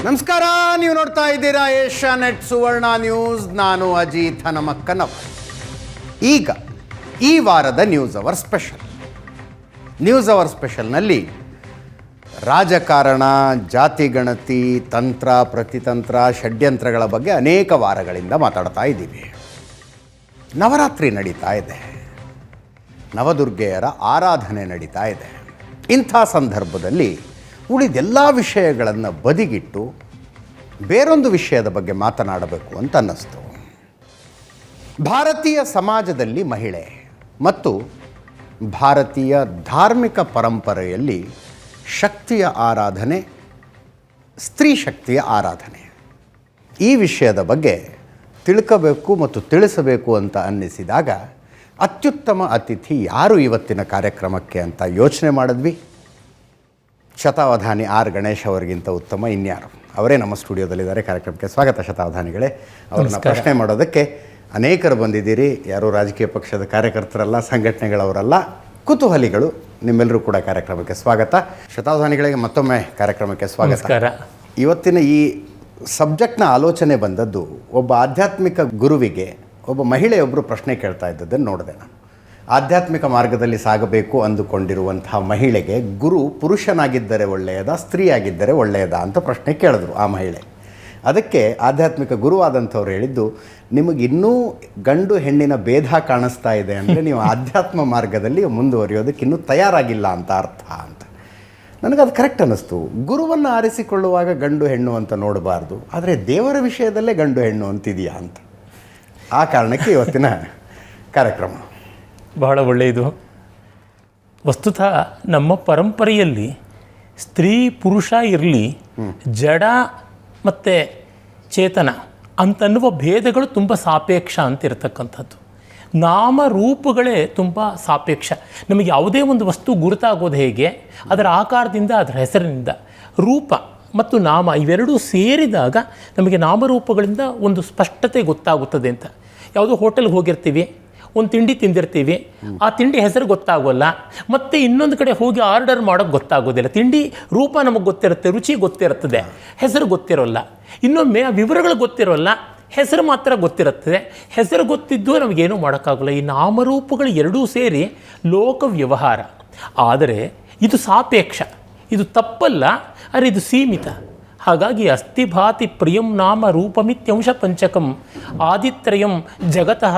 ನಮಸ್ಕಾರ, ನೀವು ನೋಡ್ತಾ ಇದ್ದೀರಾ ಏಷ್ಯಾನೆಟ್ ಸುವರ್ಣ ನ್ಯೂಸ್. ನಾನು ಅಜಿತ್ ಹನುಮಕ್ಕನವರ್. ಈಗ ಈ ವಾರದ ನ್ಯೂಸ್ ಅವರ್ ಸ್ಪೆಷಲ್ನಲ್ಲಿ ರಾಜಕಾರಣ, ಜಾತಿ ಗಣತಿ, ತಂತ್ರ ಪ್ರತಿತಂತ್ರ, ಷಡ್ಯಂತ್ರಗಳ ಬಗ್ಗೆ ಅನೇಕ ವಾರಗಳಿಂದ ಮಾತಾಡ್ತಾ ಇದ್ದೀವಿ. ನವರಾತ್ರಿ ನಡೀತಾ ಇದೆ, ನವದುರ್ಗೆಯರ ಆರಾಧನೆ ನಡೀತಾ ಇದೆ. ಇಂಥ ಸಂದರ್ಭದಲ್ಲಿ ಉಳಿದೆಲ್ಲ ವಿಷಯಗಳನ್ನು ಬದಿಗಿಟ್ಟು ಬೇರೊಂದು ವಿಷಯದ ಬಗ್ಗೆ ಮಾತನಾಡಬೇಕು ಅಂತ ಅನ್ನಿಸ್ತು. ಭಾರತೀಯ ಸಮಾಜದಲ್ಲಿ ಮಹಿಳೆ ಮತ್ತು ಭಾರತೀಯ ಧಾರ್ಮಿಕ ಪರಂಪರೆಯಲ್ಲಿ ಶಕ್ತಿಯ ಆರಾಧನೆ, ಸ್ತ್ರೀ ಶಕ್ತಿಯ ಆರಾಧನೆ, ಈ ವಿಷಯದ ಬಗ್ಗೆ ತಿಳ್ಕೋಬೇಕು ಮತ್ತು ತಿಳಿಸಬೇಕು ಅಂತ ಅನ್ನಿಸಿದಾಗ ಅತ್ಯುತ್ತಮ ಅತಿಥಿ ಯಾರು ಇವತ್ತಿನ ಕಾರ್ಯಕ್ರಮಕ್ಕೆ ಅಂತ ಯೋಚನೆ ಮಾಡಿದ್ವಿ. ಶತಾವಧಾನಿ ಆರ್ ಗಣೇಶ್ ಅವರಿಗಿಂತ ಉತ್ತಮ ಇನ್ಯಾರು? ಅವರೇ ನಮ್ಮ ಸ್ಟುಡಿಯೋದಲ್ಲಿದ್ದಾರೆ. ಕಾರ್ಯಕ್ರಮಕ್ಕೆ ಸ್ವಾಗತ ಶತಾವಧಾನಿಗಳೇ. ಅವ್ರನ್ನ ಪ್ರಶ್ನೆ ಮಾಡೋದಕ್ಕೆ ಅನೇಕರು ಬಂದಿದ್ದೀರಿ. ಯಾರು ರಾಜಕೀಯ ಪಕ್ಷದ ಕಾರ್ಯಕರ್ತರಲ್ಲ, ಸಂಘಟನೆಗಳವರಲ್ಲ, ಕುತೂಹಲಿಗಳು. ನಿಮ್ಮೆಲ್ಲರೂ ಕೂಡ ಕಾರ್ಯಕ್ರಮಕ್ಕೆ ಸ್ವಾಗತ. ಶತಾವಧಾನಿಗಳಿಗೆ ಮತ್ತೊಮ್ಮೆ ಕಾರ್ಯಕ್ರಮಕ್ಕೆ ಸ್ವಾಗತ. ಇವತ್ತಿನ ಈ ಸಬ್ಜೆಕ್ಟ್ನ ಆಲೋಚನೆ ಬಂದದ್ದು, ಒಬ್ಬ ಆಧ್ಯಾತ್ಮಿಕ ಗುರುವಿಗೆ ಒಬ್ಬ ಮಹಿಳೆಯೊಬ್ಬರು ಪ್ರಶ್ನೆ ಕೇಳ್ತಾ ಇದ್ದದ್ದನ್ನು ನೋಡಿದೆ ನಾನು. ಆಧ್ಯಾತ್ಮಿಕ ಮಾರ್ಗದಲ್ಲಿ ಸಾಗಬೇಕು ಅಂದುಕೊಂಡಿರುವಂತಹ ಮಹಿಳೆಗೆ ಗುರು ಪುರುಷನಾಗಿದ್ದರೆ ಒಳ್ಳೆಯದಾ, ಸ್ತ್ರೀಯಾಗಿದ್ದರೆ ಒಳ್ಳೆಯದಾ ಅಂತ ಪ್ರಶ್ನೆ ಕೇಳಿದ್ರು ಆ ಮಹಿಳೆ. ಅದಕ್ಕೆ ಆಧ್ಯಾತ್ಮಿಕ ಗುರುವಾದಂಥವ್ರು ಹೇಳಿದ್ದು, ನಿಮಗಿನ್ನೂ ಗಂಡು ಹೆಣ್ಣಿನ ಭೇದ ಕಾಣಿಸ್ತಾ ಇದೆ ಅಂದರೆ ನೀವು ಆಧ್ಯಾತ್ಮ ಮಾರ್ಗದಲ್ಲಿ ಮುಂದುವರಿಯೋದಕ್ಕೆ ಇನ್ನೂ ತಯಾರಾಗಿಲ್ಲ ಅಂತ ಅರ್ಥ ಅಂತ. ನನಗದು ಕರೆಕ್ಟ್ ಅನ್ನಿಸ್ತು. ಗುರುವನ್ನು ಆರಿಸಿಕೊಳ್ಳುವಾಗ ಗಂಡು ಹೆಣ್ಣು ಅಂತ ನೋಡಬಾರ್ದು, ಆದರೆ ದೇವರ ವಿಷಯದಲ್ಲೇ ಗಂಡು ಹೆಣ್ಣು ಅಂತಿದೆಯಾ ಅಂತ. ಆ ಕಾರಣಕ್ಕೆ ಇವತ್ತಿನ ಕಾರ್ಯಕ್ರಮ ಬಹಳ ಒಳ್ಳೆಯದು. ವಸ್ತುತಃ ನಮ್ಮ ಪರಂಪರೆಯಲ್ಲಿ ಸ್ತ್ರೀ ಪುರುಷ ಇರಲಿ, ಜಡ ಮತ್ತು ಚೇತನ ಅಂತನ್ನುವ ಭೇದಗಳು ತುಂಬ ಸಾಪೇಕ್ಷ ಅಂತಿರತಕ್ಕಂಥದ್ದು. ನಾಮರೂಪಗಳೇ ತುಂಬ ಸಾಪೇಕ್ಷ. ನಮಗೆ ಯಾವುದೇ ಒಂದು ವಸ್ತು ಗುರುತಾಗೋದು ಹೇಗೆ? ಅದರ ಆಕಾರದಿಂದ, ಅದರ ಹೆಸರಿನಿಂದ. ರೂಪ ಮತ್ತು ನಾಮ ಇವೆರಡೂ ಸೇರಿದಾಗ ನಮಗೆ ನಾಮರೂಪಗಳಿಂದ ಒಂದು ಸ್ಪಷ್ಟತೆ ಗೊತ್ತಾಗುತ್ತದೆ ಅಂತ. ಯಾವುದೋ ಹೋಟೆಲ್ಗೆ ಹೋಗಿರ್ತೀವಿ, ಒಂದು ತಿಂಡಿ ತಿಂದಿರ್ತೀವಿ, ಆ ತಿಂಡಿ ಹೆಸರು ಗೊತ್ತಾಗೋಲ್ಲ, ಮತ್ತು ಇನ್ನೊಂದು ಕಡೆ ಹೋಗಿ ಆರ್ಡರ್ ಮಾಡೋಕ್ಕೆ ಗೊತ್ತಾಗೋದಿಲ್ಲ. ತಿಂಡಿ ರೂಪ ನಮಗೆ ಗೊತ್ತಿರುತ್ತೆ, ರುಚಿ ಗೊತ್ತಿರುತ್ತದೆ, ಹೆಸರು ಗೊತ್ತಿರೋಲ್ಲ. ಇನ್ನೊಮ್ಮೆ ಆ ವಿವರಗಳು ಗೊತ್ತಿರೋಲ್ಲ, ಹೆಸರು ಮಾತ್ರ ಗೊತ್ತಿರುತ್ತದೆ. ಹೆಸರು ಗೊತ್ತಿದ್ದು ನಮಗೇನೂ ಮಾಡೋಕ್ಕಾಗಲ್ಲ. ಈ ನಾಮರೂಪಗಳು ಎರಡೂ ಸೇರಿ ಲೋಕ ವ್ಯವಹಾರ. ಆದರೆ ಇದು ಸಾಪೇಕ್ಷ, ಇದು ತಪ್ಪಲ್ಲ, ಆದರೆ ಇದು ಸೀಮಿತ. ಹಾಗಾಗಿ ಅಸ್ತಿ ಭಾತಿ ಪ್ರಿಯಂ ನಾಮ ರೂಪಮಿತ್ಯಂಶ ಪಂಚಕಂ ಆದಿತ್ರಯಂ ಜಗತಃ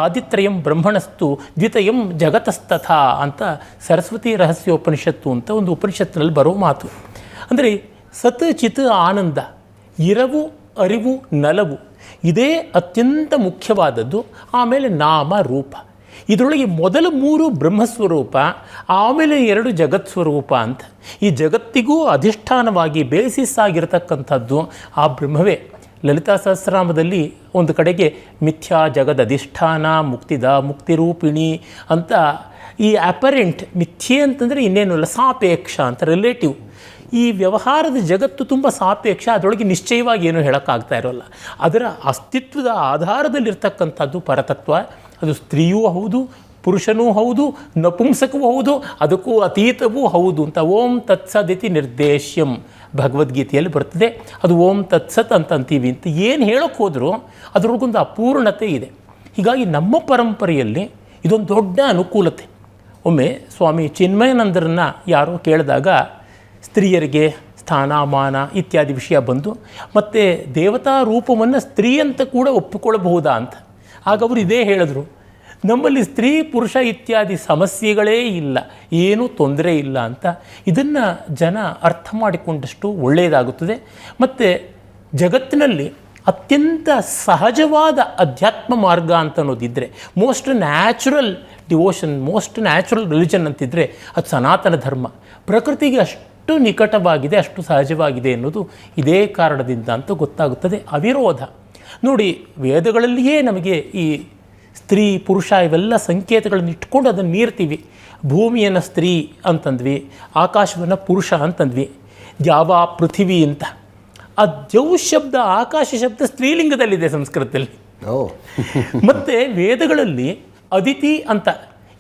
ಆದಿತ್ರಯಂ ಬ್ರಹ್ಮಣಸ್ತು ದ್ವಿತಯಂ ಜಗತಸ್ತಥಾ ಅಂತ ಸರಸ್ವತಿ ರಹಸ್ಯೋಪನಿಷತ್ತು ಅಂತ ಒಂದು ಉಪನಿಷತ್ತಿನಲ್ಲಿ ಬರೋ ಮಾತು. ಅಂದರೆ ಸತ್ ಚಿತ್ ಆನಂದ, ಇರವು ಅರಿವು ನಲವು, ಇದೇ ಅತ್ಯಂತ ಮುಖ್ಯವಾದದ್ದು. ಆಮೇಲೆ ನಾಮ ರೂಪ. ಇದರೊಳಗೆ ಮೊದಲು 3 ಬ್ರಹ್ಮಸ್ವರೂಪ, ಆಮೇಲೆ 2 ಜಗತ್ಸ್ವರೂಪ ಅಂತ. ಈ ಜಗತ್ತಿಗೂ ಅಧಿಷ್ಠಾನವಾಗಿ ಬೇಸಿಸ್ ಆಗಿರತಕ್ಕಂಥದ್ದು ಆ ಬ್ರಹ್ಮವೇ. ಲಲಿತಾ ಸಹಸ್ರನಾಮದಲ್ಲಿ ಒಂದು ಕಡೆಗೆ ಮಿಥ್ಯಾ ಜಗದ್ ಅಧಿಷ್ಠಾನ ಮುಕ್ತಿದ ಮುಕ್ತಿರೂಪಿಣಿ ಅಂತ. ಈ ಅಪರೆಂಟ್ ಮಿಥ್ಯೆ ಅಂತಂದರೆ ಇನ್ನೇನು ಅಲ್ಲ, ಸಾಪೇಕ್ಷ ಅಂತ, ರಿಲೇಟಿವ್. ಈ ವ್ಯವಹಾರದ ಜಗತ್ತು ತುಂಬ ಸಾಪೇಕ್ಷ, ಅದರೊಳಗೆ ನಿಶ್ಚಯವಾಗಿ ಏನೂ ಹೇಳೋಕ್ಕಾಗ್ತಾ ಇರೋಲ್ಲ. ಅದರ ಅಸ್ತಿತ್ವದ ಆಧಾರದಲ್ಲಿರ್ತಕ್ಕಂಥದ್ದು ಪರತತ್ವ. ಅದು ಸ್ತ್ರೀಯೂ ಹೌದು, ಪುರುಷನೂ ಹೌದು, ನಪುಂಸಕವೂ ಹೌದು, ಅದಕ್ಕೂ ಅತೀತವೂ ಹೌದು ಅಂತ. ಓಂ ತತ್ಸದಿತಿ ನಿರ್ದೇಶ್ಯಂ ಭಗವದ್ಗೀತೆಯಲ್ಲಿ ಬರ್ತದೆ. ಅದು ಓಂ ತತ್ಸತ್ ಅಂತ ಅಂತೀವಿ ಅಂತ ಏನು ಹೇಳೋಕ್ಕೆ ಹೋದರೂ ಅದರೊಳಗೊಂದು ಅಪೂರ್ಣತೆ ಇದೆ. ಹೀಗಾಗಿ ನಮ್ಮ ಪರಂಪರೆಯಲ್ಲಿ ಇದೊಂದು ದೊಡ್ಡ ಅನುಕೂಲತೆ. ಒಮ್ಮೆ ಸ್ವಾಮಿ ಚಿನ್ಮಯಾನಂದರನ್ನು ಯಾರೋ ಕೇಳಿದಾಗ ಸ್ತ್ರೀಯರಿಗೆ ಸ್ಥಾನಮಾನ ಇತ್ಯಾದಿ ವಿಷಯ ಬಂದು, ಮತ್ತು ದೇವತಾ ರೂಪವನ್ನು ಸ್ತ್ರೀ ಅಂತ ಕೂಡ ಒಪ್ಪಿಕೊಳ್ಳಬಹುದಾ ಅಂತ. ಆಗ ಅವರು ಇದೇ ಹೇಳಿದ್ರು, ನಮ್ಮಲ್ಲಿ ಸ್ತ್ರೀ ಪುರುಷ ಇತ್ಯಾದಿ ಸಮಸ್ಯೆಗಳೇ ಇಲ್ಲ, ಏನೂ ತೊಂದರೆ ಇಲ್ಲ ಅಂತ. ಇದನ್ನು ಜನ ಅರ್ಥ ಮಾಡಿಕೊಂಡಷ್ಟು ಒಳ್ಳೆಯದಾಗುತ್ತದೆ. ಮತ್ತು ಜಗತ್ತಿನಲ್ಲಿ ಅತ್ಯಂತ ಸಹಜವಾದ ಅಧ್ಯಾತ್ಮ ಮಾರ್ಗ ಅಂತ ಅನ್ನೋದಿದ್ದರೆ, most natural devotion, most natural religion ಅಂತಿದ್ದರೆ ಅದು ಸನಾತನ ಧರ್ಮ. ಪ್ರಕೃತಿಗೆ ಅಷ್ಟು ನಿಕಟವಾಗಿದೆ, ಅಷ್ಟು ಸಹಜವಾಗಿದೆ ಎನ್ನುವುದು ಇದೇ ಕಾರಣದಿಂದ ಅಂತ ಗೊತ್ತಾಗುತ್ತದೆ. ಅವಿರೋಧ ನೋಡಿ, ವೇದಗಳಲ್ಲಿಯೇ ನಮಗೆ ಈ ಸ್ತ್ರೀ ಪುರುಷ ಇವೆಲ್ಲ ಸಂಕೇತಗಳನ್ನು ಇಟ್ಕೊಂಡು ಅದನ್ನು ಮೀರ್ತೀವಿ. ಭೂಮಿಯನ್ನು ಸ್ತ್ರೀ ಅಂತಂದ್ವಿ, ಆಕಾಶವನ್ನು ಪುರುಷ ಅಂತಂದ್ವಿ, ದ್ಯಾವ ಪೃಥಿವಿ ಅಂತ. ಆ ದ್ಯೌ ಶಬ್ದ, ಆಕಾಶ ಶಬ್ದ ಸ್ತ್ರೀಲಿಂಗದಲ್ಲಿದೆ ಸಂಸ್ಕೃತದಲ್ಲಿ. ಮತ್ತು ವೇದಗಳಲ್ಲಿ ಅದಿತಿ ಅಂತ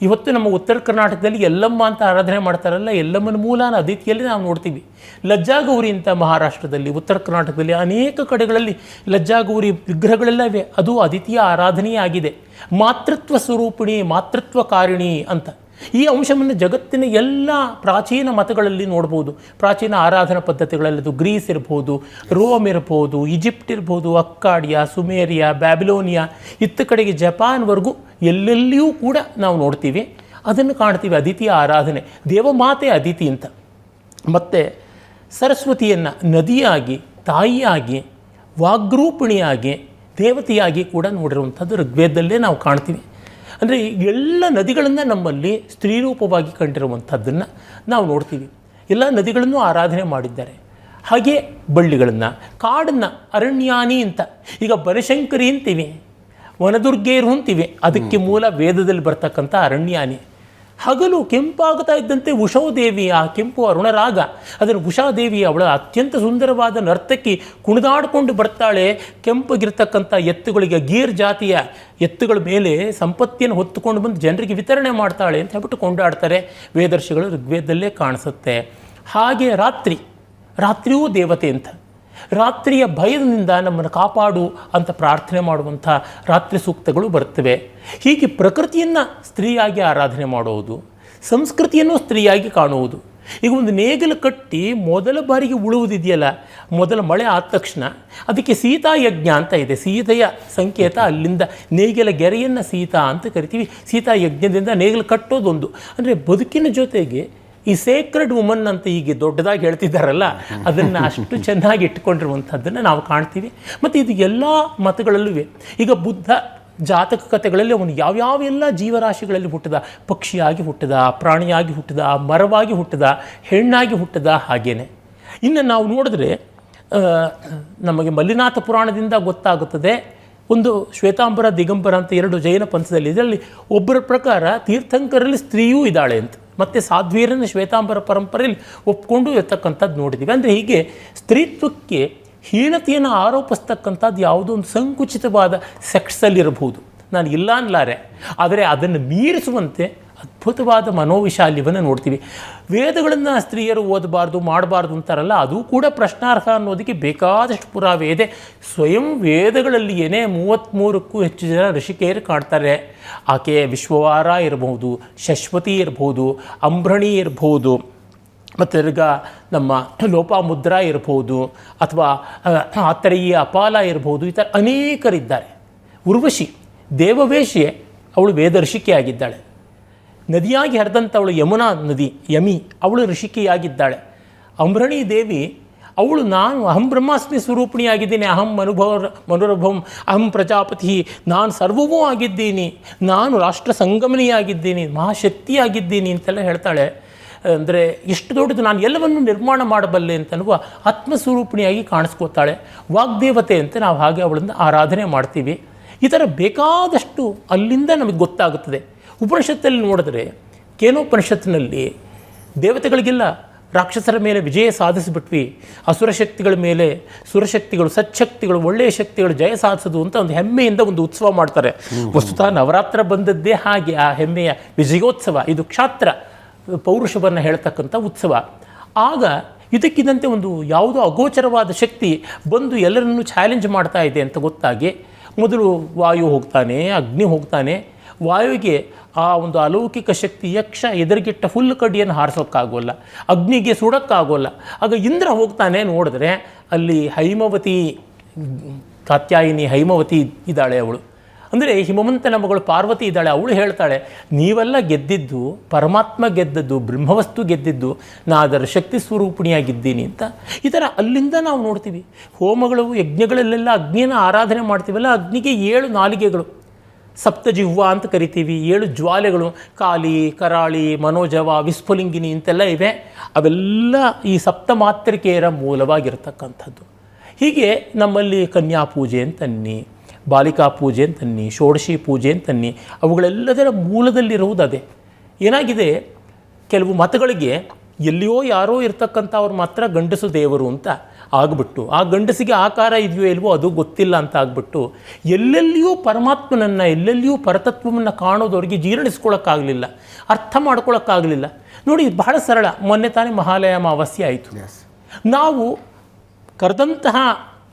ಇವತ್ತು ನಮ್ಮ ಉತ್ತರ ಕರ್ನಾಟಕದಲ್ಲಿ ಎಲ್ಲಮ್ಮ ಅಂತ ಆರಾಧನೆ ಮಾಡ್ತಾರಲ್ಲ, ಎಲ್ಲಮ್ಮನ ಮೂಲನ ಅದಿತಿಯಲ್ಲಿ ನಾವು ನೋಡ್ತೀವಿ. ಲಜ್ಜಾಗೌರಿ ಅಂತ ಮಹಾರಾಷ್ಟ್ರದಲ್ಲಿ, ಉತ್ತರ ಕರ್ನಾಟಕದಲ್ಲಿ ಅನೇಕ ಕಡೆಗಳಲ್ಲಿ ಲಜ್ಜಾಗೌರಿ ವಿಗ್ರಹಗಳೆಲ್ಲ ಇವೆ. ಅದು ಅದಿತಿಯ ಆರಾಧನೆಯೇ ಆಗಿದೆ. ಮಾತೃತ್ವ ಸ್ವರೂಪಿಣಿ, ಮಾತೃತ್ವ ಕಾರಿಣಿ ಅಂತ ಈ ಅಂಶವನ್ನು ಜಗತ್ತಿನ ಎಲ್ಲ ಪ್ರಾಚೀನ ಮತಗಳಲ್ಲಿ ನೋಡ್ಬೋದು. ಪ್ರಾಚೀನ ಆರಾಧನಾ ಪದ್ಧತಿಗಳಲ್ಲದು ಗ್ರೀಸ್ ಇರ್ಬೋದು, ರೋಮ್ ಇರ್ಬೋದು, ಈಜಿಪ್ಟ್ ಇರ್ಬೋದು, ಅಕ್ಕಾಡಿಯಾ, ಸುಮೇರಿಯಾ, ಬ್ಯಾಬಿಲೋನಿಯಾ, ಇತ್ತ ಕಡೆಗೆ ಜಪಾನ್ವರೆಗೂ ಎಲ್ಲೆಲ್ಲಿಯೂ ಕೂಡ ನಾವು ನೋಡ್ತೀವಿ, ಅದನ್ನು ಕಾಣ್ತೀವಿ. ಅದಿತಿಯ ಆರಾಧನೆ, ದೇವಮಾತೆ ಅದಿತಿ ಅಂತ. ಮತ್ತು ಸರಸ್ವತಿಯನ್ನು ನದಿಯಾಗಿ, ತಾಯಿಯಾಗಿ, ವಾಗ್ರೂಪಿಣಿಯಾಗಿ, ದೇವತೆಯಾಗಿ ಕೂಡ ನೋಡಿರುವಂಥದ್ದು ಋಗ್ವೇದದಲ್ಲೇ ನಾವು ಕಾಣ್ತೀವಿ. ಅಂದರೆ ಎಲ್ಲ ನದಿಗಳನ್ನು ನಮ್ಮಲ್ಲಿ ಸ್ತ್ರೀರೂಪವಾಗಿ ಕಂಡಿರುವಂಥದ್ದನ್ನು ನಾವು ನೋಡ್ತೀವಿ. ಎಲ್ಲ ನದಿಗಳನ್ನು ಆರಾಧನೆ ಮಾಡಿದ್ದಾರೆ. ಹಾಗೆ ಬಳ್ಳಿಗಳನ್ನು, ಕಾಡನ್ನು ಅರಣ್ಯಾನಿ ಅಂತ, ಈಗ ಬನಶಂಕರಿ ಅಂತೀವಿ, ವನದುರ್ಗೇರು ಅಂತೀವಿ, ಅದಕ್ಕೆ ಮೂಲ ವೇದದಲ್ಲಿ ಬರ್ತಕ್ಕಂಥ ಅರಣ್ಯಾನಿ. ಹಗಲು ಕೆಂಪಾಗ್ತಾ ಇದ್ದಂತೆ ಉಷೋದೇವಿ, ಆ ಕೆಂಪು ಅರುಣರಾಗ, ಅದನ್ನು ಉಷಾದೇವಿ ಅವಳ ಅತ್ಯಂತ ಸುಂದರವಾದ ನರ್ತಕಿ ಕುಣಿದಾಡಿಕೊಂಡು ಬರ್ತಾಳೆ. ಕೆಂಪಗಿರ್ತಕ್ಕಂಥ ಎತ್ತುಗಳಿಗೆ, ಗೀರ್ ಜಾತಿಯ ಎತ್ತುಗಳ ಮೇಲೆ ಸಂಪತ್ತಿಯನ್ನು ಹೊತ್ತುಕೊಂಡು ಬಂದು ಜನರಿಗೆ ವಿತರಣೆ ಮಾಡ್ತಾಳೆ ಅಂತ ಹೇಳ್ಬಿಟ್ಟು ಕೊಂಡಾಡ್ತಾರೆ ವೇದರ್ಶಿಗಳು, ಋಗ್ವೇದದಲ್ಲೇ ಕಾಣಿಸುತ್ತೆ. ಹಾಗೆ ರಾತ್ರಿಯೂ ದೇವತೆ ಅಂತ, ರಾತ್ರಿಯ ಭಯದಿಂದ ನಮ್ಮನ್ನು ಕಾಪಾಡು ಅಂತ ಪ್ರಾರ್ಥನೆ ಮಾಡುವಂಥ ರಾತ್ರಿ ಸೂಕ್ತಗಳು ಬರ್ತವೆ. ಹೀಗೆ ಪ್ರಕೃತಿಯನ್ನು ಸ್ತ್ರೀಯಾಗಿ ಆರಾಧನೆ ಮಾಡುವುದು, ಸಂಸ್ಕೃತಿಯನ್ನು ಸ್ತ್ರೀಯಾಗಿ ಕಾಣುವುದು. ಈಗ ಒಂದು ನೇಗಿಲು ಕಟ್ಟಿ ಮೊದಲ ಬಾರಿಗೆ ಉಳುವುದಿದೆಯಲ್ಲ, ಮೊದಲ ಮಳೆ ಆದ ತಕ್ಷಣ ಅದಕ್ಕೆ ಸೀತಾ ಯಜ್ಞ ಅಂತ ಇದೆ. ಸೀತೆಯ ಸಂಕೇತ ಅಲ್ಲಿಂದ ನೇಗಿಲ ಗೆರೆಯನ್ನು ಸೀತಾ ಅಂತ ಕರಿತೀವಿ. ಸೀತಾ ಯಜ್ಞದಿಂದ ನೇಗಿಲು ಕಟ್ಟೋದೊಂದು. ಅಂದರೆ ಬದುಕಿನ ಜೊತೆಗೆ ಈ ಸೇಕ್ರೆಡ್ ವುಮನ್ ಅಂತ ಈಗ ದೊಡ್ಡದಾಗಿ ಹೇಳ್ತಿದ್ದಾರಲ್ಲ, ಅದನ್ನು ಅಷ್ಟು ಚೆನ್ನಾಗಿ ಇಟ್ಕೊಂಡಿರುವಂಥದ್ದನ್ನು ನಾವು ಕಾಣ್ತೀವಿ. ಮತ್ತು ಇದು ಎಲ್ಲ ಮತಗಳಲ್ಲೂ. ಈಗ ಬುದ್ಧ ಜಾತಕ ಕಥೆಗಳಲ್ಲಿ ಅವನು ಯಾವ್ಯಾವೆಲ್ಲ ಜೀವರಾಶಿಗಳಲ್ಲಿ ಹುಟ್ಟಿದ, ಪಕ್ಷಿಯಾಗಿ ಹುಟ್ಟಿದ, ಪ್ರಾಣಿಯಾಗಿ ಹುಟ್ಟಿದ, ಮರವಾಗಿ ಹುಟ್ಟಿದ, ಹೆಣ್ಣಾಗಿ ಹುಟ್ಟಿದ, ಹಾಗೇನೆ. ಇನ್ನು ನಾವು ನೋಡಿದ್ರೆ ನಮಗೆ ಮಲ್ಲಿನಾಥ ಪುರಾಣದಿಂದ ಗೊತ್ತಾಗುತ್ತದೆ. ಒಂದು ಶ್ವೇತಾಂಬರ, ದಿಗಂಬರ ಅಂತ ಎರಡು ಜೈನ ಪಂಥದಲ್ಲಿ, ಇದರಲ್ಲಿ ಒಬ್ಬರ ಪ್ರಕಾರ ತೀರ್ಥಂಕರಲ್ಲಿ ಸ್ತ್ರೀಯೂ ಇದ್ದಾಳೆ ಅಂತ, ಮತ್ತು ಸಾಧ್ವೀರನ ಶ್ವೇತಾಂಬರ ಪರಂಪರೆಯಲ್ಲಿ ಒಪ್ಕೊಂಡು ಇರ್ತಕ್ಕಂಥದ್ದು ನೋಡಿದ್ದೀವಿ. ಅಂದರೆ ಹೀಗೆ ಸ್ತ್ರೀತ್ವಕ್ಕೆ ಹೀನತೆಯನ್ನು ಆರೋಪಿಸ್ತಕ್ಕಂಥದ್ದು ಯಾವುದೋ ಒಂದು ಸಂಕುಚಿತವಾದ ಸೆಕ್ಸಲ್ಲಿರಬಹುದು, ನಾನು ಇಲ್ಲ ಅನ್ನಲಾರೆ. ಆದರೆ ಅದನ್ನು ಮೀರಿಸುವಂತೆ ಅದ್ಭುತವಾದ ಮನೋವಿಶಾಲ್ಯವನ್ನು ನೋಡ್ತೀವಿ. ವೇದಗಳನ್ನು ಸ್ತ್ರೀಯರು ಓದಬಾರ್ದು, ಮಾಡಬಾರ್ದು ಅಂತಾರಲ್ಲ, ಅದು ಕೂಡ ಪ್ರಶ್ನಾರ್ಹ ಅನ್ನೋದಕ್ಕೆ ಬೇಕಾದಷ್ಟು ಪುರಾವೆ ಇದೆ. ಸ್ವಯಂ ವೇದಗಳಲ್ಲಿಯೇ 33ಕ್ಕೂ ಹೆಚ್ಚು ಜನ ಋಷಿಕೆಯರು ಕಾಣ್ತಾರೆ. ಆಕೆ ವಿಶ್ವವಾರ ಇರಬಹುದು, ಶಶ್ವತಿ ಇರಬಹುದು, ಅಂಬ್ರಣಿ ಇರಬಹುದು, ಮತ್ತು ತಿರ್ಗಾ ನಮ್ಮ ಲೋಪಾಮುದ್ರಾ ಇರ್ಬೋದು, ಅಥವಾ ಆತರೆಯ ಅಪಾಲ ಇರ್ಬೋದು. ಈ ಥರ ಅನೇಕರಿದ್ದಾರೆ. ಉರ್ವಶಿ ದೇವವೇಶಿಯೇ, ಅವಳು ವೇದ ಋಷಿಕೆಯಾಗಿದ್ದಾಳೆ. ನದಿಯಾಗಿ ಹರಿದಂಥವಳು ಯಮುನಾ ನದಿ, ಯಮಿ, ಅವಳು ಋಷಿಕೆಯಾಗಿದ್ದಾಳೆ. ಅಂಬ್ರಣಿ ದೇವಿ, ಅವಳು ನಾನು ಅಹಂ ಬ್ರಹ್ಮಾಸ್ಮಿ ಸ್ವರೂಪಿಣಿಯಾಗಿದ್ದೀನಿ, ಅಹಂ ಮನುರಭಂ ಅಹಂ ಪ್ರಜಾಪತಿ, ನಾನು ಸರ್ವವೂ ಆಗಿದ್ದೀನಿ, ನಾನು ರಾಷ್ಟ್ರ ಸಂಗಮನಿಯಾಗಿದ್ದೀನಿ, ಮಹಾಶಕ್ತಿಯಾಗಿದ್ದೀನಿ ಅಂತೆಲ್ಲ ಹೇಳ್ತಾಳೆ. ಅಂದರೆ ಎಷ್ಟು ದೊಡ್ಡದು, ನಾನು ಎಲ್ಲವನ್ನು ನಿರ್ಮಾಣ ಮಾಡಬಲ್ಲೆ ಅಂತನ್ನುವ ಆತ್ಮಸ್ವರೂಪಿಣಿಯಾಗಿ ಕಾಣಿಸ್ಕೋತಾಳೆ. ವಾಗ್ದೇವತೆ ಅಂತ ನಾವು ಹಾಗೆ ಅವಳನ್ನು ಆರಾಧನೆ ಮಾಡ್ತೀವಿ. ಈ ಥರ ಬೇಕಾದಷ್ಟು ಅಲ್ಲಿಂದ ನಮಗೆ ಗೊತ್ತಾಗುತ್ತದೆ. ಉಪನಿಷತ್ತಲ್ಲಿ ನೋಡಿದ್ರೆ, ಕೇನೋಪನಿಷತ್ತಿನಲ್ಲಿ ದೇವತೆಗಳಿಗೆಲ್ಲ ರಾಕ್ಷಸರ ಮೇಲೆ ವಿಜಯ ಸಾಧಿಸಿಬಿಟ್ವಿ, ಅಸುರಶಕ್ತಿಗಳ ಮೇಲೆ ಸುರಶಕ್ತಿಗಳು, ಸಚ್ಛಕ್ತಿಗಳು, ಒಳ್ಳೆಯ ಶಕ್ತಿಗಳು ಜಯ ಸಾಧಿಸೋದು ಅಂತ ಒಂದು ಹೆಮ್ಮೆಯಿಂದ ಒಂದು ಉತ್ಸವ ಮಾಡ್ತಾರೆ. ವಸ್ತುತಃ ನವರಾತ್ರ ಬಂದದ್ದೇ ಹಾಗೆ, ಆ ಹೆಮ್ಮೆಯ ವಿಜಯೋತ್ಸವ. ಇದು ಕ್ಷಾತ್ರ ಪೌರುಷವನ್ನು ಹೇಳ್ತಕ್ಕಂಥ ಉತ್ಸವ. ಆಗ ಇದಕ್ಕಿದ್ದಂತೆ ಒಂದು ಯಾವುದೋ ಅಗೋಚರವಾದ ಶಕ್ತಿ ಬಂದು ಎಲ್ಲರನ್ನೂ ಚಾಲೆಂಜ್ ಮಾಡ್ತಾ ಇದೆ ಅಂತ ಗೊತ್ತಾಗಿ, ಮೊದಲು ವಾಯು ಹೋಗ್ತಾನೆ, ಅಗ್ನಿ ಹೋಗ್ತಾನೆ. ವಾಯುವಿಗೆ ಆ ಒಂದು ಅಲೌಕಿಕ ಶಕ್ತಿ ಯಕ್ಷ ಎದುರುಗಿಟ್ಟ ಫುಲ್ ಕಡ್ಡಿಯನ್ನು ಹಾರಿಸೋಕ್ಕಾಗೋಲ್ಲ, ಅಗ್ನಿಗೆ ಸುಡೋಕ್ಕಾಗೋಲ್ಲ. ಆಗ ಇಂದ್ರ ಹೋಗ್ತಾನೆ, ನೋಡಿದ್ರೆ ಅಲ್ಲಿ ಹೈಮವತಿ, ಕಾತ್ಯಾಯಿನಿ ಹೈಮವತಿ ಇದ್ದಾಳೆ. ಅವಳು ಅಂದರೆ ಹಿಮವಂತನ ಮಗಳು ಪಾರ್ವತಿ ಇದ್ದಾಳೆ. ಅವಳು ಹೇಳ್ತಾಳೆ, ನೀವೆಲ್ಲ ಗೆದ್ದಿದ್ದು, ಪರಮಾತ್ಮ ಗೆದ್ದದ್ದು, ಬ್ರಹ್ಮವಸ್ತು ಗೆದ್ದಿದ್ದು, ನಾ ಅದರ ಶಕ್ತಿ ಸ್ವರೂಪಿಣಿಯಾಗಿದ್ದೀನಿ ಅಂತ. ಈ ಥರ ಅಲ್ಲಿಂದ ನಾವು ನೋಡ್ತೀವಿ. ಹೋಮಗಳು, ಯಜ್ಞಗಳಲ್ಲೆಲ್ಲ ಅಗ್ನಿಯನ್ನು ಆರಾಧನೆ ಮಾಡ್ತೀವಲ್ಲ, ಅಗ್ನಿಗೆ 7 ನಾಲಿಗೆಗಳು, ಸಪ್ತಜಿಹ್ವ ಅಂತ ಕರಿತೀವಿ. 7 ಜ್ವಾಲೆಗಳು, ಕಾಲಿ, ಕರಾಳಿ, ಮನೋಜವ, ವಿಸ್ಫುಲಿಂಗಿನಿ ಅಂತೆಲ್ಲ ಇವೆ. ಅವೆಲ್ಲ ಈ ಸಪ್ತಮಾತ್ರಿಕೆಯರ ಮೂಲವಾಗಿರ್ತಕ್ಕಂಥದ್ದು. ಹೀಗೆ ನಮ್ಮಲ್ಲಿ ಕನ್ಯಾ ಪೂಜೆ ಅಂತನ್ನಿ, ಬಾಲಿಕಾ ಪೂಜೆ ಅಂತನ್ನಿ, ಷೋಡಶಿ ಪೂಜೆ ಅಂತನ್ನಿ, ಅವುಗಳೆಲ್ಲದರ ಮೂಲದಲ್ಲಿರುವುದು ಅದೇ. ಏನಾಗಿದೆ, ಕೆಲವು ಮತಗಳಿಗೆ ಎಲ್ಲಿಯೋ ಯಾರೋ ಇರ್ತಕ್ಕಂಥವ್ರು ಮಾತ್ರ ಗಂಡಸು ದೇವರು ಅಂತ, ಆಗಿಬಿಟ್ಟು ಆ ಗಂಡಸಿಗೆ ಆಕಾರ ಇದೆಯೋ ಇಲ್ವೋ ಅದು ಗೊತ್ತಿಲ್ಲ ಅಂತ ಆಗಿಬಿಟ್ಟು ಎಲ್ಲೆಲ್ಲಿಯೂ ಪರಮಾತ್ಮನನ್ನು ಎಲ್ಲೆಲ್ಲಿಯೂ ಪರತತ್ವವನ್ನು ಕಾಣೋದವ್ರಿಗೆ ಜೀರ್ಣಿಸ್ಕೊಳ್ಳೋಕ್ಕಾಗಲಿಲ್ಲ, ಅರ್ಥ ಮಾಡ್ಕೊಳ್ಳೋಕ್ಕಾಗಲಿಲ್ಲ. ನೋಡಿ, ಬಹಳ ಸರಳ. ಮೊನ್ನೆ ತಾನೇ ಮಹಾಲಯ ಅಮಾವಾಸ್ಯೆ ಆಯಿತು. ನಾವು ಕರೆದಂತಹ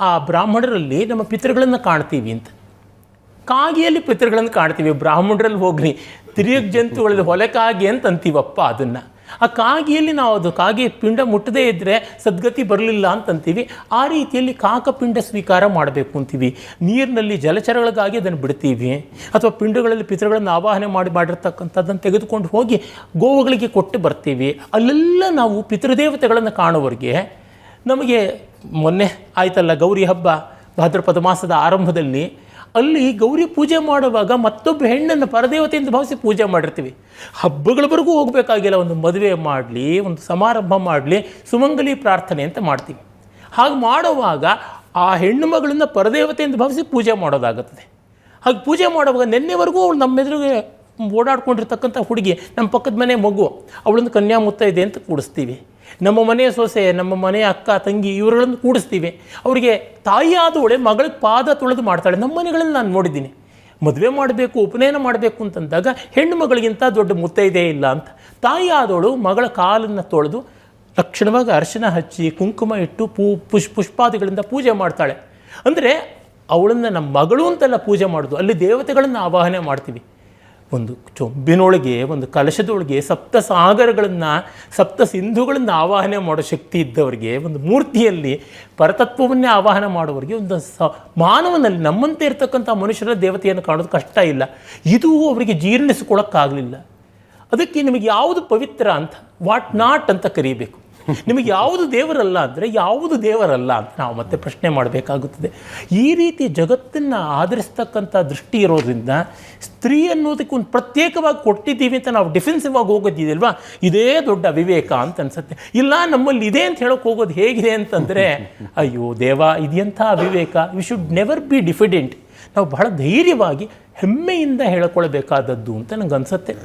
ಆ ಬ್ರಾಹ್ಮಣರಲ್ಲಿ ನಮ್ಮ ಪಿತೃಗಳನ್ನು ಕಾಣ್ತೀವಿ ಅಂತ. ಕಾಗಿಯಲ್ಲಿ ಪಿತೃಗಳನ್ನು ಕಾಣ್ತೀವಿ, ಬ್ರಾಹ್ಮಣರಲ್ಲಿ ಹೋಗ್ರಿ ತಿರಿಯಕ್ ಜಂತುಗಳಲ್ಲಿ ಹೊಲಕಾಗಿ ಅಂತ ಅಂತೀವಪ್ಪ ಅದನ್ನು. ಆ ಕಾಗಿಯಲ್ಲಿ ನಾವು ಅದು ಕಾಗೆ ಪಿಂಡ ಮುಟ್ಟದೇ ಇದ್ದರೆ ಸದ್ಗತಿ ಬರಲಿಲ್ಲ ಅಂತಂತೀವಿ. ಆ ರೀತಿಯಲ್ಲಿ ಕಾಕಪಿಂಡ ಸ್ವೀಕಾರ ಮಾಡಬೇಕು ಅಂತೀವಿ. ನೀರಿನಲ್ಲಿ ಜಲಚರಗಳಿಗಾಗಿ ಅದನ್ನು ಬಿಡ್ತೀವಿ, ಅಥವಾ ಪಿಂಡಗಳಲ್ಲಿ ಪಿತೃಗಳನ್ನು ಆವಾಹನೆ ಮಾಡಿರ್ತಕ್ಕಂಥದ್ದನ್ನು ತೆಗೆದುಕೊಂಡು ಹೋಗಿ ಗೋವುಗಳಿಗೆ ಕೊಟ್ಟು ಬರ್ತೀವಿ. ಅಲ್ಲೆಲ್ಲ ನಾವು ಪಿತೃದೇವತೆಗಳನ್ನು ಕಾಣುವವರಿಗೆ ನಮಗೆ ಮೊನ್ನೆ ಆಯ್ತಲ್ಲ ಗೌರಿ ಹಬ್ಬ, ಭಾದ್ರಪದ ಮಾಸದ ಆರಂಭದಲ್ಲಿ ಅಲ್ಲಿ ಗೌರಿ ಪೂಜೆ ಮಾಡುವಾಗ ಮತ್ತೊಬ್ಬ ಹೆಣ್ಣನ್ನು ಪರದೇವತೆಯಿಂದ ಭಾವಿಸಿ ಪೂಜೆ ಮಾಡಿರ್ತೀವಿ. ಹಬ್ಬಗಳವರೆಗೂ ಹೋಗಬೇಕಾಗಿಲ್ಲ, ಒಂದು ಮದುವೆ ಮಾಡಲಿ, ಒಂದು ಸಮಾರಂಭ ಮಾಡಲಿ, ಸುಮಂಗಲಿ ಪ್ರಾರ್ಥನೆ ಅಂತ ಮಾಡ್ತೀವಿ. ಹಾಗೆ ಮಾಡುವಾಗ ಆ ಹೆಣ್ಣು ಮಗಳನ್ನು ಪರದೇವತೆಯಿಂದ ಭಾವಿಸಿ ಪೂಜೆ ಮಾಡೋದಾಗುತ್ತದೆ. ಹಾಗೆ ಪೂಜೆ ಮಾಡುವಾಗ ನಿನ್ನೆವರೆಗೂ ಅವಳು ನಮ್ಮ ಎದುರಿಗೆ ಓಡಾಡ್ಕೊಂಡಿರ್ತಕ್ಕಂಥ ಹುಡುಗಿ, ನಮ್ಮ ಪಕ್ಕದ ಮನೆ ಮಗು, ಅವಳೊಂದು ಕನ್ಯಾ ಮುತ್ತ ಇದೆ ಅಂತ ಕೂಡಿಸ್ತೀವಿ. ನಮ್ಮ ಮನೆಯ ಸೊಸೆ, ನಮ್ಮ ಮನೆಯ ಅಕ್ಕ ತಂಗಿ ಇವರುಗಳನ್ನು ಕೂಡಿಸ್ತೀವಿ. ಅವರಿಗೆ ತಾಯಿಯಾದವಳೆ ಮಗಳಿಗೆ ಪಾದ ತೊಳೆದು ಮಾಡ್ತಾಳೆ. ನಮ್ಮ ಮನೆಗಳಲ್ಲಿ ನಾನು ನೋಡಿದ್ದೀನಿ, ಮದುವೆ ಮಾಡಬೇಕು, ಉಪನಯನ ಮಾಡಬೇಕು ಅಂತಂದಾಗ ಹೆಣ್ಣು ಮಗಳಿಗಿಂತ ದೊಡ್ಡ ಮುತ್ತೈದೆ ಇಲ್ಲ ಅಂತ ತಾಯಿಯಾದವಳು ಮಗಳ ಕಾಲನ್ನು ತೊಳೆದು ಲಕ್ಷಣವಾಗಿ ಅರಿಶಿನ ಹಚ್ಚಿ ಕುಂಕುಮ ಇಟ್ಟು ಪುಷ್ಪಾದಿಗಳಿಂದ ಪೂಜೆ ಮಾಡ್ತಾಳೆ. ಅಂದರೆ ಅವಳನ್ನು ನಮ್ಮ ಮಗಳು ಅಂತೆಲ್ಲ ಪೂಜೆ ಮಾಡೋದು. ಅಲ್ಲಿ ದೇವತೆಗಳನ್ನು ಆವಾಹನೆ ಮಾಡ್ತೀವಿ. ಒಂದು ಚೊಂಬಿನೊಳಗೆ, ಒಂದು ಕಲಶದೊಳಗೆ ಸಪ್ತ ಸಾಗರಗಳನ್ನು, ಸಪ್ತ ಸಿಂಧುಗಳನ್ನು ಆವಾಹನೆ ಮಾಡೋ ಶಕ್ತಿ ಇದ್ದವರಿಗೆ, ಒಂದು ಮೂರ್ತಿಯಲ್ಲಿ ಪರತತ್ವವನ್ನೇ ಆವಾಹನ ಮಾಡೋವರಿಗೆ, ಒಂದು ಮಾನವನಲ್ಲಿ ನಮ್ಮಂತೆ ಇರತಕ್ಕಂಥ ಮನುಷ್ಯರ ದೇವತೆಯನ್ನು ಕಾಣೋದು ಕಷ್ಟ ಇಲ್ಲ. ಇದು ಅವರಿಗೆ ಜೀರ್ಣಿಸಿಕೊಳ್ಳೋಕ್ಕಾಗಲಿಲ್ಲ. ಅದಕ್ಕೆ ನಿಮಗೆ ಯಾವುದು ಪವಿತ್ರ ಅಂತ, ವಾಟ್ ನಾಟ್ ಅಂತ ಕರೀಬೇಕು. ನಿಮಗೆ ಯಾವುದು ದೇವರಲ್ಲ ಅಂದರೆ ಯಾವುದು ದೇವರಲ್ಲ ಅಂತ ನಾವು ಮತ್ತೆ ಪ್ರಶ್ನೆ ಮಾಡಬೇಕಾಗುತ್ತದೆ. ಈ ರೀತಿ ಜಗತ್ತನ್ನು ಆಧರಿಸ್ತಕ್ಕಂಥ ದೃಷ್ಟಿ ಇರೋದ್ರಿಂದ ಸ್ತ್ರೀ ಅನ್ನೋದಕ್ಕೆ ಒಂದು ಪ್ರತ್ಯೇಕವಾಗಿ ಕೊಟ್ಟಿದ್ದೀವಿ ಅಂತ ನಾವು ಡಿಫೆನ್ಸಿವ್ ಆಗಿ ಹೋಗೋದಿದೆಯಲ್ವಾ, ಇದೇ ದೊಡ್ಡ ಅವಿವೇಕ ಅಂತ ಅನಿಸುತ್ತೆ. ಇಲ್ಲ, ನಮ್ಮಲ್ಲಿ ಇದೆ ಅಂತ ಹೇಳೋಕೆ ಹೋಗೋದು ಹೇಗಿದೆ ಅಂತಂದರೆ, ಅಯ್ಯೋ ದೇವ, ಇದೆಂಥ ಅವಿವೇಕ. We should never be diffident. ನಾವು ಬಹಳ ಧೈರ್ಯವಾಗಿ ಹೆಮ್ಮೆಯಿಂದ ಹೇಳಿಕೊಳ್ಬೇಕಾದದ್ದು ಅಂತ ನನಗೆ ಅನಿಸುತ್ತೆ.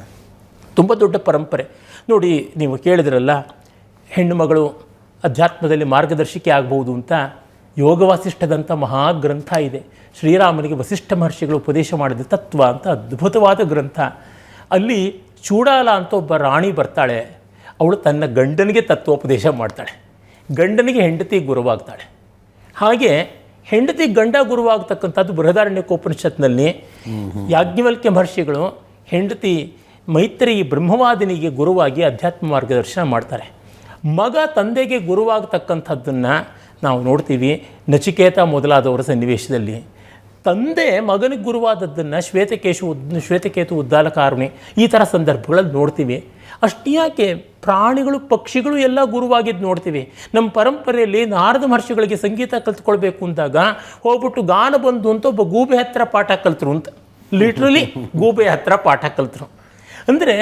ತುಂಬ ದೊಡ್ಡ ಪರಂಪರೆ. ನೋಡಿ, ನೀವು ಕೇಳಿದ್ರಲ್ಲ, ಹೆಣ್ಣು ಮಗಳು ಅಧ್ಯಾತ್ಮದಲ್ಲಿ ಮಾರ್ಗದರ್ಶಿಕೆ ಆಗ್ಬೋದು ಅಂತ ಯೋಗ ವಾಸಿಷ್ಠದಂಥ ಮಹಾಗ್ರಂಥ ಇದೆ. ಶ್ರೀರಾಮನಿಗೆ ವಸಿಷ್ಠ ಮಹರ್ಷಿಗಳು ಉಪದೇಶ ಮಾಡಿದ ತತ್ವ ಅಂತ ಅದ್ಭುತವಾದ ಗ್ರಂಥ. ಅಲ್ಲಿ ಚೂಡಾಲ ಅಂತ ಒಬ್ಬ ರಾಣಿ ಬರ್ತಾಳೆ. ಅವಳು ತನ್ನ ಗಂಡನಿಗೆ ತತ್ವೋಪದೇಶ ಮಾಡ್ತಾಳೆ, ಗಂಡನಿಗೆ ಹೆಂಡತಿ ಗುರುವಾಗ್ತಾಳೆ. ಹಾಗೆ ಹೆಂಡತಿ ಗಂಡ ಗುರುವಾಗ್ತಕ್ಕಂಥದ್ದು ಬೃಹದಾರಣ್ಯಕೋಪನಿಷತ್ನಲ್ಲಿ ಯಾಜ್ಞವಲ್ಕ್ಯ ಮಹರ್ಷಿಗಳು ಹೆಂಡತಿ ಮೈತ್ರಿ ಬ್ರಹ್ಮವಾದಿನಿಗೆ ಗುರುವಾಗಿ ಅಧ್ಯಾತ್ಮ ಮಾರ್ಗದರ್ಶನ ಮಾಡ್ತಾರೆ. ಮಗ ತಂದೆಗೆ ಗುರುವಾಗತಕ್ಕಂಥದ್ದನ್ನು ನಾವು ನೋಡ್ತೀವಿ ನಚಿಕೇತ ಮೊದಲಾದವರ ಸನ್ನಿವೇಶದಲ್ಲಿ. ತಂದೆ ಮಗನಿಗೆ ಗುರುವಾದದ್ದನ್ನು ಶ್ವೇತಕೇತು ಉದ್ದಾಲಕಾರುಣಿ ಈ ಥರ ಸಂದರ್ಭಗಳಲ್ಲಿ ನೋಡ್ತೀವಿ. ಅಷ್ಟ್ಯಾಕೆ ಪ್ರಾಣಿಗಳು ಪಕ್ಷಿಗಳು ಎಲ್ಲ ಗುರುವಾಗಿದ್ದು ನೋಡ್ತೀವಿ. ನಮ್ಮ ಪರಂಪರೆಯಲ್ಲಿ ನಾರದ ಮಹರ್ಷಿಗಳಿಗೆ ಸಂಗೀತ ಕಲ್ತ್ಕೊಳ್ಬೇಕು ಅಂದಾಗ ಹೋಗ್ಬಿಟ್ಟು ಗಾನ ಬಂದು ಅಂತ ಒಬ್ಬ ಗೂಬೆ ಹತ್ರ ಪಾಠ ಕಲ್ತರು ಅಂತ, ಲಿಟ್ರಲಿ ಗೂಬೆ ಹತ್ರ ಪಾಠ ಕಲ್ತರು. ಅಂದರೆ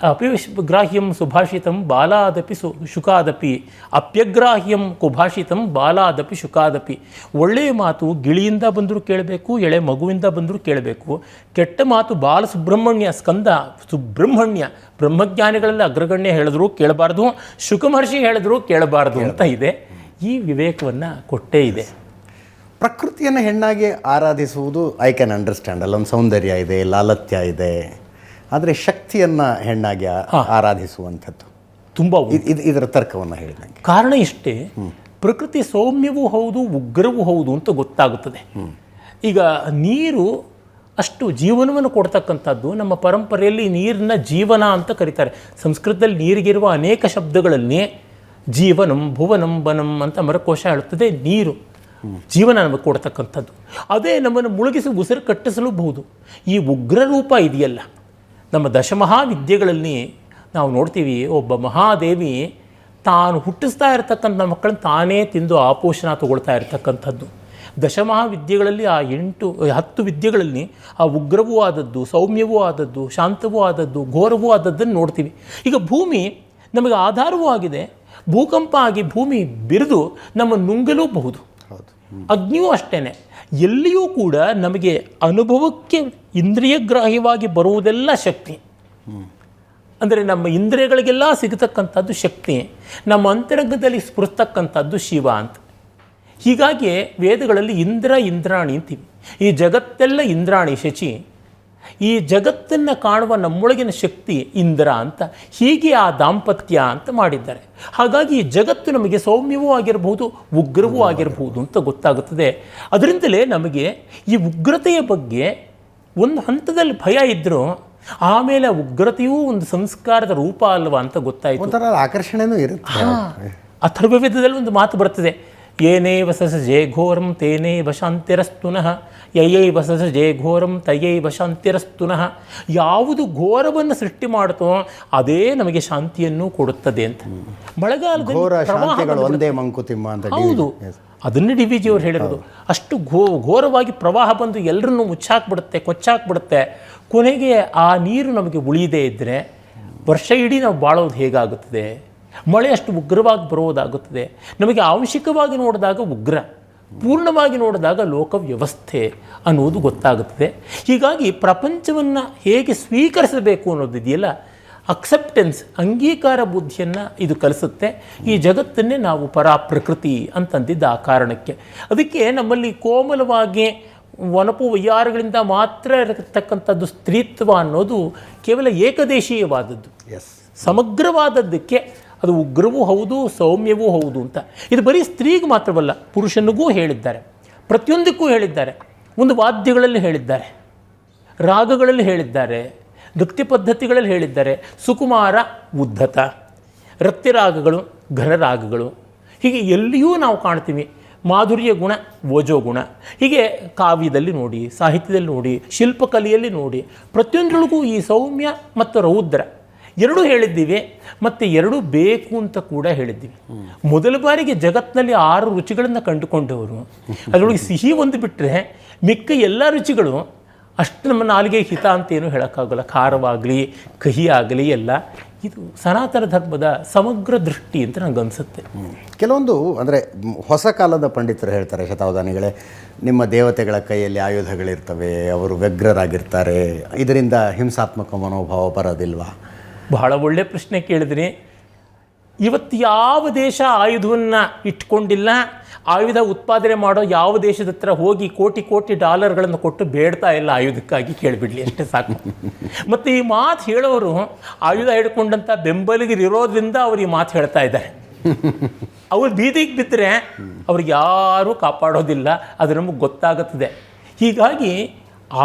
ಅಪ್ಯಗ್ರಾಹ್ಯಂ ಸುಭಾಷಿತಂ ಬಾಲಾದಪಿ ಶುಕಾದಪಿ, ಅಪ್ಯಗ್ರಾಹ್ಯಂ ಕುಭಾಷಿತಂ ಬಾಲಾದಪಿ ಶುಕಾದಪಿ. ಒಳ್ಳೆಯ ಮಾತು ಗಿಳಿಯಿಂದ ಬಂದರೂ ಕೇಳಬೇಕು, ಎಳೆ ಮಗುವಿಂದ ಬಂದರೂ ಕೇಳಬೇಕು. ಕೆಟ್ಟ ಮಾತು ಬಾಲಸುಬ್ರಹ್ಮಣ್ಯ ಸ್ಕಂದ ಸುಬ್ರಹ್ಮಣ್ಯ ಬ್ರಹ್ಮಜ್ಞಾನಿಗಳೆಲ್ಲ ಅಗ್ರಗಣ್ಯ ಹೇಳಿದ್ರು ಕೇಳಬಾರ್ದು, ಶುಕಮಹರ್ಷಿ ಹೇಳಿದ್ರು ಕೇಳಬಾರ್ದು ಅಂತ ಇದೆ. ಈ ವಿವೇಕವನ್ನು ಕೊಟ್ಟೇ ಇದೆ. ಪ್ರಕೃತಿಯನ್ನು ಹೆಣ್ಣಾಗಿ ಆರಾಧಿಸುವುದು ಐ ಕ್ಯಾನ್ ಅಂಡರ್ಸ್ಟ್ಯಾಂಡ್. ಅಲ್ಲೊಂದು ಸೌಂದರ್ಯ ಇದೆ, ಲಾಲತ್ಯ ಇದೆ. ಆದರೆ ಶಕ್ತಿಯನ್ನು ಹೆಣ್ಣಾಗಿ ಆರಾಧಿಸುವಂಥದ್ದು ತುಂಬ ಇದರ ತರ್ಕವನ್ನು ಹೇಳಿದಂಗೆ ಕಾರಣ ಇಷ್ಟೇ. ಪ್ರಕೃತಿ ಸೌಮ್ಯವೂ ಹೌದು, ಉಗ್ರವೂ ಹೌದು ಅಂತ ಗೊತ್ತಾಗುತ್ತದೆ. ಈಗ ನೀರು ಅಷ್ಟು ಜೀವನವನ್ನು ಕೊಡ್ತಕ್ಕಂಥದ್ದು. ನಮ್ಮ ಪರಂಪರೆಯಲ್ಲಿ ನೀರನ್ನ ಜೀವನ ಅಂತ ಕರೀತಾರೆ. ಸಂಸ್ಕೃತದಲ್ಲಿ ನೀರಿಗಿರುವ ಅನೇಕ ಶಬ್ದಗಳಲ್ಲಿ ಜೀವನಂ, ಭುವನಂ, ವನಂ ಅಂತ ಅಮರಕೋಶ ಹೇಳುತ್ತದೆ. ನೀರು ಜೀವನ ನಮಗೆ ಕೊಡ್ತಕ್ಕಂಥದ್ದು. ಅದೇ ನಮ್ಮನ್ನು ಮುಳುಗಿಸಿ ಉಸಿರು ಕಟ್ಟಿಸಲೂಬಹುದು. ಈ ಉಗ್ರ ರೂಪ ಇದೆಯಲ್ಲ, ನಮ್ಮ ದಶಮಹಾವಿದ್ಯೆಗಳಲ್ಲಿ ನಾವು ನೋಡ್ತೀವಿ. ಒಬ್ಬ ಮಹಾದೇವಿ ತಾನು ಹುಟ್ಟಿಸ್ತಾ ಇರತಕ್ಕಂಥ ಮಕ್ಕಳನ್ನು ತಾನೇ ತಿಂದು ಆಪೋಷಣ ತಗೊಳ್ತಾ ಇರತಕ್ಕಂಥದ್ದು. ದಶಮಹಾವಿದ್ಯೆಗಳಲ್ಲಿ ಆ 10 ವಿದ್ಯೆಗಳಲ್ಲಿ ಆ ಉಗ್ರವೂ ಆದದ್ದು, ಸೌಮ್ಯವೂ ಆದದ್ದು, ಶಾಂತವೂ ಆದದ್ದು, ಘೋರವೂ ಆದದ್ದನ್ನು ನೋಡ್ತೀವಿ. ಈಗ ಭೂಮಿ ನಮಗೆ ಆಧಾರವೂ ಆಗಿದೆ. ಭೂಕಂಪ ಆಗಿ ಭೂಮಿ ಬಿರಿದು ನಮ್ಮ ನುಂಗಲೂಬಹುದು. ಅಗ್ನಿಯೂ ಅಷ್ಟೇ. ಎಲ್ಲಿಯೂ ಕೂಡ ನಮಗೆ ಅನುಭವಕ್ಕೆ ಇಂದ್ರಿಯಗ್ರಾಹ್ಯವಾಗಿ ಬರುವುದೆಲ್ಲ ಶಕ್ತಿ. ಅಂದರೆ ನಮ್ಮ ಇಂದ್ರಿಯಗಳಿಗೆಲ್ಲ ಸಿಗತಕ್ಕಂಥದ್ದು ಶಕ್ತಿ, ನಮ್ಮ ಅಂತರಂಗದಲ್ಲಿ ಸ್ಫುರಿಸ್ತಕ್ಕಂಥದ್ದು ಶಿವ ಅಂತ. ಹೀಗಾಗಿ ವೇದಗಳಲ್ಲಿ ಇಂದ್ರಾಣಿ ಅಂತೀವಿ. ಈ ಜಗತ್ತೆಲ್ಲ ಇಂದ್ರಾಣಿ ಶಚಿ, ಈ ಜಗತ್ತನ್ನು ಕಾಣುವ ನಮ್ಮೊಳಗಿನ ಶಕ್ತಿ ಇಂದ್ರ ಅಂತ. ಹೀಗೆ ಆ ದಾಂಪತ್ಯ ಅಂತ ಮಾಡಿದ್ದಾರೆ. ಹಾಗಾಗಿ ಈ ಜಗತ್ತು ನಮಗೆ ಸೌಮ್ಯವೂ ಆಗಿರಬಹುದು, ಉಗ್ರವೂ ಆಗಿರಬಹುದು ಅಂತ ಗೊತ್ತಾಗುತ್ತದೆ. ಅದರಿಂದಲೇ ನಮಗೆ ಈ ಉಗ್ರತೆಯ ಬಗ್ಗೆ ಒಂದು ಹಂತದಲ್ಲಿ ಭಯ ಇದ್ದರೂ ಆಮೇಲೆ ಉಗ್ರತೆಯೂ ಒಂದು ಸಂಸ್ಕಾರದ ರೂಪ ಅಲ್ವಾ ಅಂತ ಗೊತ್ತಾಯಿತು. ಒಂಥರ ಆಕರ್ಷಣೆನೂ ಇರುತ್ತೆ. ಅಥರ್ವವೇದದಲ್ಲಿ ಒಂದು ಮಾತು ಬರ್ತದೆ, ಏನೇ ವಸಸ ಜೇ ಘೋರಂ ತೇನೇ ವಶಾಂತಿರಸ್ತುನಃ ಯಯೈ ವಸಸ ಜೇ ಘೋರಂ ತಯೈ ವಶಾಂತಿರಸ್ತುನಃ. ಯಾವುದು ಘೋರವನ್ನು ಸೃಷ್ಟಿ ಮಾಡುತ್ತೋ ಅದೇ ನಮಗೆ ಶಾಂತಿಯನ್ನು ಕೊಡುತ್ತದೆ ಅಂತ. ಮಳೆಗಾಲದಲ್ಲಿ ಒಂದೇ ಮಂಕುತಿಮ್ಮ ಅಂತ. ಹೌದು, ಅದನ್ನೇ ಡಿ ವಿ ಜಿಯವರು ಹೇಳಿರೋದು. ಅಷ್ಟು ಘೋರವಾಗಿ ಪ್ರವಾಹ ಬಂದು ಎಲ್ಲರನ್ನೂ ಮುಚ್ಚಾಕ್ಬಿಡುತ್ತೆ, ಕೊಚ್ಚಾಕ್ಬಿಡುತ್ತೆ. ಕೊನೆಗೆ ಆ ನೀರು ನಮಗೆ ಉಳಿಯದೇ ಇದ್ದರೆ ವರ್ಷ ಇಡೀ ನಾವು ಬಾಳೋದು ಹೇಗಾಗುತ್ತದೆ? ಮಳೆ ಅಷ್ಟು ಉಗ್ರವಾಗಿ ಬರೋದಾಗುತ್ತದೆ. ನಮಗೆ ಆಂಶಿಕವಾಗಿ ನೋಡಿದಾಗ ಉಗ್ರ, ಪೂರ್ಣವಾಗಿ ನೋಡಿದಾಗ ಲೋಕ ವ್ಯವಸ್ಥೆ ಅನ್ನೋದು ಗೊತ್ತಾಗುತ್ತದೆ. ಹೀಗಾಗಿ ಪ್ರಪಂಚವನ್ನು ಹೇಗೆ ಸ್ವೀಕರಿಸಬೇಕು ಅನ್ನೋದಿದೆಯಲ್ಲ, ಅಕ್ಸೆಪ್ಟೆನ್ಸ್, ಅಂಗೀಕಾರ ಬುದ್ಧಿಯನ್ನು ಇದು ಕಲಿಸುತ್ತೆ. ಈ ಜಗತ್ತನ್ನೇ ನಾವು ಪರಾಪ್ರಕೃತಿ ಅಂತಂದಿದ್ದ ಆ ಕಾರಣಕ್ಕೆ. ಅದಕ್ಕೆ ನಮ್ಮಲ್ಲಿ ಕೋಮಲವಾಗಿ ವನಪು ವಯ್ಯಾರಗಳಿಂದ ಮಾತ್ರ ಇರತಕ್ಕಂಥದ್ದು ಸ್ತ್ರೀತ್ವ ಅನ್ನೋದು ಕೇವಲ ಏಕದೇಶೀಯವಾದದ್ದು. ಸಮಗ್ರವಾದದ್ದಕ್ಕೆ ಅದು ಉಗ್ರವೂ ಹೌದು, ಸೌಮ್ಯವೂ ಹೌದು ಅಂತ. ಇದು ಬರೀ ಸ್ತ್ರೀಗೆ ಮಾತ್ರವಲ್ಲ, ಪುರುಷನಿಗೂ ಹೇಳಿದ್ದಾರೆ, ಪ್ರತಿಯೊಂದಕ್ಕೂ ಹೇಳಿದ್ದಾರೆ. ಒಂದು ವಾದ್ಯಗಳಲ್ಲಿ ಹೇಳಿದ್ದಾರೆ, ರಾಗಗಳಲ್ಲಿ ಹೇಳಿದ್ದಾರೆ, ನೃತ್ಯ ಪದ್ಧತಿಗಳಲ್ಲಿ ಹೇಳಿದ್ದಾರೆ. ಸುಕುಮಾರ, ಉದ್ಧತ, ರಕ್ತಿರಾಗಗಳು, ಘನರಾಗಗಳು, ಹೀಗೆ ಎಲ್ಲಿಯೂ ನಾವು ಕಾಣ್ತೀವಿ. ಮಾಧುರ್ಯ ಗುಣ, ಓಜೋ ಗುಣ, ಹೀಗೆ ಕಾವ್ಯದಲ್ಲಿ ನೋಡಿ, ಸಾಹಿತ್ಯದಲ್ಲಿ ನೋಡಿ, ಶಿಲ್ಪಕಲೆಯಲ್ಲಿ ನೋಡಿ, ಪ್ರತಿಯೊಂದರೊಳಗೂ ಈ ಸೌಮ್ಯ ಮತ್ತು ರೌದ್ರ ಎರಡೂ ಹೇಳಿದ್ದೀವಿ. ಮತ್ತು ಎರಡೂ ಬೇಕು ಅಂತ ಕೂಡ ಹೇಳಿದ್ದೀವಿ. ಮೊದಲ ಬಾರಿಗೆ ಜಗತ್ತಿನಲ್ಲಿ 6 ರುಚಿಗಳನ್ನು ಕಂಡುಕೊಂಡವರು. ಅದರೊಳಗೆ ಸಿಹಿ ಒಂದು ಬಿಟ್ಟರೆ ಮಿಕ್ಕ ಎಲ್ಲ ರುಚಿಗಳು ಅಷ್ಟು ನಮ್ಮ ನಾಲಿಗೆ ಹಿತ ಅಂತೇನು ಹೇಳೋಕ್ಕಾಗಲ್ಲ. ಖಾರವಾಗಲಿ ಕಹಿ ಆಗಲಿ ಎಲ್ಲ ಇದು ಸನಾತನ ಧರ್ಮದ ಸಮಗ್ರ ದೃಷ್ಟಿ ಅಂತ ನನಗನ್ಸುತ್ತೆ. ಕೆಲವೊಂದು ಅಂದರೆ ಹೊಸ ಕಾಲದ ಪಂಡಿತರು ಹೇಳ್ತಾರೆ, ಶತಾವಧಾನಿಗಳೇ, ನಿಮ್ಮ ದೇವತೆಗಳ ಕೈಯಲ್ಲಿ ಆಯುಧಗಳಿರ್ತವೆ, ಅವರು ವ್ಯಗ್ರರಾಗಿರ್ತಾರೆ, ಇದರಿಂದ ಹಿಂಸಾತ್ಮಕ ಮನೋಭಾವ ಬರೋದಿಲ್ವಾ? ಬಹಳ ಒಳ್ಳೆಯ ಪ್ರಶ್ನೆ ಕೇಳಿದ್ರಿ. ಇವತ್ತು ಯಾವ ದೇಶ ಆಯುಧವನ್ನು ಇಟ್ಕೊಂಡಿಲ್ಲ, ಆಯುಧ ಉತ್ಪಾದನೆ ಮಾಡೋ ಯಾವ ದೇಶದ ಹತ್ರ ಹೋಗಿ ಕೋಟಿ ಕೋಟಿ ಡಾಲರ್ಗಳನ್ನು ಕೊಟ್ಟು ಬೇಡ್ತಾ ಇಲ್ಲ ಆಯುಧಕ್ಕಾಗಿ, ಕೇಳಿಬಿಡಲಿ ಅಷ್ಟೇ ಸಾಕು. ಮತ್ತು ಈ ಮಾತು ಹೇಳೋರು ಆಯುಧ ಹಿಡ್ಕೊಂಡಂಥ ಬೆಂಬಲಿಗರಿರೋದ್ರಿಂದ ಅವ್ರು ಈ ಮಾತು ಹೇಳ್ತಾ ಇದ್ದಾರೆ. ಅವ್ರು ಬೀದಿಗೆ ಬಿದ್ದರೆ ಅವ್ರಿಗೆ ಯಾರೂ ಕಾಪಾಡೋದಿಲ್ಲ, ಅದು ನಮಗೆ ಗೊತ್ತಾಗುತ್ತದೆ. ಹೀಗಾಗಿ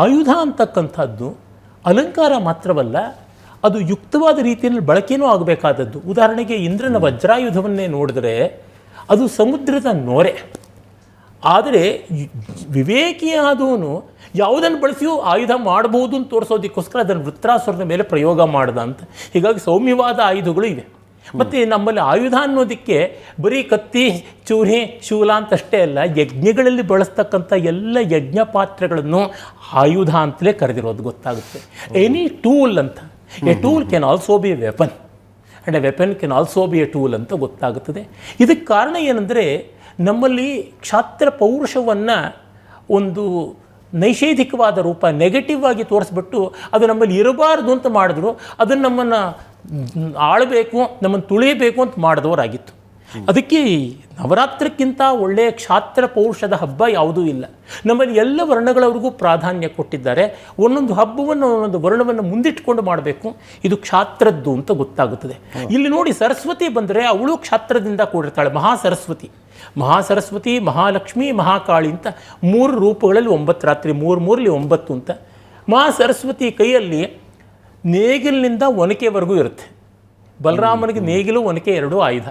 ಆಯುಧ ಅಂತಕ್ಕಂಥದ್ದು ಅಲಂಕಾರ ಮಾತ್ರವಲ್ಲ, ಅದು ಯುಕ್ತವಾದ ರೀತಿಯಲ್ಲಿ ಬಳಕೆಯೂ ಆಗಬೇಕಾದದ್ದು. ಉದಾಹರಣೆಗೆ ಇಂದ್ರನ ವಜ್ರಾಯುಧವನ್ನೇ ನೋಡಿದ್ರೆ ಅದು ಸಮುದ್ರದ ನೋರೆ. ಆದರೆ ವಿವೇಕಿಯಾದವನು ಯಾವುದನ್ನು ಬಳಸಿಯೂ ಆಯುಧ ಮಾಡಬಹುದು ಅಂತ ತೋರಿಸೋದಕ್ಕೋಸ್ಕರ ಅದನ್ನು ವೃತ್ರಾಸುರನ ಮೇಲೆ ಪ್ರಯೋಗ ಮಾಡ್ದ ಅಂತ. ಹೀಗಾಗಿ ಸೌಮ್ಯವಾದ ಆಯುಧಗಳು ಇವೆ. ಮತ್ತು ನಮ್ಮಲ್ಲಿ ಆಯುಧ ಅನ್ನೋದಕ್ಕೆ ಬರೀ ಕತ್ತಿ, ಚೂರಿ, ಶೂಲ ಅಂತಷ್ಟೇ ಅಲ್ಲ, ಯಜ್ಞಗಳಲ್ಲಿ ಬಳಸ್ತಕ್ಕಂಥ ಎಲ್ಲ ಯಜ್ಞ ಪಾತ್ರೆಗಳನ್ನು ಆಯುಧ ಅಂತಲೇ ಕರೆದಿರೋದು ಗೊತ್ತಾಗುತ್ತೆ. ಎನಿ ಟೂಲ್ ಅಂತ. A tool can also be A weapon and A weapon can also be A tool ಅಂತ ಗೊತ್ತಾಗುತ್ತದೆ. ಇದಕ್ಕೆ ಕಾರಣ ಏನಂದರೆ, ನಮ್ಮಲ್ಲಿ ಕ್ಷಾತ್ರ ಪೌರುಷವನ್ನು ಒಂದು ನೈಷೇಧಿಕವಾದ ರೂಪ, ನೆಗೆಟಿವ್ ಆಗಿ ತೋರಿಸ್ಬಿಟ್ಟು ಅದು ನಮ್ಮಲ್ಲಿ ಇರಬಾರ್ದು ಅಂತ ಮಾಡಿದ್ರು. ಅದನ್ನು ನಮ್ಮನ್ನು ಆಳಬೇಕು, ನಮ್ಮನ್ನು ತುಳಿಯಬೇಕು ಅಂತ ಮಾಡಿದವರಾಗಿತ್ತು. ಅದಕ್ಕೆ ನವರಾತ್ರಕ್ಕಿಂತ ಒಳ್ಳೆಯ ಕ್ಷಾತ್ರ ಪೌರುಷದ ಹಬ್ಬ ಯಾವುದೂ ಇಲ್ಲ. ನಮ್ಮಲ್ಲಿ ಎಲ್ಲ ವರ್ಣಗಳವರೆಗೂ ಪ್ರಾಧಾನ್ಯ ಕೊಟ್ಟಿದ್ದಾರೆ. ಒಂದೊಂದು ಹಬ್ಬವನ್ನು, ಒಂದೊಂದು ವರ್ಣವನ್ನು ಮುಂದಿಟ್ಕೊಂಡು ಮಾಡಬೇಕು. ಇದು ಕ್ಷಾತ್ರದ್ದು ಅಂತ ಗೊತ್ತಾಗುತ್ತದೆ. ಇಲ್ಲಿ ನೋಡಿ, ಸರಸ್ವತಿ ಬಂದರೆ ಅವಳು ಕ್ಷಾತ್ರದಿಂದ ಕೂಡಿರ್ತಾಳೆ. ಮಹಾಸರಸ್ವತಿ, ಮಹಾಲಕ್ಷ್ಮಿ, ಮಹಾಕಾಳಿ ಅಂತ 3 ರೂಪಗಳಲ್ಲಿ 9 ರಾತ್ರಿ, 3 9 ಅಂತ. ಮಹಾಸರಸ್ವತಿ ಕೈಯಲ್ಲಿ ನೇಗಿಲಿನಿಂದ ಒನಕೆವರೆಗೂ ಇರುತ್ತೆ. ಬಲರಾಮನಿಗೆ ನೇಗಿಲು, ಒನಕೆ 2 ಆಯುಧ.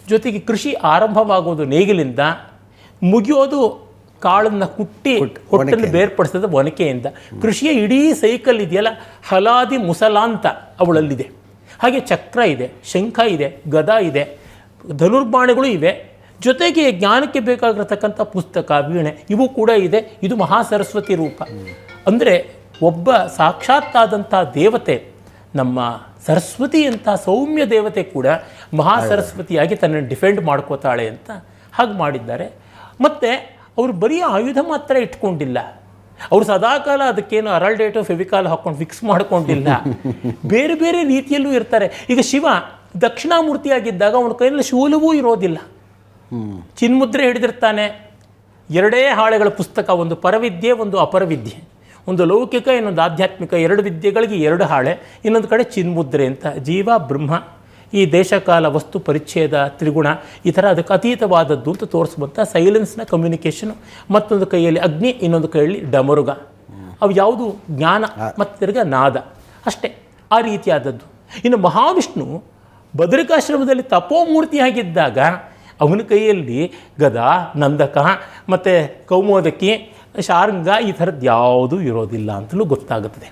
ಜೊತೆಗೆ ಕೃಷಿ ಆರಂಭವಾಗೋದು ನೇಗಿಲಿಂದ, ಮುಗಿಯೋದು ಕಾಳನ್ನು ಕುಟ್ಟಿ ಹೊಟ್ಟನ್ನು ಬೇರ್ಪಡಿಸೋದು ಒನಕೆಯಿಂದ. ಕೃಷಿಯ ಇಡೀ ಸೈಕಲ್ ಇದೆಯಲ್ಲ, ಹಲಾದಿ ಮುಸಲಾಂತ ಅವಳಲ್ಲಿದೆ. ಹಾಗೆ ಚಕ್ರ ಇದೆ, ಶಂಖ ಇದೆ, ಗದಾ ಇದೆ, ಧನುರ್ಬಾಣಗಳು ಇವೆ. ಜೊತೆಗೆ ಜ್ಞಾನಕ್ಕೆ ಬೇಕಾಗಿರತಕ್ಕಂಥ ಪುಸ್ತಕ, ವೀಣೆ ಇವು ಕೂಡ ಇದೆ. ಇದು ಮಹಾಸರಸ್ವತಿ ರೂಪ. ಅಂದರೆ ಒಬ್ಬ ಸಾಕ್ಷಾತ್ತಾದಂಥ ದೇವತೆ, ನಮ್ಮ ಸರಸ್ವತಿ ಅಂತ ಸೌಮ್ಯ ದೇವತೆ ಕೂಡ ಮಹಾಸರಸ್ವತಿಯಾಗಿ ತನ್ನನ್ನು ಡಿಫೆಂಡ್ ಮಾಡ್ಕೋತಾಳೆ ಅಂತ ಹಾಗೆ ಮಾಡಿದ್ದಾರೆ. ಮತ್ತು ಅವರು ಬರೀ ಆಯುಧ ಮಾತ್ರ ಇಟ್ಕೊಂಡಿಲ್ಲ. ಅವರು ಸದಾಕಾಲ ಅದಕ್ಕೇನು ಅರಳ್ಡೇಟು ಫೆವಿಕಾಲ್ ಹಾಕ್ಕೊಂಡು ಫಿಕ್ಸ್ ಮಾಡ್ಕೊಂಡಿಲ್ಲ. ಬೇರೆ ಬೇರೆ ರೀತಿಯಲ್ಲೂ ಇರ್ತಾರೆ. ಈಗ ಶಿವ ದಕ್ಷಿಣಾಮೂರ್ತಿಯಾಗಿದ್ದಾಗ ಅವನ ಕೈಯಲ್ಲಿ ಶೂಲವೂ ಇರೋದಿಲ್ಲ, ಚಿನ್ಮುದ್ರೆ ಹಿಡಿದಿರ್ತಾನೆ. ಎರಡೇ ಹಾಳೆಗಳ ಪುಸ್ತಕ, ಒಂದು ಪರವಿದ್ಯೆ, ಒಂದು ಅಪರವಿದ್ಯೆ, ಒಂದು ಲೌಕಿಕ, ಇನ್ನೊಂದು ಆಧ್ಯಾತ್ಮಿಕ, ಎರಡು ವಿದ್ಯೆಗಳಿಗೆ ಎರಡು ಹಾಳೆ, ಇನ್ನೊಂದು ಕಡೆ ಚಿನ್ಮುದ್ರೆ ಅಂತ. ಜೀವ ಬ್ರಹ್ಮ, ಈ ದೇಶಕಾಲ ವಸ್ತು ಪರಿಚ್ಛೇದ ತ್ರಿಗುಣ ಈ ಥರ ಅದಕ್ಕೆ ಅತೀತವಾದದ್ದು ಅಂತ ತೋರಿಸುವಂಥ ಸೈಲೆನ್ಸ್ನ ಕಮ್ಯುನಿಕೇಷನು. ಮತ್ತೊಂದು ಕೈಯಲ್ಲಿ ಅಗ್ನಿ, ಇನ್ನೊಂದು ಕೈಯಲ್ಲಿ ಡಮರುಗ. ಅವು ಯಾವುದು ಜ್ಞಾನ ಮತ್ತು ತಿರ್ಗ ನಾದ, ಅಷ್ಟೇ ಆ ರೀತಿಯಾದದ್ದು. ಇನ್ನು ಮಹಾವಿಷ್ಣು ಬದರಿಕಾಶ್ರಮದಲ್ಲಿ ತಪೋಮೂರ್ತಿಯಾಗಿದ್ದಾಗ ಅವನ ಕೈಯಲ್ಲಿ ಗದಾ, ನಂದಕ ಮತ್ತು ಕೌಮೋದಕಿ, ಶಾರ್ಂಗ ಈ ಥರದ್ದು ಯಾವುದೂ ಇರೋದಿಲ್ಲ ಅಂತಲೂ ಗೊತ್ತಾಗುತ್ತದೆ.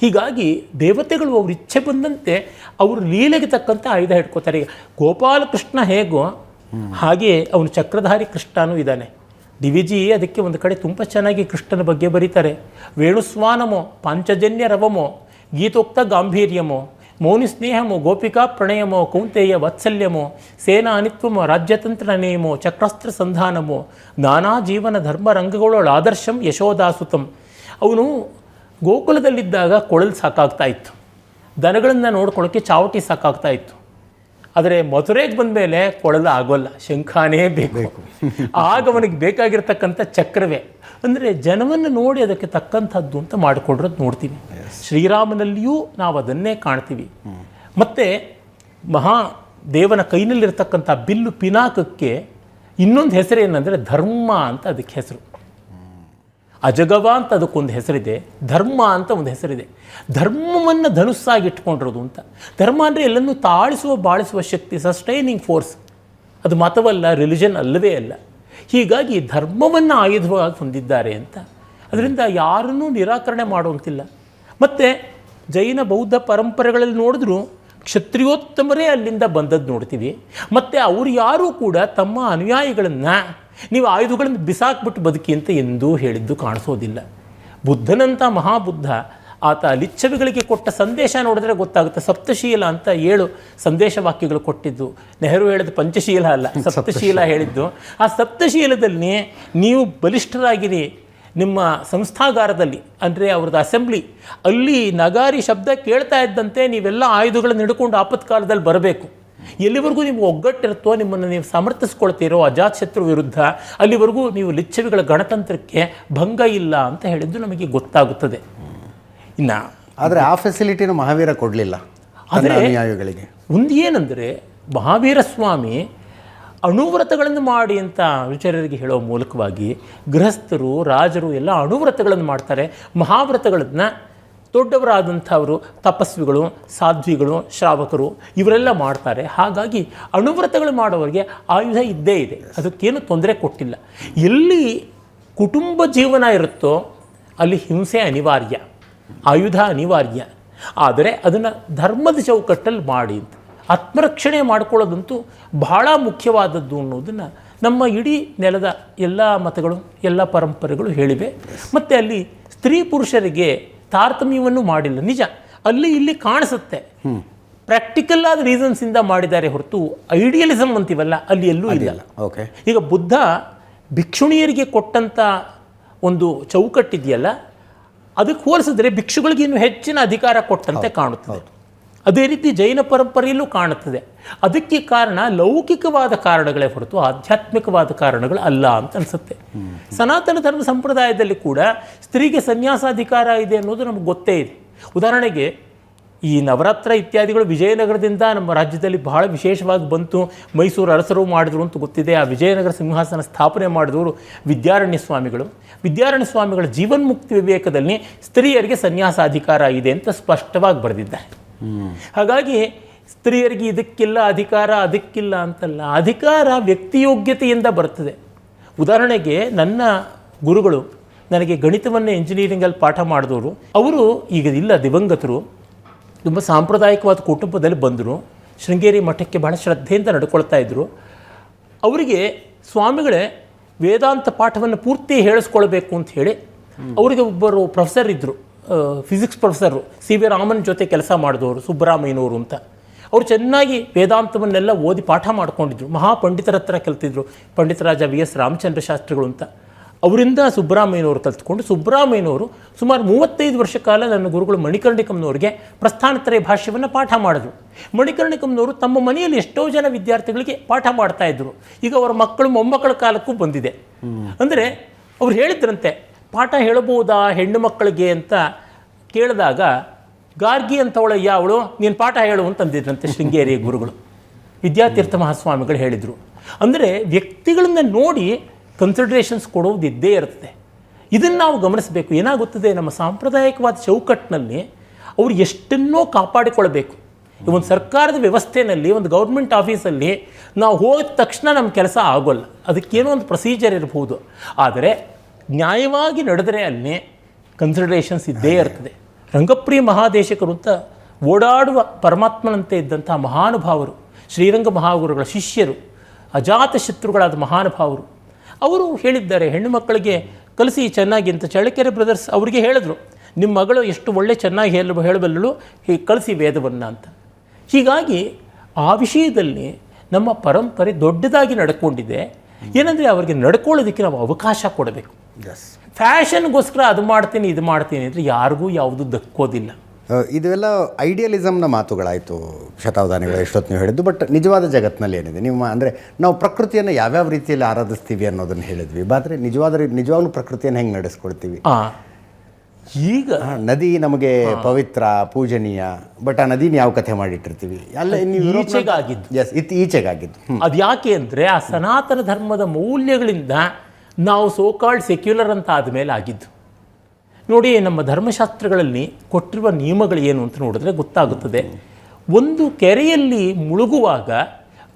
ಹೀಗಾಗಿ ದೇವತೆಗಳು ಅವ್ರ ಇಚ್ಛೆ ಬಂದಂತೆ ಅವರು ಲೀಲೆಗೆ ತಕ್ಕಂಥ ಆಯುಧ ಹಿಡ್ಕೋತಾರೆ. ಈಗ ಗೋಪಾಲಕೃಷ್ಣ ಹೇಗೋ ಹಾಗೆ ಅವನು ಚಕ್ರಧಾರಿ ಕೃಷ್ಣನೂ ಇದ್ದಾನೆ. ಡಿ ವಿ ಜಿ ಅದಕ್ಕೆ ಒಂದು ಕಡೆ ತುಂಬ ಚೆನ್ನಾಗಿ ಕೃಷ್ಣನ ಬಗ್ಗೆ ಬರೀತಾರೆ. ವೇಣುಸ್ವಾನಮೋ ಪಾಂಚಜನ್ಯ ರವಮೋ ಗೀತೋಕ್ತ ಗಾಂಭೀರ್ಯಮೋ ಮೌನಿ ಸ್ನೇಹಮೋ ಗೋಪಿಕಾ ಪ್ರಣಯಮೋ ಕೌಂತೆಯ ವಾತ್ಸಲ್ಯಮೋ ಸೇನಾ ಅನಿತ್ವಮೋ ರಾಜ್ಯತಂತ್ರ ನೇಮೋ ಚಕ್ರಾಸ್ತ್ರ ಸಂಧಾನಮೋ ನಾನಾ ಜೀವನ ಧರ್ಮರಂಗಗಳೊಳ ಆದರ್ಶಂ ಯಶೋದಾಸುತಂ. ಅವನು ಗೋಕುಲದಲ್ಲಿದ್ದಾಗ ಕೊಳಲು ಸಾಕಾಗ್ತಾ ಇತ್ತು, ದನಗಳನ್ನು ನೋಡ್ಕೊಳ್ಳೋಕ್ಕೆ ಚಾವಟಿ ಸಾಕಾಗ್ತಾ ಇತ್ತು. ಆದರೆ ಮಥುರೆಗೆ ಬಂದ ಮೇಲೆ ಕೊಳಲು ಆಗೋಲ್ಲ, ಶಂಖಾನೇ ಬೇಕು. ಆಗ ಅವನಿಗೆ ಬೇಕಾಗಿರ್ತಕ್ಕಂಥ ಚಕ್ರವೇ. ಅಂದರೆ ಜನವನ್ನು ನೋಡಿ ಅದಕ್ಕೆ ತಕ್ಕಂಥದ್ದು ಅಂತ ಮಾಡಿಕೊಂಡಿರೋದು ನೋಡ್ತೀವಿ. ಶ್ರೀರಾಮನಲ್ಲಿಯೂ ನಾವು ಅದನ್ನೇ ಕಾಣ್ತೀವಿ. ಮತ್ತು ಮಹಾದೇವನ ಕೈನಲ್ಲಿರ್ತಕ್ಕಂಥ ಬಿಲ್ಲು ಪಿನಾಕಕ್ಕೆ ಇನ್ನೊಂದು ಹೆಸರೇನೆಂದರೆ ಧರ್ಮ ಅಂತ ಅದಕ್ಕೆ ಹೆಸರು. ಅಜಗವ ಅಂತ ಅದಕ್ಕೊಂದು ಹೆಸರಿದೆ, ಧರ್ಮ ಅಂತ ಒಂದು ಹೆಸರಿದೆ. ಧರ್ಮವನ್ನು ಧನುಸ್ಸಾಗಿ ಇಟ್ಕೊಂಡಿರೋದು ಅಂತ. ಧರ್ಮ ಅಂದರೆ ಎಲ್ಲನೂ ತಾಳಿಸುವ ಬಾಳಿಸುವ ಶಕ್ತಿ, ಸಸ್ಟೈನಿಂಗ್ ಫೋರ್ಸ್. ಅದು ಮತವಲ್ಲ, ರಿಲಿಜನ್ ಅಲ್ಲವೇ ಅಲ್ಲ. ಹೀಗಾಗಿ ಧರ್ಮವನ್ನು ಆಯುಧವಾಗಿ ಹೊಂದಿದ್ದಾರೆ ಅಂತ. ಅದರಿಂದ ಯಾರನ್ನೂ ನಿರಾಕರಣೆ ಮಾಡುವಂತಿಲ್ಲ. ಮತ್ತು ಜೈನ ಬೌದ್ಧ ಪರಂಪರೆಗಳಲ್ಲಿ ನೋಡಿದ್ರೂ ಕ್ಷತ್ರಿಯೋತ್ತಮರೇ ಅಲ್ಲಿಂದ ಬಂದದ್ದು ನೋಡ್ತೀವಿ. ಮತ್ತು ಅವರು ಯಾರೂ ಕೂಡ ತಮ್ಮ ಅನುಯಾಯಿಗಳನ್ನು ನೀವು ಆಯುಧಗಳನ್ನು ಬಿಸಾಕ್ಬಿಟ್ಟು ಬದುಕಿ ಅಂತ ಎಂದೂ ಹೇಳಿದ್ದು ಕಾಣಿಸೋದಿಲ್ಲ. ಬುದ್ಧನಂಥ ಮಹಾಬುದ್ಧ ಆತ ಲಿಚ್ಛವಿಗಳಿಗೆ ಕೊಟ್ಟ ಸಂದೇಶ ನೋಡಿದ್ರೆ ಗೊತ್ತಾಗುತ್ತೆ. ಸಪ್ತಶೀಲ ಅಂತ 7 ಸಂದೇಶ ವಾಕ್ಯಗಳು ಕೊಟ್ಟಿದ್ದು. ನೆಹರು ಹೇಳಿದ ಪಂಚಶೀಲ ಅಲ್ಲ, ಸಪ್ತಶೀಲ ಹೇಳಿದ್ದು. ಆ ಸಪ್ತಶೀಲದಲ್ಲಿ ನೀವು ಬಲಿಷ್ಠರಾಗಿರಿ, ನಿಮ್ಮ ಸಂಸ್ಥಾಗಾರದಲ್ಲಿ ಅಂದರೆ ಅವ್ರದ್ದು ಅಸೆಂಬ್ಲಿ ಅಲ್ಲಿ ನಗಾರಿ ಶಬ್ದ ಕೇಳ್ತಾ ಇದ್ದಂತೆ ನೀವೆಲ್ಲ ಆಯುಧಗಳನ್ನು ಹಿಡ್ಕೊಂಡು ಆಪತ್ಕಾಲದಲ್ಲಿ ಬರಬೇಕು. ಎಲ್ಲಿವರೆಗೂ ನಿಮ್ಗೆ ಒಗ್ಗಟ್ಟಿರುತ್ತೋ, ನಿಮ್ಮನ್ನು ನೀವು ಸಮರ್ಥಿಸ್ಕೊಳ್ತೀರೋ ಅಜಾತಶತ್ರು ವಿರುದ್ಧ, ಅಲ್ಲಿವರೆಗೂ ನೀವು ಲಿಚ್ಛವಿಗಳ ಗಣತಂತ್ರಕ್ಕೆ ಭಂಗ ಇಲ್ಲ ಅಂತ ಹೇಳಿದ್ದು ನಮಗೆ ಗೊತ್ತಾಗುತ್ತದೆ. ಇನ್ನು ಆದರೆ ಆ ಫೆಸಿಲಿಟಿನ ಮಹಾವೀರ ಕೊಡಲಿಲ್ಲ ಅನುಯಾಯಿಗಳಿಗೆ. ಒಂದು ಏನಂದರೆ ಮಹಾವೀರ ಸ್ವಾಮಿ ಅಣುವ್ರತಗಳನ್ನು ಮಾಡಿ ಅಂತ ವಿಚಾರರಿಗೆ ಹೇಳೋ ಮೂಲಕವಾಗಿ ಗೃಹಸ್ಥರು ರಾಜರು ಎಲ್ಲ ಅಣುವ್ರತಗಳನ್ನು ಮಾಡ್ತಾರೆ. ಮಹಾವ್ರತಗಳನ್ನು ದೊಡ್ಡವರಾದಂಥವರು ತಪಸ್ವಿಗಳು, ಸಾಧ್ವಿಗಳು, ಶ್ರಾವಕರು ಇವರೆಲ್ಲ ಮಾಡ್ತಾರೆ. ಹಾಗಾಗಿ ಅಣುವ್ರತಗಳು ಮಾಡೋರಿಗೆ ಆಯುಧ ಇದ್ದೇ ಇದೆ, ಅದಕ್ಕೇನು ತೊಂದರೆ ಕೊಟ್ಟಿಲ್ಲ. ಎಲ್ಲಿ ಕುಟುಂಬ ಜೀವನ ಇರುತ್ತೋ ಅಲ್ಲಿ ಹಿಂಸೆ ಅನಿವಾರ್ಯ, ಆಯುಧ ಅನಿವಾರ್ಯ. ಆದರೆ ಅದನ್ನು ಧರ್ಮದ ಚೌಕಟ್ಟಲ್ಲಿ ಮಾಡಿ ಅಂತ ಆತ್ಮರಕ್ಷಣೆ ಮಾಡ್ಕೊಳ್ಳೋದಂತೂ ಬಹಳ ಮುಖ್ಯವಾದದ್ದು ಅನ್ನೋದನ್ನು ನಮ್ಮ ಇಡೀ ನೆಲದ ಎಲ್ಲ ಮತಗಳು ಎಲ್ಲ ಪರಂಪರೆಗಳು ಹೇಳಿವೆ. ಮತ್ತು ಅಲ್ಲಿ ಸ್ತ್ರೀ ಪುರುಷರಿಗೆ ತಾರತಮ್ಯವನ್ನು ಮಾಡಿಲ್ಲ. ನಿಜ, ಅಲ್ಲಿ ಇಲ್ಲಿ ಕಾಣಿಸುತ್ತೆ, ಪ್ರಾಕ್ಟಿಕಲ್ ಆದ ರೀಸನ್ಸಿಂದ ಮಾಡಿದ್ದಾರೆ ಹೊರತು ಐಡಿಯಲಿಸಮ್ ಅಂತೀವಲ್ಲ ಅಲ್ಲಿ ಎಲ್ಲೂ ಇಲ್ಲ. ಓಕೆ, ಈಗ ಬುದ್ಧ ಭಿಕ್ಷುಣಿಯರಿಗೆ ಕೊಟ್ಟಂಥ ಒಂದು ಚೌಕಟ್ಟಿದೆಯಲ್ಲ, ಅದಕ್ಕೆ ಹೋಲಿಸಿದ್ರೆ ಭಿಕ್ಷುಗಳಿಗೆ ಇನ್ನೂ ಹೆಚ್ಚಿನ ಅಧಿಕಾರ ಕೊಟ್ಟಂತೆ ಕಾಣುತ್ತದೆ. ಅದೇ ರೀತಿ ಜೈನ ಪರಂಪರೆಯಲ್ಲೂ ಕಾಣುತ್ತದೆ. ಅದಕ್ಕೆ ಕಾರಣ ಲೌಕಿಕವಾದ ಕಾರಣಗಳೇ ಹೊರತು ಆಧ್ಯಾತ್ಮಿಕವಾದ ಕಾರಣಗಳು ಅಲ್ಲ ಅಂತ ಅನಿಸುತ್ತೆ. ಸನಾತನ ಧರ್ಮ ಸಂಪ್ರದಾಯದಲ್ಲಿ ಕೂಡ ಸ್ತ್ರೀಗೆ ಸನ್ಯಾಸಾಧಿಕಾರ ಇದೆ ಅನ್ನೋದು ನಮಗೆ ಗೊತ್ತೇ ಇದೆ. ಉದಾಹರಣೆಗೆ ಈ ನವರಾತ್ರ ಇತ್ಯಾದಿಗಳು ವಿಜಯನಗರದಿಂದ ನಮ್ಮ ರಾಜ್ಯದಲ್ಲಿ ಬಹಳ ವಿಶೇಷವಾಗಿ ಬಂತು. ಮೈಸೂರು ಅರಸರು ಮಾಡಿದ್ರು ಅಂತ ಗೊತ್ತಿದೆ. ಆ ವಿಜಯನಗರ ಸಿಂಹಾಸನ ಸ್ಥಾಪನೆ ಮಾಡಿದವರು ವಿದ್ಯಾರಣ್ಯ ಸ್ವಾಮಿಗಳು. ವಿದ್ಯಾರಣ್ಯ ಸ್ವಾಮಿಗಳ ಜೀವನ್ಮುಕ್ತಿ ವಿವೇಕದಲ್ಲಿ ಸ್ತ್ರೀಯರಿಗೆ ಸನ್ಯಾಸಾಧಿಕಾರ ಇದೆ ಅಂತ ಸ್ಪಷ್ಟವಾಗಿ ಬರೆದಿದ್ದಾರೆ. ಹಾಗಾಗಿ ಸ್ತ್ರೀಯರಿಗೆ ಇದಕ್ಕಿಲ್ಲ ಅಧಿಕಾರ, ಅದಕ್ಕಿಲ್ಲ ಅಂತಲ್ಲ, ಅಧಿಕಾರ ವ್ಯಕ್ತಿಯೋಗ್ಯತೆಯಿಂದ ಬರ್ತದೆ. ಉದಾಹರಣೆಗೆ ನನ್ನ ಗುರುಗಳು ನನಗೆ ಗಣಿತವನ್ನು ಇಂಜಿನಿಯರಿಂಗಲ್ಲಿ ಪಾಠ ಮಾಡಿದವರು, ಅವರು ಈಗ ಇಲ್ಲ, ದಿವಂಗತರು, ತುಂಬ ಸಾಂಪ್ರದಾಯಿಕವಾದ ಕುಟುಂಬದಲ್ಲಿ ಬಂದರು. ಶೃಂಗೇರಿ ಮಠಕ್ಕೆ ಬಹಳ ಶ್ರದ್ಧೆಯಿಂದ ನಡ್ಕೊಳ್ತಾ ಇದ್ದರು. ಅವರಿಗೆ ಸ್ವಾಮಿಗಳೇ ವೇದಾಂತ ಪಾಠವನ್ನು ಪೂರ್ತಿ ಹೇಳಿಸ್ಕೊಳ್ಬೇಕು ಅಂತ ಹೇಳಿ ಅವರಿಗೆ ಒಬ್ಬರು ಪ್ರೊಫೆಸರ್ ಇದ್ದರು, physics professor, C V Raman ಜೊತೆ ಕೆಲಸ ಮಾಡಿದವರು, ಸುಬ್ಬರಾಮಯ್ಯನವರು ಅಂತ. ಅವರು ಚೆನ್ನಾಗಿ ವೇದಾಂತವನ್ನೆಲ್ಲ ಓದಿ ಪಾಠ ಮಾಡ್ಕೊಂಡಿದ್ರು. ಮಹಾಪಂಡಿತರ ಹತ್ರ ಕಲ್ತಿದ್ರು, ಪಂಡಿತರಾಜ ವಿ ಎಸ್ ರಾಮಚಂದ್ರ ಶಾಸ್ತ್ರಿಗಳು ಅಂತ. ಅವರಿಂದ ಸುಬ್ರಹ್ಮಣ್ಯನವರು ಕಲ್ತ್ಕೊಂಡು ಸುಬ್ರಹ್ಮಣ್ಯನವರು ಸುಮಾರು 35 ವರ್ಷ ಕಾಲ ನನ್ನ ಗುರುಗಳು ಮಣಿಕರ್ಣಿಕಂನವರಿಗೆ ಪ್ರಸ್ಥಾನತ್ರಯ ಭಾಷ್ಯವನ್ನು ಪಾಠ ಮಾಡಿದ್ರು. ಮಣಿಕರ್ಣಿಕಂನವರು ತಮ್ಮ ಮನೆಯಲ್ಲಿ ಎಷ್ಟೋ ಜನ ವಿದ್ಯಾರ್ಥಿಗಳಿಗೆ ಪಾಠ ಮಾಡ್ತಾಯಿದ್ರು. ಈಗ ಅವರ ಮಕ್ಕಳು ಮೊಮ್ಮಕ್ಕಳ ಕಾಲಕ್ಕೂ ಬಂದಿದೆ. ಅಂದರೆ ಅವ್ರು ಹೇಳಿದ್ರಂತೆ, ಪಾಠ ಹೇಳಬಹುದಾ ಹೆಣ್ಣು ಮಕ್ಕಳಿಗೆ ಅಂತ ಕೇಳಿದಾಗ ಗಾರ್ಗಿ ಅಂತವಳಯ್ಯ ಅವಳು, ನೀನು ಪಾಠ ಹೇಳು ಅಂತಂದಿದ್ರಂತೆ ಶೃಂಗೇರಿಯ ಗುರುಗಳು. ವಿದ್ಯಾತೀರ್ಥ ಮಹಾಸ್ವಾಮಿಗಳು ಹೇಳಿದರು. ಅಂದರೆ ವ್ಯಕ್ತಿಗಳನ್ನು ನೋಡಿ ಕನ್ಸಿಡ್ರೇಷನ್ಸ್ ಕೊಡೋದು ಇದ್ದೇ ಇರ್ತದೆ. ಇದನ್ನು ನಾವು ಗಮನಿಸಬೇಕು. ಏನಾಗುತ್ತದೆ, ನಮ್ಮ ಸಾಂಪ್ರದಾಯಿಕವಾದ ಚೌಕಟ್ಟಿನಲ್ಲಿ ಅವರು ಎಷ್ಟನ್ನೋ ಕಾಪಾಡಿಕೊಳ್ಬೇಕು. ಒಂದು ಸರ್ಕಾರದ ವ್ಯವಸ್ಥೆಯಲ್ಲಿ, ಒಂದು ಗೌರ್ಮೆಂಟ್ ಆಫೀಸಲ್ಲಿ ನಾವು ಹೋದ ತಕ್ಷಣ ನಮ್ಮ ಕೆಲಸ ಆಗೋಲ್ಲ. ಅದಕ್ಕೇನೋ ಒಂದು ಪ್ರೊಸೀಜರ್ ಇರ್ಬೋದು. ಆದರೆ ನ್ಯಾಯವಾಗಿ ನಡೆದರೆ ಅಲ್ಲಿ ಕನ್ಸಿಡರೇಷನ್ಸ್ ಇದ್ದೇ ಇರ್ತದೆ. ರಂಗಪ್ರಿಯ ಮಹಾದೇಶಕರು ಅಂತ ಓಡಾಡುವ ಪರಮಾತ್ಮನಂತೆ ಇದ್ದಂಥ ಮಹಾನುಭಾವರು, ಶ್ರೀರಂಗ ಮಹಾಗುರುಗಳ ಶಿಷ್ಯರು, ಅಜಾತ ಶತ್ರುಗಳಾದ ಮಹಾನುಭಾವರು, ಅವರು ಹೇಳಿದ್ದಾರೆ ಹೆಣ್ಣು ಮಕ್ಕಳಿಗೆ ಕಲಿಸಿ ಚೆನ್ನಾಗಿ ಅಂತ. ಚಳ್ಳಕೆರೆ ಬ್ರದರ್ಸ್ ಅವರಿಗೆ ಹೇಳಿದ್ರು, ನಿಮ್ಮ ಮಗಳು ಎಷ್ಟು ಒಳ್ಳೆ ಚೆನ್ನಾಗಿ ಹೇಳಬಲ್ಲಳು, ಹೀಗೆ ಕಳಿಸಿ ವೇದವನ್ನು ಅಂತ. ಹೀಗಾಗಿ ಆ ವಿಷಯದಲ್ಲಿ ನಮ್ಮ ಪರಂಪರೆ ದೊಡ್ಡದಾಗಿ ನಡ್ಕೊಂಡಿದೆ. ಏನಂದರೆ ಅವರಿಗೆ ನಡ್ಕೊಳ್ಳೋದಕ್ಕೆ ನಾವು ಅವಕಾಶ ಕೊಡಬೇಕು. ಫ್ಯಾಷನ್ಗೋಸ್ಕರ ಅದು ಮಾಡ್ತೀನಿ ಇದು ಮಾಡ್ತೀನಿ ಅಂದರೆ ಯಾರಿಗೂ ಯಾವುದು ದಕ್ಕೋದಿಲ್ಲ. ಇದೆಲ್ಲ ಐಡಿಯಲಿಸಮ್ನ ಮಾತುಗಳಾಯಿತು ಶತಾವಧಾನಿಗಳು, ಎಷ್ಟೊತ್ತು ನೀವು ಹೇಳಿದ್ದು. ಬಟ್ ನಿಜವಾದ ಜಗತ್ತಿನಲ್ಲಿ ಏನಿದೆ ನಿಮ್ಮ ಅಂದರೆ ನಾವು ಪ್ರಕೃತಿಯನ್ನು ಯಾವ್ಯಾವ ರೀತಿಯಲ್ಲಿ ಆರಾಧಿಸ್ತೀವಿ ಅನ್ನೋದನ್ನು ಹೇಳಿದ್ವಿ. ಆದರೆ ನಿಜವಾಗ್ಲೂ ಪ್ರಕೃತಿಯನ್ನು ಹೆಂಗೆ ನಡೆಸ್ಕೊಳ್ತೀವಿ? ಈಗ ನದಿ ನಮಗೆ ಪವಿತ್ರ ಪೂಜನೀಯ, ಬಟ್ ಆ ನದಿನ ಯಾವ ಕಥೆ ಮಾಡಿಟ್ಟಿರ್ತೀವಿ ಅಲ್ಲ ಈಚೆಗಾಗಿದ್ದು. ಅದು ಯಾಕೆ ಅಂದರೆ ಆ ಸನಾತನ ಧರ್ಮದ ಮೌಲ್ಯಗಳಿಂದ ನಾವು ಸೋಕಾಲ್ಡ್ ಸೆಕ್ಯುಲರ್ ಅಂತ ಆದಮೇಲೆ ಆಗಿದ್ದು. ನೋಡಿ, ನಮ್ಮ ಧರ್ಮಶಾಸ್ತ್ರಗಳಲ್ಲಿ ಕೊಟ್ಟಿರುವ ನಿಯಮಗಳು ಏನು ಅಂತ ನೋಡಿದ್ರೆ ಗೊತ್ತಾಗುತ್ತದೆ. ಒಂದು ಕೆರೆಯಲ್ಲಿ ಮುಳುಗುವಾಗ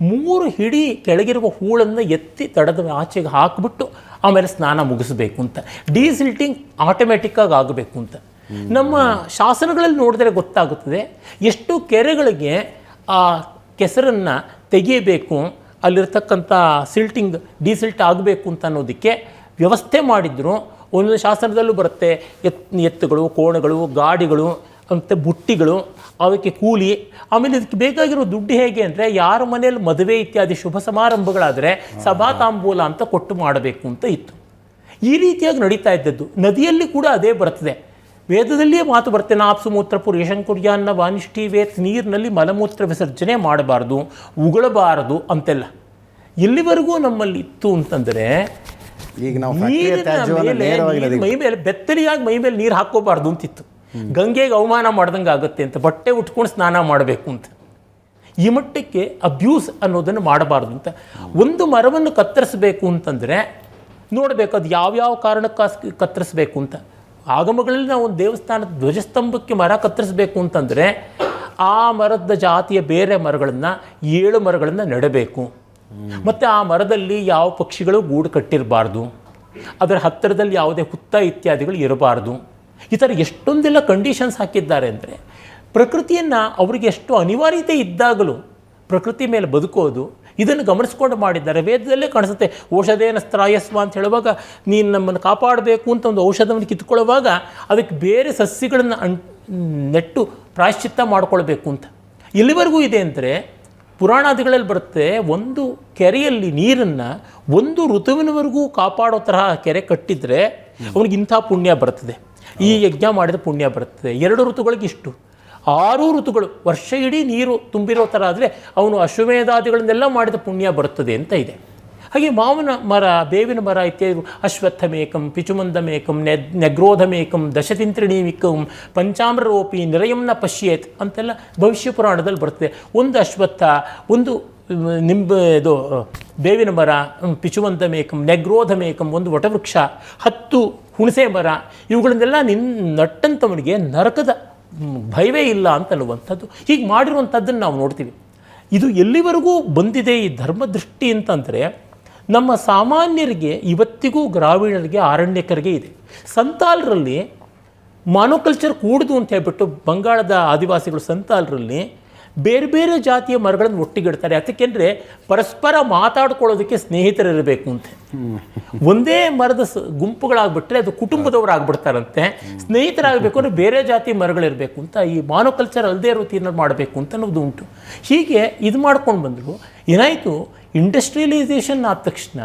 3 ಹಿಡಿ ಕೆಳಗಿರುವ ಹೂಳನ್ನು ಎತ್ತಿ ತಡದ ಆಚೆಗೆ ಹಾಕಿಬಿಟ್ಟು ಆಮೇಲೆ ಸ್ನಾನ ಮುಗಿಸ್ಬೇಕು ಅಂತ. ಡೀಸಿಲ್ಟಿಂಗ್ ಆಟೋಮೆಟಿಕ್ಕಾಗಿ ಆಗಬೇಕು ಅಂತ ನಮ್ಮ ಶಾಸನಗಳಲ್ಲಿ ನೋಡಿದ್ರೆ ಗೊತ್ತಾಗುತ್ತದೆ. ಎಷ್ಟು ಕೆರೆಗಳಿಗೆ ಆ ಕೆಸರನ್ನು ತೆಗೆಯಬೇಕು, ಅಲ್ಲಿರ್ತಕ್ಕಂಥ ಸಿಲ್ಟಿಂಗ್ ಡೀಸಿಲ್ಟ್ ಆಗಬೇಕು ಅಂತ ಅನ್ನೋದಕ್ಕೆ ವ್ಯವಸ್ಥೆ ಮಾಡಿದ್ರು. ಒಂದೊಂದು ಶಾಸನದಲ್ಲೂ ಬರುತ್ತೆ, ಎತ್ತುಗಳು, ಕೋಣಗಳು, ಗಾಡಿಗಳು ಮತ್ತು ಬುಟ್ಟಿಗಳು, ಅವಕ್ಕೆ ಕೂಲಿ. ಆಮೇಲೆ ಇದಕ್ಕೆ ಬೇಕಾಗಿರೋ ದುಡ್ಡು ಹೇಗೆ ಅಂದರೆ, ಯಾರ ಮನೆಯಲ್ಲಿ ಮದುವೆ ಇತ್ಯಾದಿ ಶುಭ ಸಮಾರಂಭಗಳಾದರೆ ಸಭಾ ತಾಂಬೂಲ ಅಂತ ಕೊಟ್ಟು ಮಾಡಬೇಕು ಅಂತ ಇತ್ತು. ಈ ರೀತಿಯಾಗಿ ನಡೀತಾ ಇದ್ದದ್ದು. ನದಿಯಲ್ಲಿ ಕೂಡ ಅದೇ ಬರ್ತದೆ. ವೇದದಲ್ಲಿಯೇ ಮಾತು ಬರುತ್ತೆ, ನಾಪ್ಸು ಮೂತ್ರ ಪುರುಷಂಕುರ್ಯಾನ್ನ ವಾನಿಷ್ಠಿ ವೇತ್, ನೀರಿನಲ್ಲಿ ಮಲಮೂತ್ರ ವಿಸರ್ಜನೆ ಮಾಡಬಾರ್ದು, ಉಗಳಬಾರದು ಅಂತೆಲ್ಲ ಎಲ್ಲಿವರೆಗೂ ನಮ್ಮಲ್ಲಿ ಇತ್ತು ಅಂತಂದರೆ, ಈಗ ನಾವು ಮೈ ಮೇಲೆ ಬೆತ್ತಲಿಯಾಗಿ ಮೈ ಮೇಲೆ ನೀರು ಹಾಕೋಬಾರ್ದು ಅಂತಿತ್ತು. ಗಂಗೆಗೆ ಅವಮಾನ ಮಾಡ್ದಂಗೆ ಆಗುತ್ತೆ ಅಂತ ಬಟ್ಟೆ ಉಟ್ಕೊಂಡು ಸ್ನಾನ ಮಾಡಬೇಕು ಅಂತ. ಈ ಮಟ್ಟಕ್ಕೆ ಅಬ್ಯೂಸ್ ಅನ್ನೋದನ್ನು ಮಾಡಬಾರ್ದು ಅಂತ. ಒಂದು ಮರವನ್ನು ಕತ್ತರಿಸಬೇಕು ಅಂತಂದರೆ ನೋಡಬೇಕು ಅದು ಯಾವ್ಯಾವ ಕಾರಣಕ್ಕೆ ಕತ್ತರಿಸಬೇಕು ಅಂತ. ಆಗಮಗಳಲ್ಲಿ ನಾವು ಒಂದು ದೇವಸ್ಥಾನದ ಧ್ವಜಸ್ತಂಭಕ್ಕೆ ಮರ ಕತ್ತರಿಸಬೇಕು ಅಂತಂದರೆ ಆ ಮರದ ಜಾತಿಯ ಬೇರೆ ಮರಗಳನ್ನು 7 ಮರಗಳನ್ನು ನೆಡಬೇಕು. ಮತ್ತು ಆ ಮರದಲ್ಲಿ ಯಾವ ಪಕ್ಷಿಗಳು ಗೂಡು ಕಟ್ಟಿರಬಾರ್ದು, ಅದರ ಹತ್ತಿರದಲ್ಲಿ ಯಾವುದೇ ಹುತ್ತ ಇತ್ಯಾದಿಗಳು ಇರಬಾರ್ದು. ಈ ಥರ ಎಷ್ಟೊಂದೆಲ್ಲ ಕಂಡೀಷನ್ಸ್ ಹಾಕಿದ್ದಾರೆ ಅಂದರೆ, ಪ್ರಕೃತಿಯನ್ನು ಅವರಿಗೆ ಎಷ್ಟು ಅನಿವಾರ್ಯತೆ ಇದ್ದಾಗಲೂ ಪ್ರಕೃತಿ ಮೇಲೆ ಬದುಕೋದು, ಇದನ್ನು ಗಮನಿಸ್ಕೊಂಡು ಮಾಡಿದ್ದಾರೆ. ವೇದದಲ್ಲೇ ಕಾಣಿಸುತ್ತೆ, ಔಷಧೇನ ಸ್ತ್ರಾಯಸ್ವ ಅಂತ ಹೇಳುವಾಗ, ನೀನು ನಮ್ಮನ್ನು ಕಾಪಾಡಬೇಕು ಅಂತ ಒಂದು ಔಷಧವನ್ನು ಕಿತ್ಕೊಳ್ಳುವಾಗ ಅದಕ್ಕೆ ಬೇರೆ ಸಸ್ಯಗಳನ್ನು ನೆಟ್ಟು ಪ್ರಾಯಶ್ಚಿತ್ತ ಮಾಡಿಕೊಳ್ಬೇಕು ಅಂತ. ಎಲ್ಲಿವರೆಗೂ ಇದೆ ಅಂದರೆ, ಪುರಾಣಾದಿಗಳಲ್ಲಿ ಬರುತ್ತೆ, ಒಂದು ಕೆರೆಯಲ್ಲಿ ನೀರನ್ನು ಒಂದು ಋತುವಿನವರೆಗೂ ಕಾಪಾಡೋ ತರಹ ಕೆರೆ ಕಟ್ಟಿದರೆ ಅವನಿಗೆ ಇಂಥ ಪುಣ್ಯ ಬರ್ತದೆ, ಈ ಯಜ್ಞ ಮಾಡಿದ ಪುಣ್ಯ ಬರ್ತದೆ. 2 ಋತುಗಳಿಗೆ ಇಷ್ಟು, 6 ಋತುಗಳು ವರ್ಷ ಇಡೀ ನೀರು ತುಂಬಿರೋ ಥರ ಆದರೆ ಅವನು ಅಶ್ವಮೇಧಾದಿಗಳನ್ನೆಲ್ಲ ಮಾಡಿದ ಪುಣ್ಯ ಬರ್ತದೆ ಅಂತ ಇದೆ. ಹಾಗೆ ಮಾವಿನ ಮರ, ಬೇವಿನ ಮರ ಇತ್ಯಾದಿ, ಅಶ್ವತ್ಥಮೇಕಂ ಪಿಚುಮಂದಮೇಕಂ ನೆಗ್ರೋಧಮೇಕಂ ದಶತಿಂತ್ರಿಣೀಮಿಕಂ ಪಂಚಾಮ್ರರೋಪಿ ನಿರಯಂನ ಪಶ್ಯೇತ್ ಅಂತೆಲ್ಲ ಭವಿಷ್ಯ ಪುರಾಣದಲ್ಲಿ ಬರ್ತದೆ. ಒಂದು ಅಶ್ವತ್ಥ, ಒಂದು ಇದು ಬೇವಿನ ಮರ, ಪಿಚುಮಂದಮೇಕಂ, ನೆಗ್ರೋಧಮೇಕಂ ಒಂದು ವಟವೃಕ್ಷ, 10 ಹುಣಸೆ ಮರ, ಇವುಗಳನ್ನೆಲ್ಲ ನಟ್ಟಂಥವನಿಗೆ ನರಕದ ಭಯವೇ ಇಲ್ಲ ಅಂತನ್ನುವಂಥದ್ದು. ಹೀಗೆ ಮಾಡಿರುವಂಥದ್ದನ್ನು ನಾವು ನೋಡ್ತೀವಿ. ಇದು ಎಲ್ಲಿವರೆಗೂ ಬಂದಿದೆ ಈ ಧರ್ಮದೃಷ್ಟಿ ಅಂತಂದರೆ, ನಮ್ಮ ಸಾಮಾನ್ಯರಿಗೆ ಇವತ್ತಿಗೂ ಗ್ರಾಮೀಣರಿಗೆ ಅರಣ್ಯಕರಿಗೆ ಇದೆ. ಸಂತಾಲರಲ್ಲಿ ಮಾನೋಕಲ್ಚರ್ ಕೂಡುದು ಅಂತ ಹೇಳ್ಬಿಟ್ಟು ಬಂಗಾಳದ ಆದಿವಾಸಿಗಳು ಸಂತಾಲರಲ್ಲಿ ಬೇರೆ ಬೇರೆ ಜಾತಿಯ ಮರಗಳನ್ನು ಒಟ್ಟಿಗಿಡ್ತಾರೆ. ಅದಕ್ಕೆಂದರೆ ಪರಸ್ಪರ ಮಾತಾಡ್ಕೊಳ್ಳೋದಕ್ಕೆ ಸ್ನೇಹಿತರಿರಬೇಕು ಅಂತ. ಒಂದೇ ಮರದ ಗುಂಪುಗಳಾಗ್ಬಿಟ್ರೆ ಅದು ಕುಟುಂಬದವರಾಗ್ಬಿಡ್ತಾರಂತೆ. ಸ್ನೇಹಿತರಾಗಬೇಕು ಅಂದರೆ ಬೇರೆ ಜಾತಿ ಮರಗಳಿರಬೇಕು ಅಂತ. ಈ ಮಾನೋಕಲ್ಚರ್ ಅಲ್ಲದೇ ಇರೋ ತೀರ್ಮಾನ ಮಾಡಬೇಕು ಅಂತ ಅನ್ನೋದು ಉಂಟು. ಹೀಗೆ ಇದು ಮಾಡ್ಕೊಂಡು ಬಂದರು. ಏನಾಯಿತು, ಇಂಡಸ್ಟ್ರಿಯಲೈಸೇಷನ್ ಆದ ತಕ್ಷಣ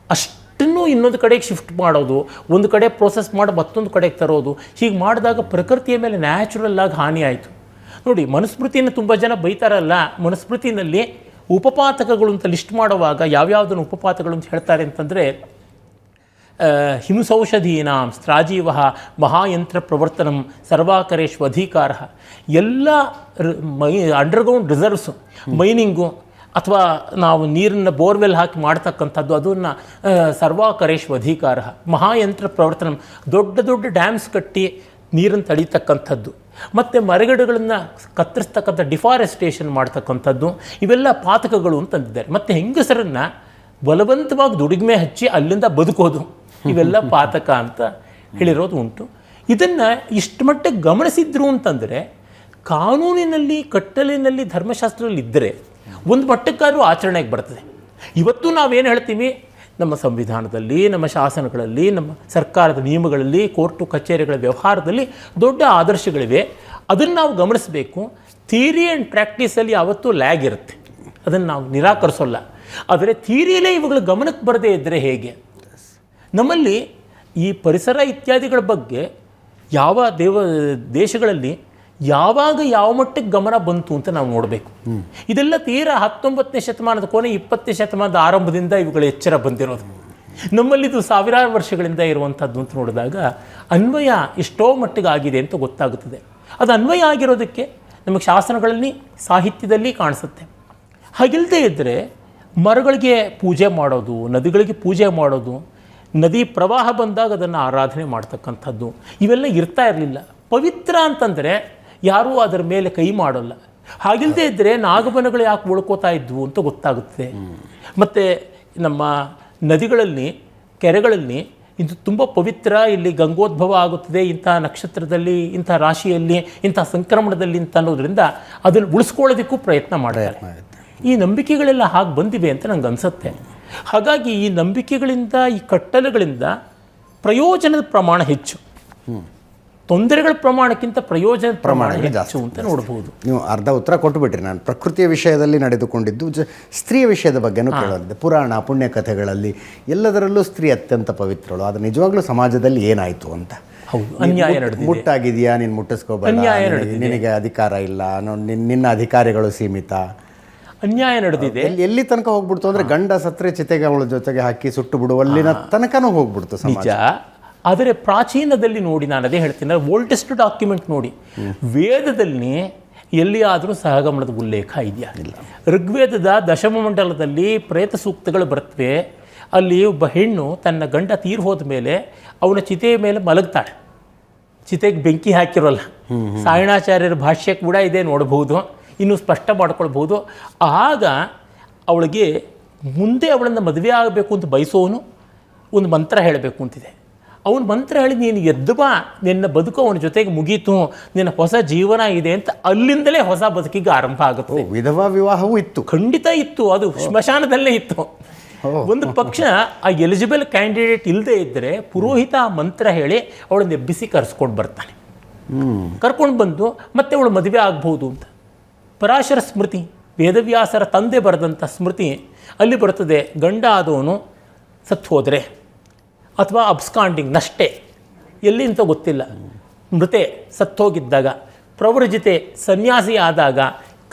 ಅಷ್ಟನ್ನು ಇನ್ನೊಂದು ಕಡೆಗೆ ಶಿಫ್ಟ್ ಮಾಡೋದು, ಒಂದು ಕಡೆ ಪ್ರೋಸೆಸ್ ಮಾಡಿ ಮತ್ತೊಂದು ಕಡೆಗೆ ತರೋದು, ಹೀಗೆ ಮಾಡಿದಾಗ ಪ್ರಕೃತಿಯ ಮೇಲೆ ನ್ಯಾಚುರಲ್ ಆಗಿ ಹಾನಿ ಆಯಿತು. ನೋಡಿ, ಮನುಸ್ಮೃತಿಯನ್ನು ತುಂಬ ಜನ ಬೈತಾರಲ್ಲ, ಮನುಸ್ಮೃತಿನಲ್ಲಿ ಉಪಪಾತಕಗಳು ಅಂತ ಲಿಸ್ಟ್ ಮಾಡುವಾಗ ಯಾವ್ಯಾವುದನ್ನು ಉಪಪಾತಗಳು ಅಂತ ಹೇಳ್ತಾರೆ ಅಂತಂದರೆ, ಹಿಂಸೌಷಧೀನಾಂ ಸ್ತ್ರಾಜೀವ ಮಹಾಯಂತ್ರ ಪ್ರವರ್ತನಂ ಸರ್ವಾಕರೇಶ್ವ ಅಧಿಕಾರ, ಎಲ್ಲ ಅಂಡರ್ಗ್ರೌಂಡ್ ರಿಸರ್ವ್ಸು, ಮೈನಿಂಗು ಅಥವಾ ನಾವು ನೀರನ್ನು ಬೋರ್ವೆಲ್ ಹಾಕಿ ಮಾಡ್ತಕ್ಕಂಥದ್ದು, ಅದನ್ನು ಸರ್ವಾಕರೇಶ್ವ ಅಧಿಕಾರ, ಮಹಾಯಂತ್ರ ಪ್ರವರ್ತನಂ ದೊಡ್ಡ ದೊಡ್ಡ ಡ್ಯಾಮ್ಸ್ ಕಟ್ಟಿ ನೀರನ್ನು ತಡೀತಕ್ಕಂಥದ್ದು, ಮತ್ತು ಮರಗಿಡಗಳನ್ನು ಕತ್ತರಿಸ್ತಕ್ಕಂಥ ಡಿಫಾರೆಸ್ಟೇಷನ್ ಮಾಡ್ತಕ್ಕಂಥದ್ದು, ಇವೆಲ್ಲ ಪಾತಕಗಳು ಅಂತಂದಿದ್ದಾರೆ. ಮತ್ತು ಹೆಂಗಸರನ್ನು ಬಲವಂತವಾಗಿ ದುಡಿಮೆ ಹಚ್ಚಿ ಅಲ್ಲಿಂದ ಬದುಕೋದು, ಇವೆಲ್ಲ ಪಾತಕ ಅಂತ ಹೇಳಿರೋದು ಉಂಟು. ಇದನ್ನು ಇಷ್ಟು ಮಟ್ಟಿಗೆ ಗಮನಿಸಿದ್ರು ಅಂತಂದರೆ, ಕಾನೂನಿನಲ್ಲಿ ಕಟ್ಟಲಿನಲ್ಲಿ ಧರ್ಮಶಾಸ್ತ್ರದಲ್ಲಿ ಇದ್ದರೆ ಒಂದು ಮಟ್ಟಕ್ಕಾದ್ರೂ ಆಚರಣೆಗೆ ಬರ್ತದೆ. ಇವತ್ತು ನಾವೇನು ಹೇಳ್ತೀವಿ, ನಮ್ಮ ಸಂವಿಧಾನದಲ್ಲಿ, ನಮ್ಮ ಶಾಸನಗಳಲ್ಲಿ, ನಮ್ಮ ಸರ್ಕಾರದ ನಿಯಮಗಳಲ್ಲಿ, ಕೋರ್ಟು ಕಚೇರಿಗಳ ವ್ಯವಹಾರದಲ್ಲಿ ದೊಡ್ಡ ಆದರ್ಶಗಳಿವೆ. ಅದನ್ನು ನಾವು ಗಮನಿಸಬೇಕು. ಥಿಯರಿ ಆ್ಯಂಡ್ ಪ್ರಾಕ್ಟೀಸಲ್ಲಿ ಯಾವತ್ತೂ ಲ್ಯಾಗ್ ಇರುತ್ತೆ, ಅದನ್ನು ನಾವು ನಿರಾಕರಿಸೋಲ್ಲ. ಆದರೆ ಥಿಯರಿಯಲ್ಲೇ ಇವುಗಳು ಗಮನಕ್ಕೆ ಬರದೇ ಇದ್ದರೆ ಹೇಗೆ? ನಮ್ಮಲ್ಲಿ ಈ ಪರಿಸರ ಇತ್ಯಾದಿಗಳ ಬಗ್ಗೆ ಯಾವ ದೇಶಗಳಲ್ಲಿ ಯಾವಾಗ ಯಾವ ಮಟ್ಟಕ್ಕೆ ಗಮನ ಬಂತು ಅಂತ ನಾವು ನೋಡಬೇಕು. ಇದೆಲ್ಲ ತೀರಾ 19ನೇ ಶತಮಾನದ ಕೊನೆ 20ನೇ ಶತಮಾನದ ಆರಂಭದಿಂದ ಇವುಗಳ ಎಚ್ಚರ ಬಂದಿರೋದು. ನಮ್ಮಲ್ಲಿ ಇದು ಸಾವಿರಾರು ವರ್ಷಗಳಿಂದ ಇರುವಂಥದ್ದು ಅಂತ ನೋಡಿದಾಗ ಅನ್ವಯ ಎಷ್ಟೋ ಮಟ್ಟಿಗೆ ಆಗಿದೆ ಅಂತ ಗೊತ್ತಾಗುತ್ತದೆ. ಅದು ಅನ್ವಯ ಆಗಿರೋದಕ್ಕೆ ನಮಗೆ ಶಾಸನಗಳಲ್ಲಿ, ಸಾಹಿತ್ಯದಲ್ಲಿ ಕಾಣಿಸುತ್ತೆ. ಹಾಗಿಲ್ಲದೆ ಇದ್ದರೆ ಮರಗಳಿಗೆ ಪೂಜೆ ಮಾಡೋದು, ನದಿಗಳಿಗೆ ಪೂಜೆ ಮಾಡೋದು, ನದಿ ಪ್ರವಾಹ ಬಂದಾಗ ಅದನ್ನು ಆರಾಧನೆ ಮಾಡ್ತಕ್ಕಂಥದ್ದು, ಇವೆಲ್ಲ ಇರ್ತಾ ಇರಲಿಲ್ಲ. ಪವಿತ್ರ ಅಂತಂದರೆ ಯಾರೂ ಅದರ ಮೇಲೆ ಕೈ ಮಾಡೋಲ್ಲ. ಹಾಗಿಲ್ಲದೆ ಇದ್ದರೆ ನಾಗಬನಗಳು ಯಾಕೆ ಉಳ್ಕೋತಾ ಇದ್ವು ಅಂತ ಗೊತ್ತಾಗುತ್ತೆ. ಮತ್ತು ನಮ್ಮ ನದಿಗಳಲ್ಲಿ, ಕೆರೆಗಳಲ್ಲಿ ಇದು ತುಂಬ ಪವಿತ್ರ, ಇಲ್ಲಿ ಗಂಗೋದ್ಭವ ಆಗುತ್ತದೆ ಇಂಥ ನಕ್ಷತ್ರದಲ್ಲಿ, ಇಂಥ ರಾಶಿಯಲ್ಲಿ, ಇಂಥ ಸಂಕ್ರಮಣದಲ್ಲಿ ಅಂತ ಅನ್ನೋದ್ರಿಂದ ಅದನ್ನು ಉಳಿಸ್ಕೊಳ್ಳೋದಕ್ಕೂ ಪ್ರಯತ್ನ ಮಾಡ್ತಾರೆ. ಈ ನಂಬಿಕೆಗಳೆಲ್ಲ ಹಾಗೆ ಬಂದಿವೆ ಅಂತ ನಂಗೆ ಅನಿಸುತ್ತೆ. ಹಾಗಾಗಿ ಈ ನಂಬಿಕೆಗಳಿಂದ, ಈ ಕಟ್ಟಲೆಗಳಿಂದ ಪ್ರಯೋಜನದ ಪ್ರಮಾಣ ಹೆಚ್ಚು, ತೊಂದರೆಗಳ ಪ್ರಮಾಣಕ್ಕಿಂತ ಪ್ರಯೋಜನದ ಪ್ರಮಾಣ ಹೆಚ್ಚು ಅಂತ ನೋಡ್ಬೋದು. ನೀವು ಅರ್ಧ ಉತ್ತರ ಕೊಟ್ಟುಬಿಟ್ರಿ. ನಾನು ಪ್ರಕೃತಿಯ ವಿಷಯದಲ್ಲಿ ನಡೆದುಕೊಂಡಿದ್ದು, ಸ್ತ್ರೀಯ ವಿಷಯದ ಬಗ್ಗೆನೂ ಕೇಳೋದಿದೆ. ಪುರಾಣ ಪುಣ್ಯಕಥೆಗಳಲ್ಲಿ ಎಲ್ಲದರಲ್ಲೂ ಸ್ತ್ರೀ ಅತ್ಯಂತ ಪವಿತ್ರಳು. ಆದರೆ ನಿಜವಾಗ್ಲೂ ಸಮಾಜದಲ್ಲಿ ಏನಾಯಿತು ಅಂತ. ಹೌದು, ಅನ್ಯಾಯ ನಡೆದಿದೆ. ಮುಟ್ಟಾಗಿದೆಯಾ, ನೀನು ಮುಟ್ಟಿಸ್ಕೋಬೇಡ, ನಿನಗೆ ಅಧಿಕಾರ ಇಲ್ಲ, ನಿನ್ನ ಅಧಿಕಾರಿಗಳು ಸೀಮಿತ, ಅನ್ಯಾಯ ನಡೆದಿದೆ. ಎಲ್ಲಿ ತನಕ ಹೋಗ್ಬಿಡ್ತು ಅಂದರೆ ಗಂಡ ಸತ್ರೆ ಚಿತೆಗೆ ಅವಳ ಜೊತೆಗೆ ಹಾಕಿ ಸುಟ್ಟು ಬಿಡುವಲ್ಲಿನ ತನಕನೂ ಹೋಗ್ಬಿಡ್ತು ನಿಜ. ಆದರೆ ಪ್ರಾಚೀನದಲ್ಲಿ ನೋಡಿ, ನಾನು ಅದೇ ಹೇಳ್ತೀನಿ, ಓಲ್ಡೆಸ್ಟ್ ಡಾಕ್ಯುಮೆಂಟ್ ನೋಡಿ, ವೇದದಲ್ಲಿ ಎಲ್ಲಿಯಾದರೂ ಸಹಗಮನದ ಉಲ್ಲೇಖ ಇದೆಯಾ? ಇಲ್ಲ. ಋಗ್ವೇದದ ದಶಮ ಮಂಡಲದಲ್ಲಿ ಪ್ರೇತ ಸೂಕ್ತಗಳು ಬರ್ತವೆ. ಅಲ್ಲಿ ಒಬ್ಬ ಹೆಣ್ಣು ತನ್ನ ಗಂಡ ತೀರ್ ಹೋದ ಮೇಲೆ ಅವನ ಚಿತೆಯ ಮೇಲೆ ಮಲಗ್ತಾಳೆ. ಚಿತೆಗೆ ಬೆಂಕಿ ಹಾಕಿರೋಲ್ಲ. ಸಾಯಣಾಚಾರ್ಯರ ಭಾಷ್ಯ ಕೂಡ ಇದೆ, ನೋಡ್ಬೋದು, ಇನ್ನೂ ಸ್ಪಷ್ಟ ಮಾಡ್ಕೊಳ್ಬೋದು. ಆಗ ಅವಳಿಗೆ ಮುಂದೆ ಅವಳನ್ನು ಮದುವೆ ಆಗಬೇಕು ಅಂತ ಬಯಸೋನು ಒಂದು ಮಂತ್ರ ಹೇಳಬೇಕು ಅಂತಿದೆ. ಅವನ ಮಂತ್ರ ಹೇಳಿ, ನೀನು ಎದ್ದು ಬಾ, ನಿನ್ನ ಬದುಕು ಅವನ ಜೊತೆಗೆ ಮುಗೀತು, ನಿನ್ನ ಹೊಸ ಜೀವನ ಇದೆ ಅಂತ ಅಲ್ಲಿಂದಲೇ ಹೊಸ ಬದುಕಿಗೆ ಆರಂಭ ಆಗುತ್ತೆ. ವಿಧವಾ ವಿವಾಹವೂ ಇತ್ತು, ಖಂಡಿತ ಇತ್ತು. ಅದು ಸ್ಮಶಾನದಲ್ಲೇ ಇತ್ತು. ಒಂದು ಪಕ್ಷ ಆ ಎಲಿಜಿಬಲ್ ಕ್ಯಾಂಡಿಡೇಟ್ ಇಲ್ಲದೆ ಇದ್ದರೆ ಪುರೋಹಿತ ಆ ಮಂತ್ರ ಹೇಳಿ ಅವಳನ್ನ ಎಬ್ಬಿಸಿ ಕರೆಸ್ಕೊಂಡು ಬರ್ತಾನೆ. ಕರ್ಕೊಂಡು ಬಂದು ಮತ್ತೆ ಅವಳು ಮದುವೆ ಆಗ್ಬೋದು ಅಂತ. ಪರಾಶರ ಸ್ಮೃತಿ, ವೇದವ್ಯಾಸರ ತಂದೆ ಬರೆದಂಥ ಸ್ಮೃತಿ ಅಲ್ಲಿ ಬರ್ತದೆ. ಗಂಡ ಆದವನು ಸತ್ತು ಹೋದರೆ ಅಥವಾ ಅಬ್ಸ್ಕಾಂಡಿಂಗ್, ನಷ್ಟೆ, ಎಲ್ಲಿ ಅಂತ ಗೊತ್ತಿಲ್ಲ, ಮೃತೆ ಸತ್ತೋಗಿದ್ದಾಗ, ಪ್ರವ್ರಜಿತೆ ಸನ್ಯಾಸಿ ಆದಾಗ,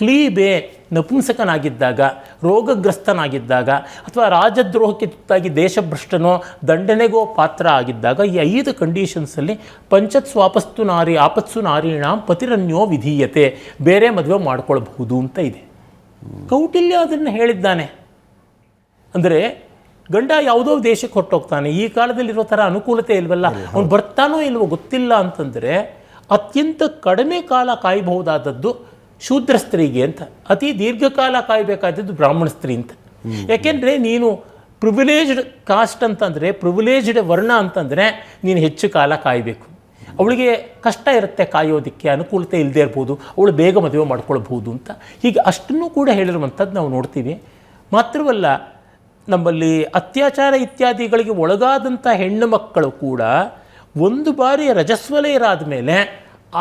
ಕ್ಲೀಬೆ ನಪುಂಸಕನಾಗಿದ್ದಾಗ, ರೋಗಗ್ರಸ್ತನಾಗಿದ್ದಾಗ, ಅಥವಾ ರಾಜದ್ರೋಹಕ್ಕೆ ತುತ್ತಾಗಿ ದೇಶಭ್ರಷ್ಟನೋ ದಂಡನೆಗೋ ಪಾತ್ರ ಆಗಿದ್ದಾಗ, ಈ 5 ಕಂಡೀಷನ್ಸಲ್ಲಿ ಪಂಚತ್ ಸ್ವಾಪಸ್ತು ನಾರಿ ಆಪತ್ಸು ನಾರೀಣಾಂ ಪತಿರನ್ಯೋ ವಿಧೀಯತೆ, ಬೇರೆ ಮದುವೆ ಮಾಡ್ಕೊಳ್ಬಹುದು ಅಂತ ಇದೆ. ಕೌಟಿಲ್ಯ ಅದನ್ನು ಹೇಳಿದ್ದಾನೆ. ಅಂದರೆ ಗಂಡ ಯಾವುದೋ ದೇಶಕ್ಕೆ ಹೊರಟೋಗ್ತಾನೆ, ಈ ಕಾಲದಲ್ಲಿರೋ ಥರ ಅನುಕೂಲತೆ ಇಲ್ವಲ್ಲ, ಅವ್ನು ಬರ್ತಾನೋ ಇಲ್ವೋ ಗೊತ್ತಿಲ್ಲ ಅಂತಂದರೆ ಅತ್ಯಂತ ಕಡಿಮೆ ಕಾಲ ಕಾಯಬಹುದಾದದ್ದು ಶೂದ್ರ ಸ್ತ್ರೀಗೆ ಅಂತ, ಅತಿ ದೀರ್ಘಕಾಲ ಕಾಯಬೇಕಾದದ್ದು ಬ್ರಾಹ್ಮಣ ಸ್ತ್ರೀ ಅಂತ. ಯಾಕೆಂದರೆ ನೀನು ಪ್ರಿವಿಲೇಜ್ಡ್ ಕಾಸ್ಟ್ ಅಂತಂದರೆ, ಪ್ರಿವಿಲೇಜ್ಡ್ ವರ್ಣ ಅಂತಂದರೆ ನೀನು ಹೆಚ್ಚು ಕಾಲ ಕಾಯಬೇಕು. ಅವಳಿಗೆ ಕಷ್ಟ ಇರುತ್ತೆ ಕಾಯೋದಕ್ಕೆ, ಅನುಕೂಲತೆ ಇಲ್ಲದೆ ಇರ್ಬೋದು, ಅವಳು ಬೇಗ ಮದುವೆ ಮಾಡ್ಕೊಳ್ಬಹುದು ಅಂತ. ಹೀಗೆ ಅಷ್ಟನ್ನು ಕೂಡ ಹೇಳಿರುವಂಥದ್ದು ನಾವು ನೋಡ್ತೀವಿ. ಮಾತ್ರವಲ್ಲ, ನಮ್ಮಲ್ಲಿ ಅತ್ಯಾಚಾರ ಇತ್ಯಾದಿಗಳಿಗೆ ಒಳಗಾದಂಥ ಹೆಣ್ಣು ಮಕ್ಕಳು ಕೂಡ ಒಂದು ಬಾರಿ ರಜಸ್ವಲೆಯರಾದ ಮೇಲೆ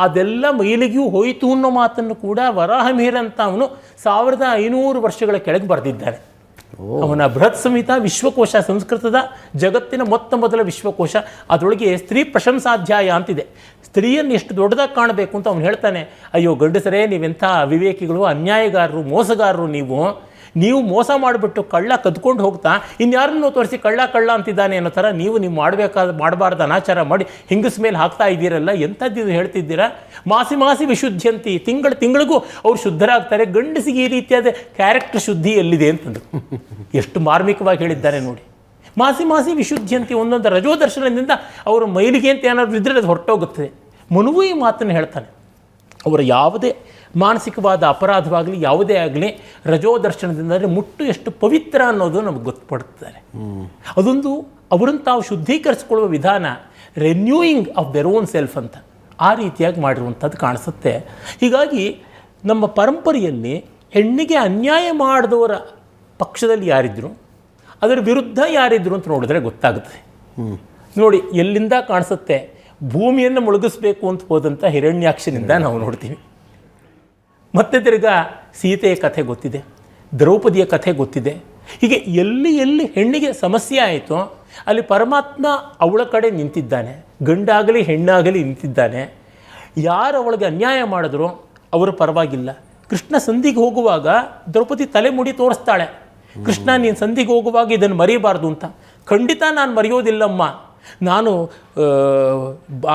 ಅದೆಲ್ಲ ಮೈಲಿಗೆಯೂ ಹೋಯಿತು ಅನ್ನೋ ಮಾತನ್ನು ಕೂಡ ವರಾಹಮಿಹಿರ ಅಂತ ಅವನು 1500 ವರ್ಷಗಳ ಕೆಳಗೆ ಬರೆದಿದ್ದಾನೆ. ಅವನ ಬೃಹತ್ ಸಂಹಿತ ವಿಶ್ವಕೋಶ, ಸಂಸ್ಕೃತದ ಜಗತ್ತಿನ ಮೊತ್ತ ಮೊದಲ ವಿಶ್ವಕೋಶ. ಅದರೊಳಗೆ ಸ್ತ್ರೀ ಪ್ರಶಂಸಾಧ್ಯಾಯ ಅಂತಿದೆ. ಸ್ತ್ರೀಯನ್ನು ಎಷ್ಟು ದೊಡ್ಡದಾಗಿ ಕಾಣಬೇಕು ಅಂತ ಅವನು ಹೇಳ್ತಾನೆ. ಅಯ್ಯೋ ಗಂಡಸರೇ, ನೀವೆಂಥ ಅವಿವೇಕಿಗಳು, ಅನ್ಯಾಯಗಾರರು, ಮೋಸಗಾರರು. ನೀವು ಮೋಸ ಮಾಡಿಬಿಟ್ಟು ಕಳ್ಳ ಕದ್ಕೊಂಡು ಹೋಗ್ತಾ ಇನ್ಯಾರನ್ನೂ ತೋರಿಸಿ ಕಳ್ಳ ಅಂತಿದ್ದಾನೆ ಅನ್ನೋ ಥರ ನೀವು ಮಾಡಬಾರ್ದು ಅನಾಚಾರ ಮಾಡಿ ಹಿಂಗಸ್ ಮೇಲೆ ಹಾಕ್ತಾ ಇದ್ದೀರಲ್ಲ, ಎಂಥದ್ದು ಹೇಳ್ತಿದ್ದೀರಾ? ಮಾಸಿ ವಿಶುದ್ಧಿಯಂತಿ, ತಿಂಗಳಿಗೂ ಅವ್ರು ಶುದ್ಧರಾಗ್ತಾರೆ. ಗಂಡಸಿಗೆ ಈ ರೀತಿಯಾದ ಕ್ಯಾರೆಕ್ಟರ್ ಶುದ್ಧಿ ಎಲ್ಲಿದೆ ಅಂತಂದು ಎಷ್ಟು ಮಾರ್ಮಿಕವಾಗಿ ಹೇಳಿದ್ದಾರೆ ನೋಡಿ. ಮಾಸಿ ವಿಶುದ್ಧಿಯಂತಿ, ಒಂದೊಂದು ರಜೋದರ್ಶನದಿಂದ ಅವರ ಮೈಲಿಗೆ ಅಂತ ಏನಾದರೂ ಇದ್ದರೆ ಅದು ಹೊರಟೋಗುತ್ತದೆ. ಮನುವು ಈ ಮಾತನ್ನು ಹೇಳ್ತಾನೆ. ಅವರ ಯಾವುದೇ ಮಾನಸಿಕವಾದ ಅಪರಾಧವಾಗಲಿ ಯಾವುದೇ ಆಗಲಿ ರಜೋದರ್ಶನದಿಂದ ಮುಟ್ಟು ಎಷ್ಟು ಪವಿತ್ರ ಅನ್ನೋದು ನಮಗೆ ಗೊತ್ತುಪಡುತ್ತಾರೆ. ಅದೊಂದು ಅವರನ್ನು ತಾವು ಶುದ್ಧೀಕರಿಸಿಕೊಳ್ಳುವ ವಿಧಾನ, ರೆನ್ಯೂಯಿಂಗ್ ಆಫ್ ದೆರ್ ಓನ್ ಸೆಲ್ಫ್ ಅಂತ ಆ ರೀತಿಯಾಗಿ ಮಾಡಿರುವಂಥದ್ದು ಕಾಣಿಸುತ್ತೆ. ಹೀಗಾಗಿ ನಮ್ಮ ಪರಂಪರೆಯಲ್ಲಿ ಹೆಣ್ಣಿಗೆ ಅನ್ಯಾಯ ಮಾಡಿದವರ ಪಕ್ಷದಲ್ಲಿ ಯಾರಿದ್ರು, ಅದರ ವಿರುದ್ಧ ಯಾರಿದ್ರು ಅಂತ ನೋಡಿದ್ರೆ ಗೊತ್ತಾಗುತ್ತೆ. ನೋಡಿ, ಎಲ್ಲಿಂದ ಕಾಣಿಸುತ್ತೆ? ಭೂಮಿಯನ್ನು ಮುಳುಗಿಸ್ಬೇಕು ಅಂತ ಹೋದಂಥ ಹಿರಣ್ಯಾಕ್ಷನಿಂದ ನಾವು ನೋಡ್ತೀವಿ. ಮತ್ತೆ ತಿರ್ಗಾ ಸೀತೆಯ ಕಥೆ ಗೊತ್ತಿದೆ, ದ್ರೌಪದಿಯ ಕಥೆ ಗೊತ್ತಿದೆ. ಹೀಗೆ ಎಲ್ಲಿ ಹೆಣ್ಣಿಗೆ ಸಮಸ್ಯೆ ಆಯಿತೋ ಅಲ್ಲಿ ಪರಮಾತ್ಮ ಅವಳ ಕಡೆ ನಿಂತಿದ್ದಾನೆ, ಗಂಡಾಗಲಿ ಹೆಣ್ಣಾಗಲಿ ನಿಂತಿದ್ದಾನೆ. ಯಾರು ಅವಳಿಗೆ ಅನ್ಯಾಯ ಮಾಡಿದ್ರೋ ಅವರು ಪರವಾಗಿಲ್ಲ. ಕೃಷ್ಣ ಸಂಧಿಗೆ ಹೋಗುವಾಗ ದ್ರೌಪದಿ ತಲೆ ಮುಡಿ ತೋರಿಸ್ತಾಳೆ, ಕೃಷ್ಣ ನೀನು ಸಂಧಿಗೆ ಹೋಗುವಾಗ ಇದನ್ನು ಮರೆಯಬಾರ್ದು ಅಂತ. ಖಂಡಿತ ನಾನು ಮರೆಯೋದಿಲ್ಲಮ್ಮ, ನಾನು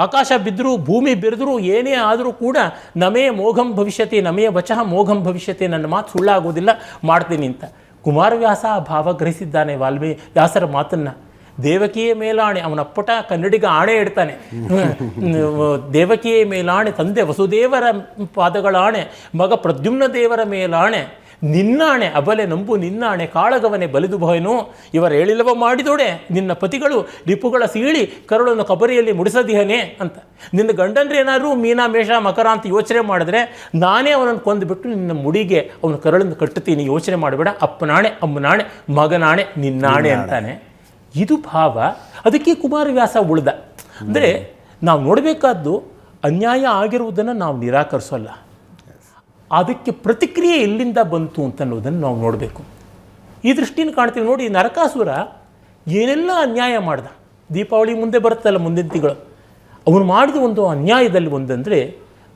ಆಕಾಶ ಬಿದ್ದರೂ ಭೂಮಿ ಬೆರೆದರೂ ಏನೇ ಆದರೂ ಕೂಡ ನಮೇ ಮೋಘಂ ಭವಿಷ್ಯತಿ, ನಮೇ ವಚಃ ಮೋಘಂ ಭವಿಷ್ಯತಿ, ನನ್ನ ಮಾತು ಸುಳ್ಳಾಗೋದಿಲ್ಲ, ಮಾಡ್ತೀನಿ ಅಂತ ಕುಮಾರವ್ಯಾಸ ಭಾವ ಗ್ರಹಿಸಿದ್ದಾನೆ. ವ್ಯಾಸರ ಮಾತನ್ನು ದೇವಕಿಯೇ ಮೇಲಾಣೆ, ಅವನ ಅಪ್ಪಟ ಕನ್ನಡಿಗ ಆಣೆ ಇಡ್ತಾನೆ. ದೇವಕಿಯೇ ಮೇಲಾಣೆ, ತಂದೆ ವಸುದೇವರ ಪಾದಗಳಾಣೆ, ಮಗ ಪ್ರದ್ಯುಮ್ನ ದೇವರ ಮೇಲಾಣೆ, ನಿನ್ನಾಣೆ ಅಬಲೆ ನಂಬು ನಿನ್ನಾಣೆ, ಕಾಳಗವನೆ ಬಲಿದು ಭಯನು, ಇವರ ಹೇಳಿಲ್ಲವ ಮಾಡಿದೋಡೆ ನಿನ್ನ ಪತಿಗಳು ರಿಪುಗಳ ಸೀಳಿ ಕರುಳನ್ನು ಕಬರಿಯಲ್ಲಿ ಮುಡಿಸದಿಹನೆ ಅಂತ. ನಿನ್ನ ಗಂಡಂದ್ರೆ ಏನಾದರೂ ಮೀನ ಮೇಷ ಮಕರ ಅಂತ ಯೋಚನೆ ಮಾಡಿದ್ರೆ ನಾನೇ ಅವನನ್ನು ಕೊಂದುಬಿಟ್ಟು ನಿನ್ನ ಮುಡಿಗೆ ಅವನ ಕರುಳನ್ನು ಕಟ್ಟುತ್ತೀನಿ, ಯೋಚನೆ ಮಾಡಬೇಡ, ಅಪ್ಪನಾಣೆ ಅಮ್ಮನಾಣೆ ಮಗನಾಣೆ ನಿನ್ನಾಣೆ ಅಂತಾನೆ. ಇದು ಭಾವ. ಅದಕ್ಕೆ ಕುಮಾರವ್ಯಾಸ ಉಳ್ದ. ಅಂದರೆ ನಾವು ನೋಡಬೇಕಾದ್ದು ಅನ್ಯಾಯ ಆಗಿರುವುದನ್ನು ನಾವು ನಿರಾಕರಿಸೋಲ್ಲ, ಅದಕ್ಕೆ ಪ್ರತಿಕ್ರಿಯೆ ಎಲ್ಲಿಂದ ಬಂತು ಅಂತ ಅನ್ನೋದನ್ನು ನಾವು ನೋಡಬೇಕು. ಈ ದೃಷ್ಟಿನ ಕಾಣ್ತೀವಿ ನೋಡಿ. ನರಕಾಸುರ ಏನೆಲ್ಲ ಅನ್ಯಾಯ ಮಾಡ್ದ, ದೀಪಾವಳಿ ಮುಂದೆ ಬರುತ್ತಲ್ಲ ಮುಂದಿನ ತಿಂಗಳು, ಅವನು ಮಾಡಿದ ಒಂದು ಅನ್ಯಾಯದಲ್ಲಿ ಒಂದಂದರೆ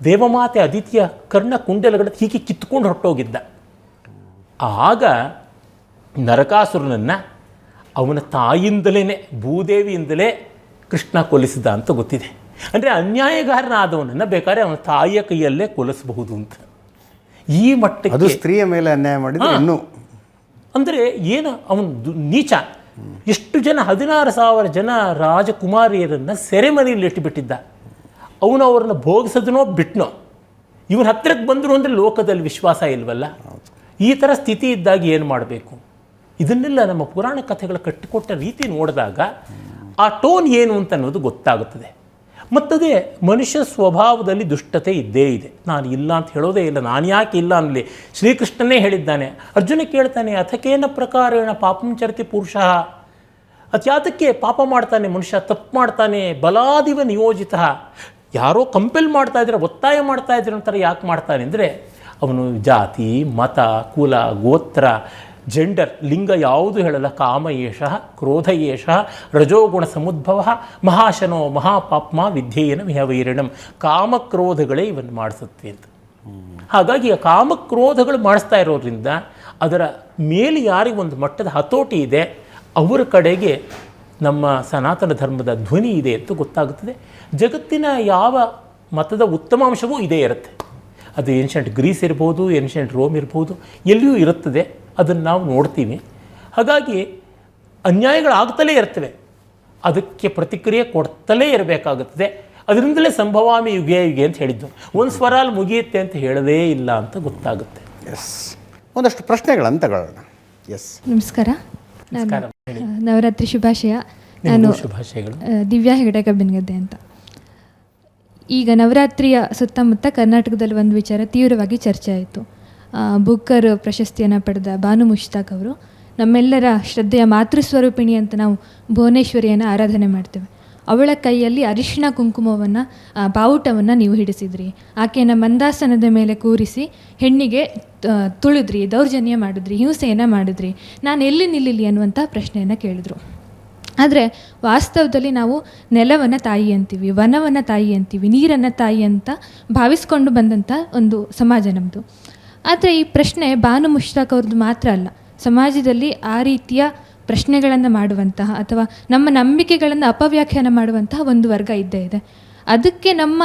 ದೇವಮಾತೆ ಅದಿತಿಯ ಕರ್ಣ ಕುಂಡಲಗಳ ಹೀಗೆ ಕಿತ್ಕೊಂಡು ಹೊರಟೋಗಿದ್ದ. ಆಗ ನರಕಾಸುರನನ್ನು ಅವನ ತಾಯಿಯಿಂದಲೇ, ಭೂದೇವಿಯಿಂದಲೇ ಕೃಷ್ಣ ಕೊಲ್ಲಿಸಿದ ಅಂತ ಗೊತ್ತಿದೆ. ಅಂದರೆ ಅನ್ಯಾಯಗಾರನಾದವನನ್ನು ಬೇಕಾದ್ರೆ ಅವನ ತಾಯಿಯ ಕೈಯಲ್ಲೇ ಕೊಲ್ಲಿಸಬಹುದು ಅಂತ. ಈ ಮಟ್ಟಕ್ಕೆ ಅದು ಸ್ತ್ರೀಯ ಮೇಲೆ ಅನ್ಯಾಯ ಮಾಡಿದ್ರೆ ಇನ್ನೂ ಅಂದರೆ ಏನು ಅವನು ನೀಚ. ಎಷ್ಟು ಜನ 16,000 ಜನ ರಾಜಕುಮಾರಿಯರನ್ನು ಸೆರೆಮನೆಯಲ್ಲಿ ಇಟ್ಟುಬಿಟ್ಟಿದ್ದ. ಅವನು ಅವ್ರನ್ನ ಭೋಗಿಸೋದನೋ ಬಿಟ್ನೋ, ಇವನ ಹತ್ತಿರಕ್ಕೆ ಬಂದರು ಅಂದರೆ ಲೋಕದಲ್ಲಿ ವಿಶ್ವಾಸ ಇಲ್ವಲ್ಲ. ಈ ಥರ ಸ್ಥಿತಿ ಇದ್ದಾಗ ಏನು ಮಾಡಬೇಕು? ಇದನ್ನೆಲ್ಲ ನಮ್ಮ ಪುರಾಣ ಕಥೆಗಳ ಕಟ್ಟಿಕೊಟ್ಟ ರೀತಿ ನೋಡಿದಾಗ ಆ ಟೋನ್ ಏನು ಅಂತ ಅನ್ನೋದು ಗೊತ್ತಾಗುತ್ತದೆ. ಮತ್ತದೇ ಮನುಷ್ಯ ಸ್ವಭಾವದಲ್ಲಿ ದುಷ್ಟತೆ ಇದ್ದೇ ಇದೆ, ನಾನು ಇಲ್ಲ ಅಂತ ಹೇಳೋದೇ ಇಲ್ಲ. ನಾನು ಯಾಕೆ ಇಲ್ಲ ಅನ್ನಲಿ, ಶ್ರೀಕೃಷ್ಣನೇ ಹೇಳಿದ್ದಾನೆ. ಅರ್ಜುನ ಕೇಳ್ತಾನೆ, ಅಥಕೇನ ಪ್ರಕಾರೇಣ ಪಾಪಂ ಚರತಿ ಪುರುಷ, ಅತ್ಯಾತಕ್ಕೆ ಪಾಪ ಮಾಡ್ತಾನೆ ಮನುಷ್ಯ, ತಪ್ಪು ಮಾಡ್ತಾನೆ, ಬಲಾದಿವ ನಿಯೋಜಿತ, ಯಾರೋ ಕಂಪೆಲ್ ಮಾಡ್ತಾ ಇದ್ರೆ, ಒತ್ತಾಯ ಮಾಡ್ತಾ ಇದ್ರೆ ಅಂತಾರೆ. ಯಾಕೆ ಮಾಡ್ತಾನೆ ಅಂದರೆ ಅವನು ಜಾತಿ ಮತ ಕುಲ ಗೋತ್ರ ಜೆಂಡರ್ ಲಿಂಗ ಯಾವುದು ಹೇಳಲ್ಲ. ಕಾಮ ಏಷ ಕ್ರೋಧ ಏಷ ರಜೋಗುಣ ಸಮುದ್ಭವ ಮಹಾಶನೋ ಮಹಾಪಾಪ್ಮ ವಿದ್ಯೇನ ವಿಹವೈರಣಂ. ಕಾಮಕ್ರೋಧಗಳೇ ಇವನ್ನು ಮಾಡಿಸುತ್ತೆ ಅಂತ. ಹಾಗಾಗಿ ಆ ಕಾಮಕ್ರೋಧಗಳು ಮಾಡಿಸ್ತಾ ಇರೋದ್ರಿಂದ ಅದರ ಮೇಲೆ ಯಾರಿಗೊಂದು ಮಟ್ಟದ ಹತೋಟಿ ಇದೆ ಅವರ ಕಡೆಗೆ ನಮ್ಮ ಸನಾತನ ಧರ್ಮದ ಧ್ವನಿ ಇದೆ ಅಂತ ಗೊತ್ತಾಗುತ್ತದೆ. ಜಗತ್ತಿನ ಯಾವ ಮತದ ಉತ್ತಮಾಂಶವೂ ಇದೇ ಇರುತ್ತೆ. ಅದು ಏನ್ಷಂಟ್ ಗ್ರೀಸ್ ಇರ್ಬೋದು, ಏನ್ಷಂಟ್ ರೋಮ್ ಇರ್ಬೋದು, ಎಲ್ಲಿಯೂ ಇರುತ್ತದೆ. ಅದನ್ನು ನಾವು ನೋಡ್ತೀವಿ. ಹಾಗಾಗಿ ಅನ್ಯಾಯಗಳಾಗ್ತಲೇ ಇರ್ತವೆ, ಅದಕ್ಕೆ ಪ್ರತಿಕ್ರಿಯೆ ಕೊಡ್ತಲೇ ಇರಬೇಕಾಗುತ್ತದೆ. ಅದರಿಂದಲೇ ಸಂಭವಾಮಿ ಯುಗೆ ಯುಗೆ ಅಂತ ಹೇಳಿದ್ದು. ಒಂದು ಸ್ವರಾಲ್ ಮುಗಿಯುತ್ತೆ ಅಂತ ಹೇಳದೇ ಇಲ್ಲ ಅಂತ ಗೊತ್ತಾಗುತ್ತೆ. ಎಸ್, ಒಂದಷ್ಟು ಪ್ರಶ್ನೆಗಳನ್ನು ತಗೊಳ್ಳೋಣ. ಎಸ್, ನಮಸ್ಕಾರ. ನಮಸ್ಕಾರ. ನವರಾತ್ರಿ ಶುಭಾಶಯ. ನಾನು ಶುಭಾಶಯಗಳು. ದಿವ್ಯಾ ಹೆಗಡೆ ಕಬ್ಬಿನಗದ್ದೆ ಅಂತ. ಈಗ ನವರಾತ್ರಿಯ ಸುತ್ತಮುತ್ತ ಕರ್ನಾಟಕದಲ್ಲಿ ಒಂದು ವಿಚಾರ ತೀವ್ರವಾಗಿ ಚರ್ಚೆ ಆಯಿತು. ಬುಕ್ಕರ್ ಪ್ರಶಸ್ತಿಯನ್ನು ಪಡೆದ ಬಾನು ಮುಷ್ತಾಕ್ ಅವರು ನಮ್ಮೆಲ್ಲರ ಶ್ರದ್ಧೆಯ ಮಾತೃಸ್ವರೂಪಿಣಿ ಅಂತ ನಾವು ಭುವನೇಶ್ವರಿಯನ್ನು ಆರಾಧನೆ ಮಾಡ್ತೇವೆ. ಅವಳ ಕೈಯಲ್ಲಿ ಅರಿಶಿಣ ಕುಂಕುಮವನ್ನು ಬಾವುಟವನ್ನು ನೀವು ಹಿಡಿಸಿದ್ರಿ. ಆಕೆಯನ್ನು ಮಂದಾಸನದ ಮೇಲೆ ಕೂರಿಸಿ ಹೆಣ್ಣಿಗೆ ತುಳಿದ್ರಿ, ದೌರ್ಜನ್ಯ ಮಾಡಿದ್ರಿ, ಹಿಂಸೆಯನ್ನು ಮಾಡಿದ್ರಿ. ನಾನು ಎಲ್ಲಿ ನಿಲ್ಲಿಲಿ ಅನ್ನುವಂಥ ಪ್ರಶ್ನೆಯನ್ನು ಕೇಳಿದ್ರು. ಆದರೆ ವಾಸ್ತವದಲ್ಲಿ ನಾವು ನೆಲವನ್ನು ತಾಯಿ ಅಂತೀವಿ, ವನವನ್ನು ತಾಯಿ ಅಂತೀವಿ, ನೀರನ್ನು ತಾಯಿ ಅಂತ ಭಾವಿಸ್ಕೊಂಡು ಬಂದಂಥ ಒಂದು ಸಮಾಜ ನಮ್ಮದು. ಆದರೆ ಈ ಪ್ರಶ್ನೆ ಬಾನು ಮುಷ್ತಾಕ್ ಅವ್ರದ್ದು ಮಾತ್ರ ಅಲ್ಲ. ಸಮಾಜದಲ್ಲಿ ಆ ರೀತಿಯ ಪ್ರಶ್ನೆಗಳನ್ನು ಮಾಡುವಂತಹ ಅಥವಾ ನಮ್ಮ ನಂಬಿಕೆಗಳನ್ನು ಅಪವ್ಯಾಖ್ಯಾನ ಮಾಡುವಂತಹ ಒಂದು ವರ್ಗ ಇದ್ದೇ ಇದೆ. ಅದಕ್ಕೆ ನಮ್ಮ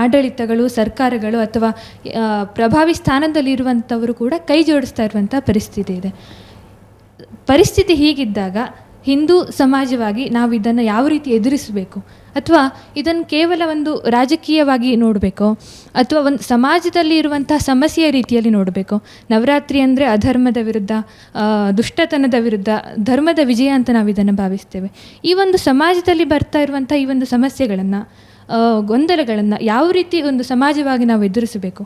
ಆಡಳಿತಗಳು, ಸರ್ಕಾರಗಳು ಅಥವಾ ಪ್ರಭಾವಿ ಸ್ಥಾನದಲ್ಲಿರುವಂಥವರು ಕೂಡ ಕೈ ಜೋಡಿಸ್ತಾ ಇರುವಂಥ ಪರಿಸ್ಥಿತಿ ಇದೆ. ಪರಿಸ್ಥಿತಿ ಹೀಗಿದ್ದಾಗ ಹಿಂದೂ ಸಮಾಜವಾಗಿ ನಾವು ಇದನ್ನು ಯಾವ ರೀತಿ ಎದುರಿಸಬೇಕು, ಅಥವಾ ಇದನ್ನು ಕೇವಲ ಒಂದು ರಾಜಕೀಯವಾಗಿ ನೋಡಬೇಕೋ ಅಥವಾ ಒಂದು ಸಮಾಜದಲ್ಲಿ ಇರುವಂಥ ಸಮಸ್ಯೆಯ ರೀತಿಯಲ್ಲಿ ನೋಡಬೇಕು. ನವರಾತ್ರಿ ಅಂದರೆ ಅಧರ್ಮದ ವಿರುದ್ಧ, ದುಷ್ಟತನದ ವಿರುದ್ಧ ಧರ್ಮದ ವಿಜಯ ಅಂತ ನಾವು ಇದನ್ನು ಭಾವಿಸ್ತೇವೆ. ಈ ಒಂದು ಸಮಾಜದಲ್ಲಿ ಬರ್ತಾ ಇರುವಂಥ ಈ ಒಂದು ಸಮಸ್ಯೆಗಳನ್ನು, ಗೊಂದಲಗಳನ್ನು ಯಾವ ರೀತಿ ಒಂದು ಸಮಾಜವಾಗಿ ನಾವು ಎದುರಿಸಬೇಕು?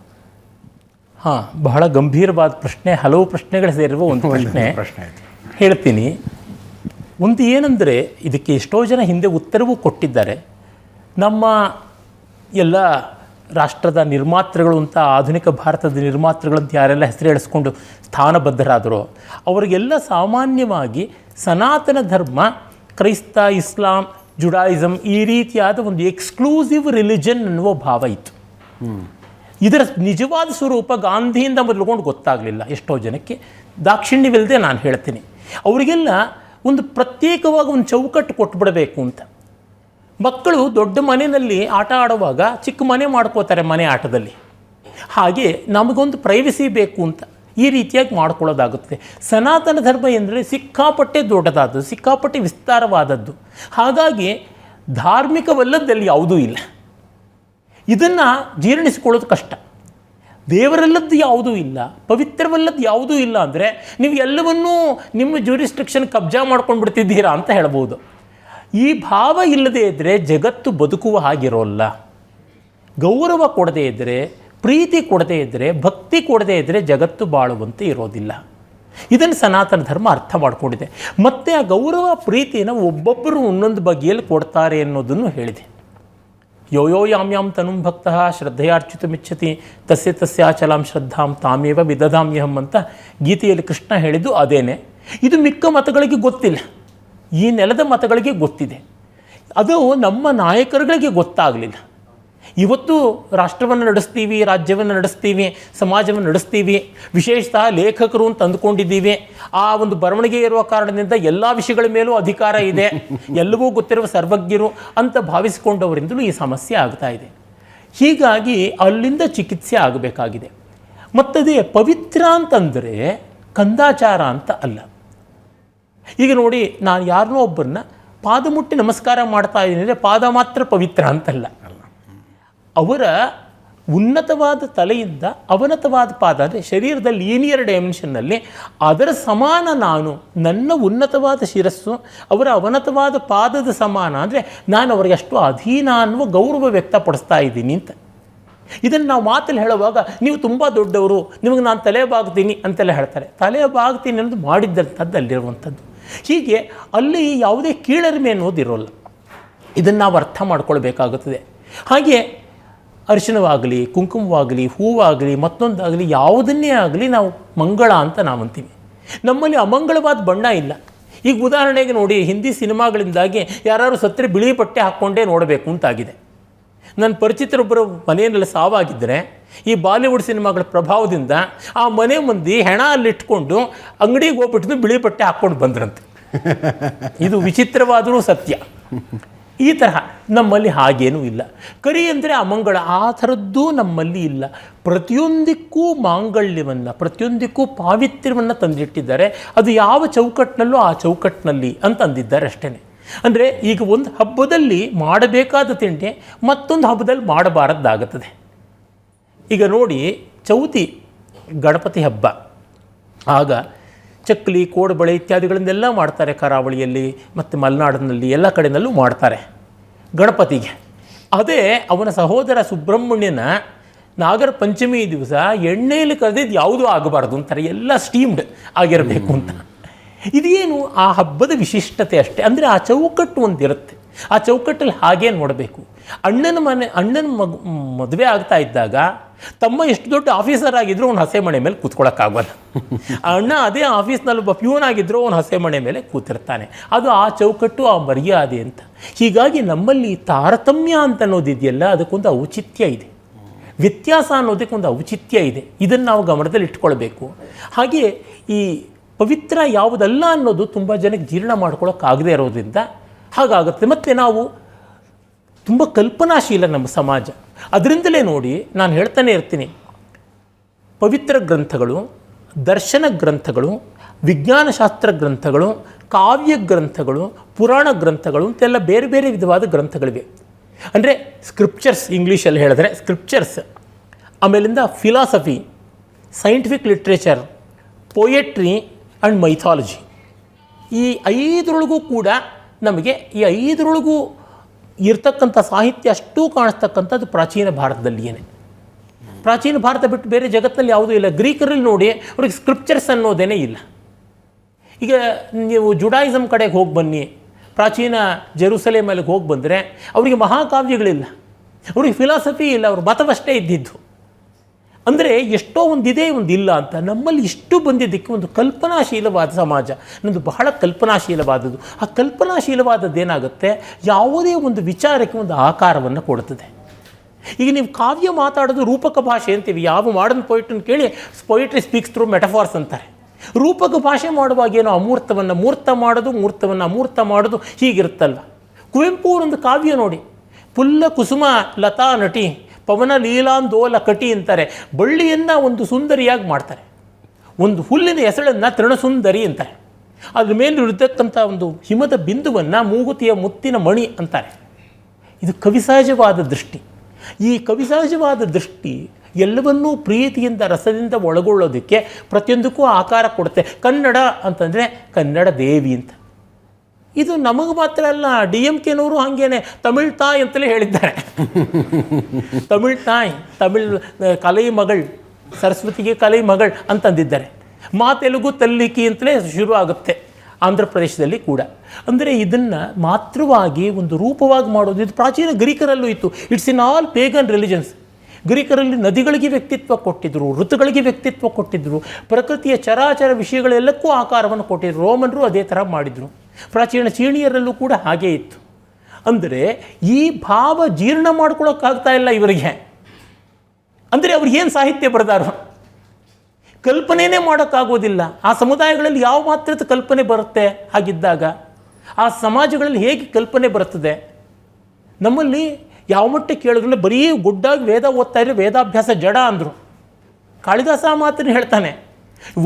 ಹಾಂ, ಬಹಳ ಗಂಭೀರವಾದ ಪ್ರಶ್ನೆ, ಹಲವು ಪ್ರಶ್ನೆಗಳು ಸೇರಿರುವ ಒಂದು ಪ್ರಶ್ನೆ ಹೇಳ್ತೀನಿ. ಒಂದು ಏನಂದರೆ, ಇದಕ್ಕೆ ಎಷ್ಟೋ ಜನ ಹಿಂದೆ ಉತ್ತರವೂ ಕೊಟ್ಟಿದ್ದಾರೆ. ನಮ್ಮ ಎಲ್ಲ ರಾಷ್ಟ್ರದ ನಿರ್ಮಾತೃಗಳು ಅಂತ, ಆಧುನಿಕ ಭಾರತದ ನಿರ್ಮಾತೃಗಳಂತ ಯಾರೆಲ್ಲ ಹೆಸರು ಹೇಳಿಸ್ಕೊಂಡು ಸ್ಥಾನಬದ್ಧರಾದರೋ ಅವರಿಗೆಲ್ಲ ಸಾಮಾನ್ಯವಾಗಿ ಸನಾತನ ಧರ್ಮ, ಕ್ರೈಸ್ತ, ಇಸ್ಲಾಂ, ಜುಡಾಯಿಸಮ್ ಈ ರೀತಿಯಾದ ಒಂದು ಎಕ್ಸ್ಕ್ಲೂಸಿವ್ ರಿಲಿಜನ್ ಅನ್ನುವ ಭಾವ ಇತ್ತು. ಇದರ ನಿಜವಾದ ಸ್ವರೂಪ ಗಾಂಧಿಯಿಂದ ಮೊದಲುಕೊಂಡು ಗೊತ್ತಾಗಲಿಲ್ಲ ಎಷ್ಟೋ ಜನಕ್ಕೆ. ದಾಕ್ಷಿಣ್ಯವಿಲ್ಲದೆ ನಾನು ಹೇಳ್ತೀನಿ, ಅವರಿಗೆಲ್ಲ ಒಂದು ಪ್ರತ್ಯೇಕವಾಗಿ ಒಂದು ಚೌಕಟ್ಟು ಕೊಟ್ಬಿಡಬೇಕು ಅಂತ. ಮಕ್ಕಳು ದೊಡ್ಡ ಮನೆಯಲ್ಲಿ ಆಟ ಆಡುವಾಗ ಚಿಕ್ಕ ಮನೆ ಮಾಡ್ಕೋತಾರೆ ಮನೆ ಆಟದಲ್ಲಿ. ಹಾಗೆ ನಮಗೊಂದು ಪ್ರೈವಸಿ ಬೇಕು ಅಂತ ಈ ರೀತಿಯಾಗಿ ಮಾಡ್ಕೊಳ್ಳೋದಾಗುತ್ತೆ. ಸನಾತನ ಧರ್ಮ ಎಂದರೆ ಸಿಕ್ಕಾಪಟ್ಟೆ ದೊಡ್ಡದಾದದ್ದು, ಸಿಕ್ಕಾಪಟ್ಟೆ ವಿಸ್ತಾರವಾದದ್ದು. ಹಾಗಾಗಿ ಧಾರ್ಮಿಕವಲ್ಲದಲ್ಲಿ ಯಾವುದೂ ಇಲ್ಲ. ಇದನ್ನು ಜೀರ್ಣಿಸಿಕೊಳ್ಳೋದು ಕಷ್ಟ. ದೇವರಲ್ಲದ್ದು ಯಾವುದೂ ಇಲ್ಲ, ಪವಿತ್ರವಲ್ಲದ್ದು ಯಾವುದೂ ಇಲ್ಲ ಅಂದರೆ ನೀವು ಎಲ್ಲವನ್ನೂ ನಿಮ್ಮ ಜ್ಯೂರಿಸ್ಟ್ರಿಕ್ಷನ್ ಕಬ್ಜಾ ಮಾಡ್ಕೊಂಡು ಬಿಡ್ತಿದ್ದೀರಾ ಅಂತ ಹೇಳ್ಬೋದು. ಈ ಭಾವ ಇಲ್ಲದೇ ಇದ್ದರೆ ಜಗತ್ತು ಬದುಕುವ ಹಾಗಿರೋಲ್ಲ. ಗೌರವ ಕೊಡದೇ ಇದ್ದರೆ, ಪ್ರೀತಿ ಕೊಡದೇ ಇದ್ದರೆ, ಭಕ್ತಿ ಕೊಡದೇ ಇದ್ದರೆ ಜಗತ್ತು ಬಾಳುವಂತೆ ಇರೋದಿಲ್ಲ. ಇದನ್ನು ಸನಾತನ ಧರ್ಮ ಅರ್ಥ ಮಾಡಿಕೊಂಡಿದೆ. ಮತ್ತು ಆ ಗೌರವ ಪ್ರೀತಿನ ಒಬ್ಬೊಬ್ಬರು ಒಂದೊಂದು ಬಗೆಯಲ್ಲಿ ಕೊಡ್ತಾರೆ ಅನ್ನೋದನ್ನು ಹೇಳಿದೆ. ಯೋ ಯೋ ಯಾಮ್ ಯಾಮ್ ತನುಂ ಭಕ್ತಃ ಶ್ರದ್ಧೆಯಾರ್ಚಿತುಮಿಚ್ಛತಿ ತಸ್ಯ ತಸ್ಯಾಚಲಾಂ ಶ್ರದ್ಧಾಂ ತಾಮೇವ ವಿದಧಾಮ್ಯಹಂ ಅಂತ ಗೀತೆಯಲ್ಲಿ ಕೃಷ್ಣ ಹೇಳಿದ್ದು ಅದೇನೆ. ಇದು ಮಿಕ್ಕ ಮತಗಳಿಗೆ ಗೊತ್ತಿಲ್ಲ, ಈ ನೆಲದ ಮತಗಳಿಗೆ ಗೊತ್ತಿದೆ. ಅದು ನಮ್ಮ ನಾಯಕರುಗಳಿಗೆ ಗೊತ್ತಾಗಲಿಲ್ಲ. ಇವತ್ತು ರಾಷ್ಟ್ರವನ್ನು ನಡೆಸ್ತೀವಿ, ರಾಜ್ಯವನ್ನು ನಡೆಸ್ತೀವಿ, ಸಮಾಜವನ್ನು ನಡೆಸ್ತೀವಿ, ವಿಶೇಷತಃ ಲೇಖಕರು ಅಂತ ಅಂದ್ಕೊಂಡಿದ್ದೀವಿ. ಆ ಒಂದು ಬರವಣಿಗೆ ಇರುವ ಕಾರಣದಿಂದ ಎಲ್ಲ ವಿಷಯಗಳ ಮೇಲೂ ಅಧಿಕಾರ ಇದೆ, ಎಲ್ಲವೂ ಗೊತ್ತಿರುವ ಸರ್ವಜ್ಞರು ಅಂತ ಭಾವಿಸಿಕೊಂಡವರಿಂದಲೂ ಈ ಸಮಸ್ಯೆ ಆಗ್ತಾ ಇದೆ. ಹೀಗಾಗಿ ಅಲ್ಲಿಂದ ಚಿಕಿತ್ಸೆ ಆಗಬೇಕಾಗಿದೆ. ಮತ್ತದೇ ಪವಿತ್ರ ಅಂತಂದರೆ ಕಂದಾಚಾರ ಅಂತ ಅಲ್ಲ. ಈಗ ನೋಡಿ, ನಾನು ಯಾರನ್ನೋ ಒಬ್ಬರನ್ನ ಪಾದ ಮುಟ್ಟಿ ನಮಸ್ಕಾರ ಮಾಡ್ತಾ ಇದ್ದೀನಿ ಅಂದರೆ ಪಾದ ಮಾತ್ರ ಪವಿತ್ರ ಅಂತಲ್ಲ. ಅವರ ಉನ್ನತವಾದ ತಲೆಯಿಂದ ಅವನತವಾದ ಪಾದ ಅಂದರೆ ಶರೀರದ ಲೀನಿಯರ್ ಡೈಮೆನ್ಷನ್ನಲ್ಲಿ ಅದರ ಸಮಾನ ನಾನು, ನನ್ನ ಉನ್ನತವಾದ ಶಿರಸ್ಸು ಅವರ ಅವನತವಾದ ಪಾದದ ಸಮಾನ ಅಂದರೆ ನಾನು ಅವರಿಗೆ ಅಷ್ಟು ಅಧೀನ ಅನ್ನುವ ಗೌರವ ವ್ಯಕ್ತಪಡಿಸ್ತಾ ಇದ್ದೀನಿ ಅಂತ. ಇದನ್ನು ನಾವು ಮಾತಲ್ಲಿ ಹೇಳುವಾಗ ನೀವು ತುಂಬ ದೊಡ್ಡವರು, ನಿಮಗೆ ನಾನು ತಲೆ ಬಾಗ್ತೀನಿ ಅಂತೆಲ್ಲ ಹೇಳ್ತಾರೆ. ತಲೆ ಬಾಗ್ತೀನಿ ಅನ್ನೋದು ಮಾಡಿದ್ದಂಥದ್ದು ಅಲ್ಲಿರುವಂಥದ್ದು. ಹೀಗೆ ಅಲ್ಲಿ ಯಾವುದೇ ಕೀಳರಿಮೆ ಅನ್ನೋದು ಇರೋಲ್ಲ. ಇದನ್ನು ನಾವು ಅರ್ಥ ಮಾಡ್ಕೊಳ್ಬೇಕಾಗುತ್ತದೆ. ಹಾಗೆ ಅರಿಶಿಣವಾಗಲಿ, ಕುಂಕುಮವಾಗಲಿ, ಹೂವಾಗಲಿ, ಮತ್ತೊಂದಾಗಲಿ, ಯಾವುದನ್ನೇ ಆಗಲಿ ನಾವು ಮಂಗಳ ಅಂತ ನಾವು ಅಂತೀವಿ. ನಮ್ಮಲ್ಲಿ ಅಮಂಗಳವಾದ ಬಣ್ಣ ಇಲ್ಲ. ಈಗ ಉದಾಹರಣೆಗೆ ನೋಡಿ, ಹಿಂದಿ ಸಿನಿಮಾಗಳಿಂದಾಗಿ ಯಾರು ಸತ್ತರೆ ಬಿಳಿ ಬಟ್ಟೆ ಹಾಕ್ಕೊಂಡೇ ನೋಡಬೇಕು ಅಂತಾಗಿದೆ. ನನ್ನ ಪರಿಚಿತರೊಬ್ಬರು ಮನೆಯಲ್ಲಿ ಸಾವಾಗಿದ್ದರೆ ಈ ಬಾಲಿವುಡ್ ಸಿನಿಮಾಗಳ ಪ್ರಭಾವದಿಂದ ಆ ಮನೆ ಮಂದಿ ಹೆಣ ಅಲ್ಲಿಟ್ಕೊಂಡು ಅಂಗಡಿಗೆ ಹೋಗ್ಬಿಟ್ಟು ಬಿಳಿ ಬಟ್ಟೆ ಹಾಕ್ಕೊಂಡು ಬಂದ್ರಂತೆ. ಇದು ವಿಚಿತ್ರವಾದರೂ ಸತ್ಯ. ಈ ತರಹ ನಮ್ಮಲ್ಲಿ ಹಾಗೇನೂ ಇಲ್ಲ. ಕರಿ ಅಂದರೆ ಅಮಂಗಳ, ಆ ಥರದ್ದೂ ನಮ್ಮಲ್ಲಿ ಇಲ್ಲ. ಪ್ರತಿಯೊಂದಕ್ಕೂ ಮಾಂಗಲ್ಯವನ್ನು, ಪ್ರತಿಯೊಂದಕ್ಕೂ ಪಾವಿತ್ರ್ಯವನ್ನು ತಂದಿಟ್ಟಿದ್ದಾರೆ. ಅದು ಯಾವ ಚೌಕಟ್ಟಿನಲ್ಲೂ ಆ ಚೌಕಟ್ಟಿನಲ್ಲಿ ಅಂತಂದಿದ್ದಾರೆ ಅಷ್ಟೇ. ಅಂದರೆ ಈಗ ಒಂದು ಹಬ್ಬದಲ್ಲಿ ಮಾಡಬೇಕಾದ ತಿಂಡಿ ಮತ್ತೊಂದು ಹಬ್ಬದಲ್ಲಿ ಮಾಡಬಾರದ್ದಾಗುತ್ತದೆ. ಈಗ ನೋಡಿ, ಚೌತಿ ಗಣಪತಿ ಹಬ್ಬ, ಆಗ ಚಕ್ಕಲಿ, ಕೋಡುಬಳೆ ಇತ್ಯಾದಿಗಳನ್ನೆಲ್ಲ ಮಾಡ್ತಾರೆ. ಕರಾವಳಿಯಲ್ಲಿ ಮತ್ತು ಮಲೆನಾಡಿನಲ್ಲಿ ಎಲ್ಲ ಕಡೆಯಲ್ಲೂ ಮಾಡ್ತಾರೆ ಗಣಪತಿಗೆ. ಅದೇ ಅವನ ಸಹೋದರ ಸುಬ್ರಹ್ಮಣ್ಯನ ನಾಗರ ಪಂಚಮಿ ದಿವಸ ಎಣ್ಣೆಯಲ್ಲಿ ಕರೆದಿದ್ದು ಯಾವುದೂ ಆಗಬಾರ್ದು ಅಂತಾರೆ, ಎಲ್ಲ ಸ್ಟೀಮ್ಡ್ ಆಗಿರಬೇಕು ಅಂತ. ಇದೇನು ಆ ಹಬ್ಬದ ವಿಶಿಷ್ಟತೆ ಅಷ್ಟೇ. ಅಂದರೆ ಆ ಚೌಕಟ್ಟು ಒಂದಿರುತ್ತೆ. ಆ ಚೌಕಟ್ಟಲ್ಲಿ ಹಾಗೇ ನೋಡಬೇಕು. ಅಣ್ಣನ ಮದುವೆ ಆಗ್ತಾ ಇದ್ದಾಗ ತಮ್ಮ ಎಷ್ಟು ದೊಡ್ಡ ಆಫೀಸರ್ ಆಗಿದ್ರು ಅವ್ನು ಹಸೆ ಮಣೆ ಮೇಲೆ ಕೂತ್ಕೊಳ್ಳೋಕ್ಕಾಗಲ್ಲ. ಅಣ್ಣ ಅದೇ ಆಫೀಸ್ನಲ್ಲಿ ಒಬ್ಬ ಪ್ಯೂನ್ ಆಗಿದ್ರು ಅವ್ನು ಹಸೆ ಮಣೆ ಮೇಲೆ ಕೂತಿರ್ತಾನೆ. ಅದು ಆ ಚೌಕಟ್ಟು, ಆ ಮರ್ಯಾದೆ ಅಂತ. ಹೀಗಾಗಿ ನಮ್ಮಲ್ಲಿ ತಾರತಮ್ಯ ಅಂತ ಅನ್ನೋದಿದೆಯಲ್ಲ, ಅದಕ್ಕೊಂದು ಔಚಿತ್ಯ ಇದೆ, ವ್ಯತ್ಯಾಸ ಅನ್ನೋದಕ್ಕೊಂದು ಔಚಿತ್ಯ ಇದೆ. ಇದನ್ನು ನಾವು ಗಮನದಲ್ಲಿ ಇಟ್ಕೊಳ್ಬೇಕು. ಹಾಗೆ ಈ ಪವಿತ್ರ ಯಾವುದಲ್ಲ ಅನ್ನೋದು ತುಂಬ ಜನಕ್ಕೆ ಜೀರ್ಣ ಮಾಡ್ಕೊಳ್ಳೋಕ್ಕಾಗದೇ ಇರೋದ್ರಿಂದ ಹಾಗಾಗುತ್ತೆ. ಮತ್ತು ನಾವು ತುಂಬ ಕಲ್ಪನಾಶೀಲ ನಮ್ಮ ಸಮಾಜ. ಅದರಿಂದಲೇ ನೋಡಿ ನಾನು ಹೇಳ್ತಾನೆ ಇರ್ತೀನಿ, ಪವಿತ್ರ ಗ್ರಂಥಗಳು, ದರ್ಶನ ಗ್ರಂಥಗಳು, ವಿಜ್ಞಾನಶಾಸ್ತ್ರ ಗ್ರಂಥಗಳು, ಕಾವ್ಯ ಗ್ರಂಥಗಳು, ಪುರಾಣ ಗ್ರಂಥಗಳು ಅಂತೆಲ್ಲ ಬೇರೆ ಬೇರೆ ವಿಧವಾದ ಗ್ರಂಥಗಳಿವೆ. ಅಂದರೆ ಸ್ಕ್ರಿಪ್ಚರ್ಸ್, ಇಂಗ್ಲೀಷಲ್ಲಿ ಹೇಳಿದ್ರೆ ಸ್ಕ್ರಿಪ್ಚರ್ಸ್, ಆಮೇಲಿಂದ philosophy, scientific literature, poetry and mythology. ಈ 5ರೊಳಗೂ ಕೂಡ ನಮಗೆ ಈ 5ರೊಳಗೂ ಇರ್ತಕ್ಕಂಥ ಸಾಹಿತ್ಯ ಅಷ್ಟೂ ಕಾಣಿಸ್ತಕ್ಕಂಥದ್ದು ಪ್ರಾಚೀನ ಭಾರತದಲ್ಲಿಯೇ. ಪ್ರಾಚೀನ ಭಾರತ ಬಿಟ್ಟು ಬೇರೆ ಜಗತ್ತಲ್ಲಿ ಯಾವುದೂ ಇಲ್ಲ. ಗ್ರೀಕರಲ್ಲಿ ನೋಡಿ, ಅವ್ರಿಗೆ ಸ್ಕ್ರಿಪ್ಚರ್ಸ್ ಅನ್ನೋದೇನೇ ಇಲ್ಲ. ಈಗ ನೀವು ಜುಡಾಯಿಸಮ್ ಕಡೆಗೆ ಹೋಗಿ ಬನ್ನಿ, ಪ್ರಾಚೀನ ಜೆರುಸಲೇಮಲ್ಲಿಗೆ ಹೋಗಿ ಬಂದರೆ ಅವರಿಗೆ ಮಹಾಕಾವ್ಯಗಳಿಲ್ಲ, ಅವ್ರಿಗೆ ಫಿಲಾಸಫಿ ಇಲ್ಲ, ಅವ್ರ ಮತವಷ್ಟೇ ಇದ್ದಿದ್ದು. ಅಂದರೆ ಎಷ್ಟೋ ಒಂದಿದೆ ಒಂದಿಲ್ಲ ಅಂತ. ನಮ್ಮಲ್ಲಿ ಇಷ್ಟು ಬಂದಿದ್ದಕ್ಕೆ ಒಂದು ಕಲ್ಪನಾಶೀಲವಾದ ಸಮಾಜ, ನಮ್ಮದು ಬಹಳ ಕಲ್ಪನಾಶೀಲವಾದದ್ದು. ಆ ಕಲ್ಪನಾಶೀಲವಾದದ್ದೇನಾಗುತ್ತೆ, ಯಾವುದೇ ಒಂದು ವಿಚಾರಕ್ಕೆ ಒಂದು ಆಕಾರವನ್ನು ಕೊಡುತ್ತದೆ. ಈಗ ನೀವು ಕಾವ್ಯ ಮಾತಾಡೋದು ರೂಪಕ ಭಾಷೆ ಅಂತೀವಿ. ಯಾವ ಮಾಡರ್ನ್ ಪೊಯಿಟನ್ನು ಕೇಳಿ ಪೊಯಿಟ್ರಿ ಸ್ಪೀಕ್ಸ್ ಥ್ರೂ ಮೆಟಫಾರ್ಸ್ ಅಂತಾರೆ. ರೂಪಕ ಭಾಷೆ ಮಾಡುವಾಗ ಏನೋ ಅಮೂರ್ತವನ್ನು ಮೂರ್ತ ಮಾಡೋದು, ಮೂರ್ತವನ್ನು ಅಮೂರ್ತ ಮಾಡೋದು ಹೀಗಿರುತ್ತಲ್ವ. ಕುವೆಂಪು ಅವರೊಂದು ಕಾವ್ಯ ನೋಡಿ, ಪುಲ್ಲ ಕುಸುಮ ಲತಾ ನಟಿ ಪವನ ಲೀಲಾಂದೋಲ ಕಟಿ ಅಂತಾರೆ. ಬಳ್ಳಿಯನ್ನು ಒಂದು ಸುಂದರಿಯಾಗಿ ಮಾಡ್ತಾರೆ, ಒಂದು ಹುಲ್ಲಿನ ಎಸಳನ್ನು ತೃಣಸುಂದರಿ ಅಂತಾರೆ. ಅದ್ರ ಮೇಲೆ ಇರತಕ್ಕಂಥ ಒಂದು ಹಿಮದ ಬಿಂದುವನ್ನು ಮೂಗುತಿಯ ಮುತ್ತಿನ ಮಣಿ ಅಂತಾರೆ. ಇದು ಕವಿಸಹಜವಾದ ದೃಷ್ಟಿ. ಈ ಕವಿಸಹಜವಾದ ದೃಷ್ಟಿ ಎಲ್ಲವನ್ನೂ ಪ್ರೀತಿಯಿಂದ ರಸದಿಂದ ಒಳಗೊಳ್ಳೋದಕ್ಕೆ ಪ್ರತಿಯೊಂದಕ್ಕೂ ಆಕಾರ ಕೊಡುತ್ತೆ. ಕನ್ನಡ ಅಂತಂದರೆ ಕನ್ನಡ ದೇವಿ ಅಂತ. ಇದು ನಮಗೆ ಮಾತ್ರ ಅಲ್ಲ, DMKನವರು ಹಾಗೇನೆ ತಮಿಳ್ ತಾಯಿ ಅಂತಲೇ ಹೇಳಿದ್ದಾರೆ. ತಮಿಳ್ ತಾಯಿ, ತಮಿಳ್ ಕಲೈ ಮಗಳ್, ಸರಸ್ವತಿಗೆ ಕಲೈ ಮಗಳ್ ಅಂತಂದಿದ್ದಾರೆ. ತೆಲುಗು ತಲ್ಲಿಕಿ ಅಂತಲೇ ಶುರು ಆಗುತ್ತೆ ಆಂಧ್ರ ಪ್ರದೇಶದಲ್ಲಿ ಕೂಡ. ಅಂದರೆ ಇದನ್ನು ಮಾತೃವಾಗಿ ಒಂದು ರೂಪವಾಗಿ ಮಾಡೋದು ಇದು ಪ್ರಾಚೀನ ಗ್ರೀಕರಲ್ಲೂ ಇತ್ತು. It's in all pagan religions. ಗ್ರೀಕರಲ್ಲಿ ನದಿಗಳಿಗೆ ವ್ಯಕ್ತಿತ್ವ ಕೊಟ್ಟಿದ್ದರು, ಋತುಗಳಿಗೆ ವ್ಯಕ್ತಿತ್ವ ಕೊಟ್ಟಿದ್ದರು, ಪ್ರಕೃತಿಯ ಚರಾಚರ ವಿಷಯಗಳೆಲ್ಲಕ್ಕೂ ಆಕಾರವನ್ನು ಕೊಟ್ಟಿದ್ದರು. ರೋಮನರು ಅದೇ ಥರ ಮಾಡಿದರು. ಪ್ರಾಚೀನ ಚೀಣಿಯರಲ್ಲೂ ಕೂಡ ಹಾಗೇ ಇತ್ತು. ಅಂದರೆ ಈ ಭಾವ ಜೀರ್ಣ ಮಾಡ್ಕೊಳ್ಳೋಕ್ಕಾಗ್ತಾ ಇಲ್ಲ ಇವರಿಗೆ. ಅಂದರೆ ಅವ್ರಿಗೇನು ಸಾಹಿತ್ಯ ಬರೆದಾರು, ಕಲ್ಪನೆಯೇ ಮಾಡೋಕ್ಕಾಗೋದಿಲ್ಲ. ಆ ಸಮುದಾಯಗಳಲ್ಲಿ ಯಾವ ಮಾತ್ರದ ಕಲ್ಪನೆ ಬರುತ್ತೆ? ಹಾಗಿದ್ದಾಗ ಆ ಸಮಾಜಗಳಲ್ಲಿ ಹೇಗೆ ಕಲ್ಪನೆ ಬರುತ್ತದೆ? ನಮ್ಮಲ್ಲಿ ಯಾವ ಮಟ್ಟಕ್ಕೆ ಕೇಳಿದ್ರೆ ಬರೀ ಗುಡ್ಡಾಗಿ ವೇದ ಓದ್ತಾ ಇದ್ರೆ ವೇದಾಭ್ಯಾಸ ಜಡ ಅಂದರು. ಕಾಳಿದಾಸ ಮಾತನ್ನು ಹೇಳ್ತಾನೆ,